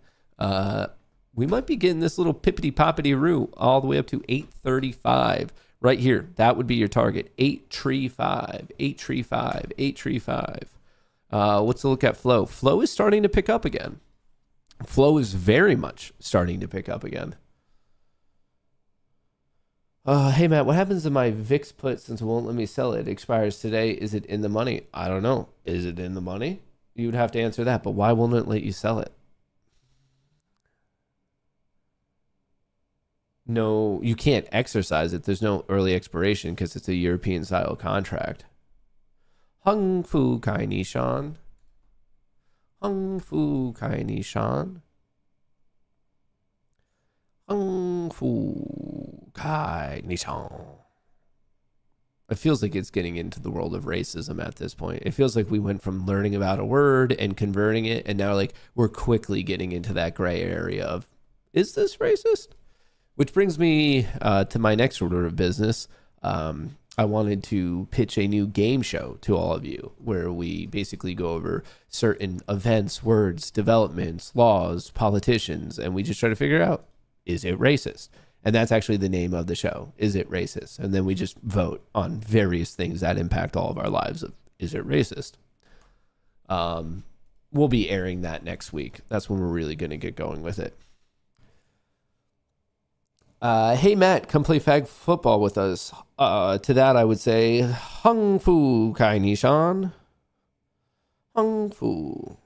We might be getting this little pippity-poppity roo all the way up to 835. Right here. That would be your target. 835. 835. 835. Let's look at flow. Flow is starting to pick up again. Flow is very much starting to pick up again. Hey, Matt, what happens to my VIX put since it won't let me sell it? It expires today. Is it in the money? I don't know. Is it in the money? You would have to answer that, but why won't it let you sell it? No, you can't exercise it. There's no early expiration because it's a European-style contract. Hung Fu Kai Nishan. Hung Fu Kai Nishan. Hung Fu Kai Nishan. It feels like it's getting into the world of racism at this point. It feels like we went from learning about a word and converting it, and now like we're quickly getting into that gray area of, is this racist? Which brings me to my next order of business. I wanted to pitch a new game show to all of you where we basically go over certain events, words, developments, laws, politicians, and we just try to figure out, is it racist? And that's actually the name of the show. Is it racist? And then we just vote on various things that impact all of our lives of, is it racist? We'll be airing that next week. That's when we're really going to get going with it. Hey, Matt, come play fag football with us. To that, I would say, Hung Fu Kai Nishan. Hung Fu.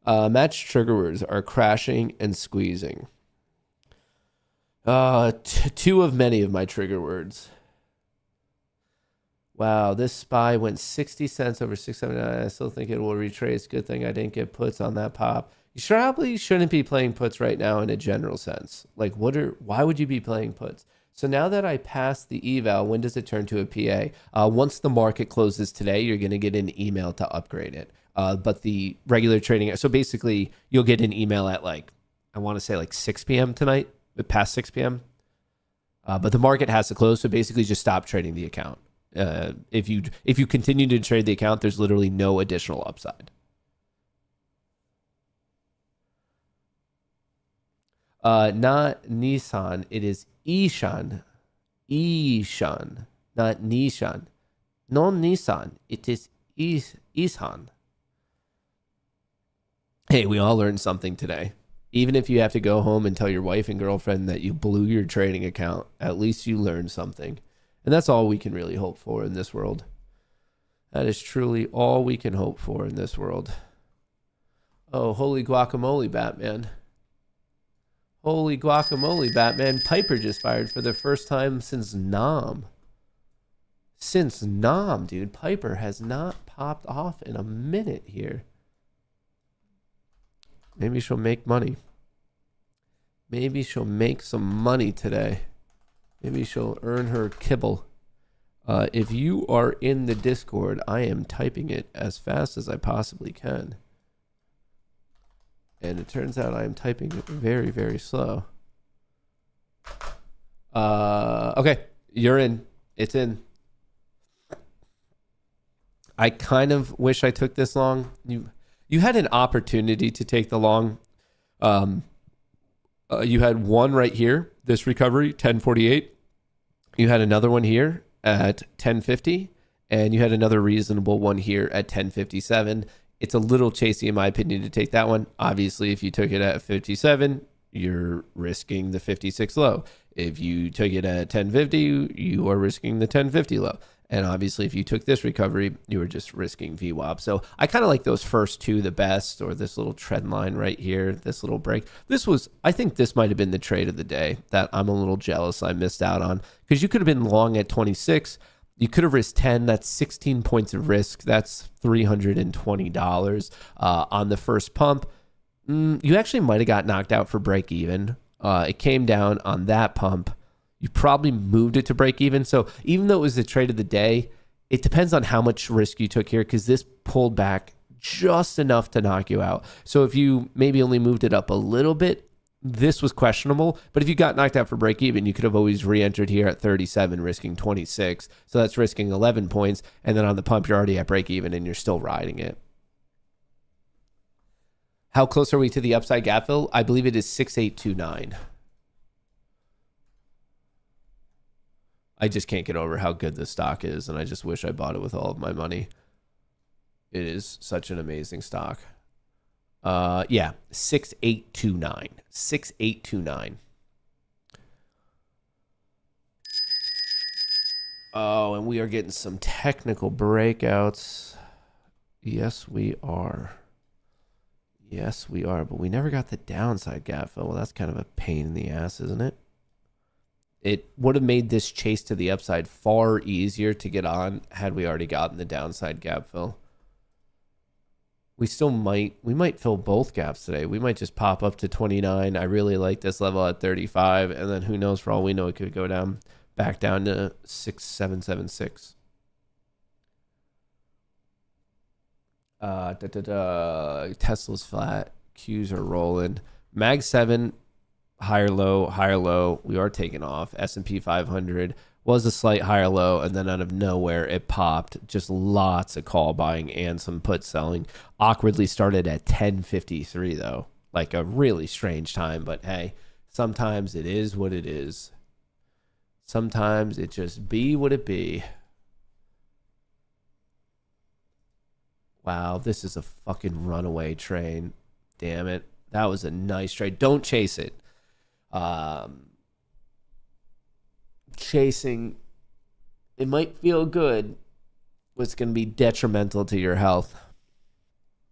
Match trigger words are crashing and squeezing. Two of many of my trigger words. Wow, this SPY went 60 cents over 679. I still think it will retrace. Good thing I didn't get puts on that pop. You probably shouldn't be playing puts right now in a general sense. Like, why would you be playing puts? So now that I passed the eval, when does it turn to a PA? Once the market closes today, you're going to get an email to upgrade it. But the regular trading, so basically you'll get an email at like, I want to say like 6 p.m. tonight, past 6 p.m. But the market has to close, so basically just stop trading the account. If you continue to trade the account, there's literally no additional upside. Not Nissan, it is Ishan. Ishan, not Nishan. No Nissan, it is Ishan. Hey, we all learned something today. Even if you have to go home and tell your wife and girlfriend that you blew your trading account, at least you learned something. And that's all we can really hope for in this world. That is truly all we can hope for in this world. Oh, holy guacamole, Batman. Holy guacamole, Batman. Piper just fired for the first time since Nam. Since Nam, dude. Piper has not popped off in a minute here. Maybe she'll make money. Maybe she'll make some money today. Maybe she'll earn her kibble. If you are in the Discord, I am typing it as fast as I possibly can. And it turns out I am typing it very, very slow. Okay, you're in. It's in. I kind of wish I took this long. You had an opportunity to take the long. You had one right here, this recovery, 1048. You had another one here at 1050, and you had another reasonable one here at 1057. It's a little chasey, in my opinion, to take that one. Obviously, if you took it at 57, you're risking the 56 low. If you took it at 1050, you are risking the 1050 low. And obviously, if you took this recovery, you were just risking VWAP. So I kind of like those first two the best, or this little trend line right here, this little break. I think this might have been the trade of the day that I'm a little jealous I missed out on, because you could have been long at 26. You could have risked 10. That's 16 points of risk. That's $320 on the first pump. You actually might have got knocked out for break even. It came down on that pump. You probably moved it to break even. So even though it was the trade of the day, it depends on how much risk you took here, because this pulled back just enough to knock you out. So if you maybe only moved it up a little bit, this was questionable. But if you got knocked out for break even, you could have always re-entered here at 37, risking 26. So that's risking 11 points. And then on the pump, you're already at break even and you're still riding it. How close are we to the upside gap fill? I believe it is 6829. I just can't get over how good this stock is, and I just wish I bought it with all of my money. It is such an amazing stock. Yeah, 6829. 6829. Oh, and we are getting some technical breakouts. Yes, we are. Yes, we are, but we never got the downside gap fill. Well, that's kind of a pain in the ass, isn't it? It would have made this chase to the upside far easier to get on had we already gotten the downside gap fill. We might fill both gaps today. We might just pop up to 29. I really like this level at 35. And then who knows, for all we know, it could go down, back down to 6776. Tesla's flat. Qs are rolling. Mag 7. Higher low. We are taking off. S&P 500 was a slight higher low, and then out of nowhere it popped. Just lots of call buying and some put selling. Awkwardly started at 1053 though, like a really strange time. But hey, sometimes it is what it is. Sometimes it just be what it be. Wow, this is a fucking runaway train. Damn it. That was a nice trade. Don't chase it. Chasing, it might feel good, but it's going to be detrimental to your health,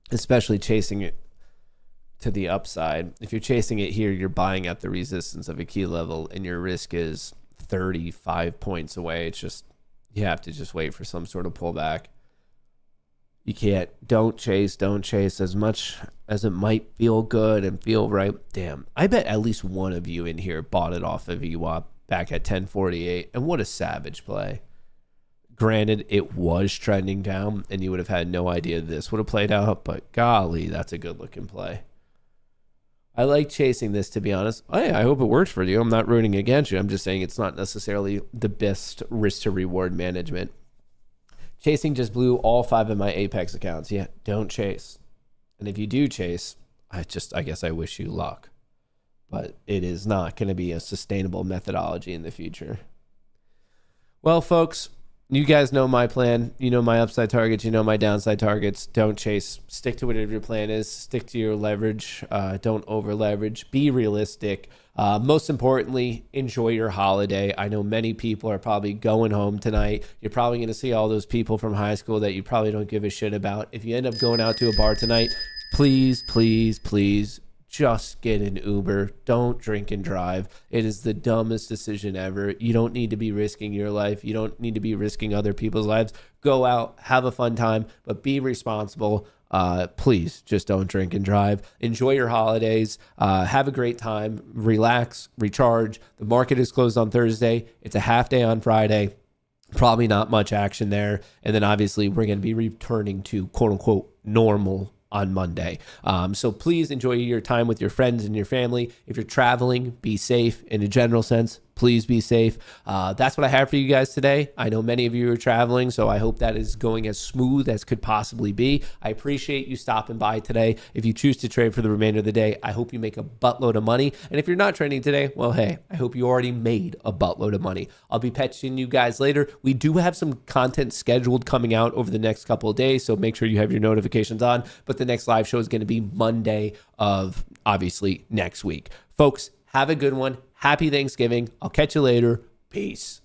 especially chasing it to the upside. If you're chasing it here, you're buying at the resistance of a key level and your risk is 35 points away. It's just, you have to just wait for some sort of pullback. You can't, don't chase as much as it might feel good and feel right. Damn, I bet at least one of you in here bought it off of VWAP back at 1048. And what a savage play. Granted, it was trending down and you would have had no idea this would have played out, but golly, that's a good looking play. I like chasing this, to be honest. I hope it works for you. I'm not rooting against you. I'm just saying it's not necessarily the best risk to reward management. Chasing just blew all 5 of my Apex accounts. Yeah, don't chase. And if you do chase, I guess I wish you luck. But it is not going to be a sustainable methodology in the future. Well, folks, you guys know my plan. You know my upside targets. You know my downside targets. Don't chase. Stick to whatever your plan is. Stick to your leverage. Don't over leverage. Be realistic. Most importantly, enjoy your holiday. I know many people are probably going home tonight. You're probably going to see all those people from high school that you probably don't give a shit about. If you end up going out to a bar tonight, please just get an Uber. Don't drink and drive. It is the dumbest decision ever. You don't need to be risking your life. You don't need to be risking other people's lives. Go out, have a fun time, but be responsible. Please just don't drink and drive. Enjoy your holidays. Have a great time. Relax, recharge. The market is closed on Thursday. It's a half day on Friday. Probably not much action there. And then obviously we're going to be returning to quote unquote normal on Monday. So please enjoy your time with your friends and your family. If you're traveling, be safe in a general sense. Please be safe. That's what I have for you guys today. I know many of you are traveling, so I hope that is going as smooth as could possibly be. I appreciate you stopping by today. If you choose to trade for the remainder of the day, I hope you make a buttload of money. And if you're not trading today, well, hey, I hope you already made a buttload of money. I'll be catching you guys later. We do have some content scheduled coming out over the next couple of days, so make sure you have your notifications on. But the next live show is going to be Monday of obviously next week. Folks, have a good one. Happy Thanksgiving. I'll catch you later. Peace.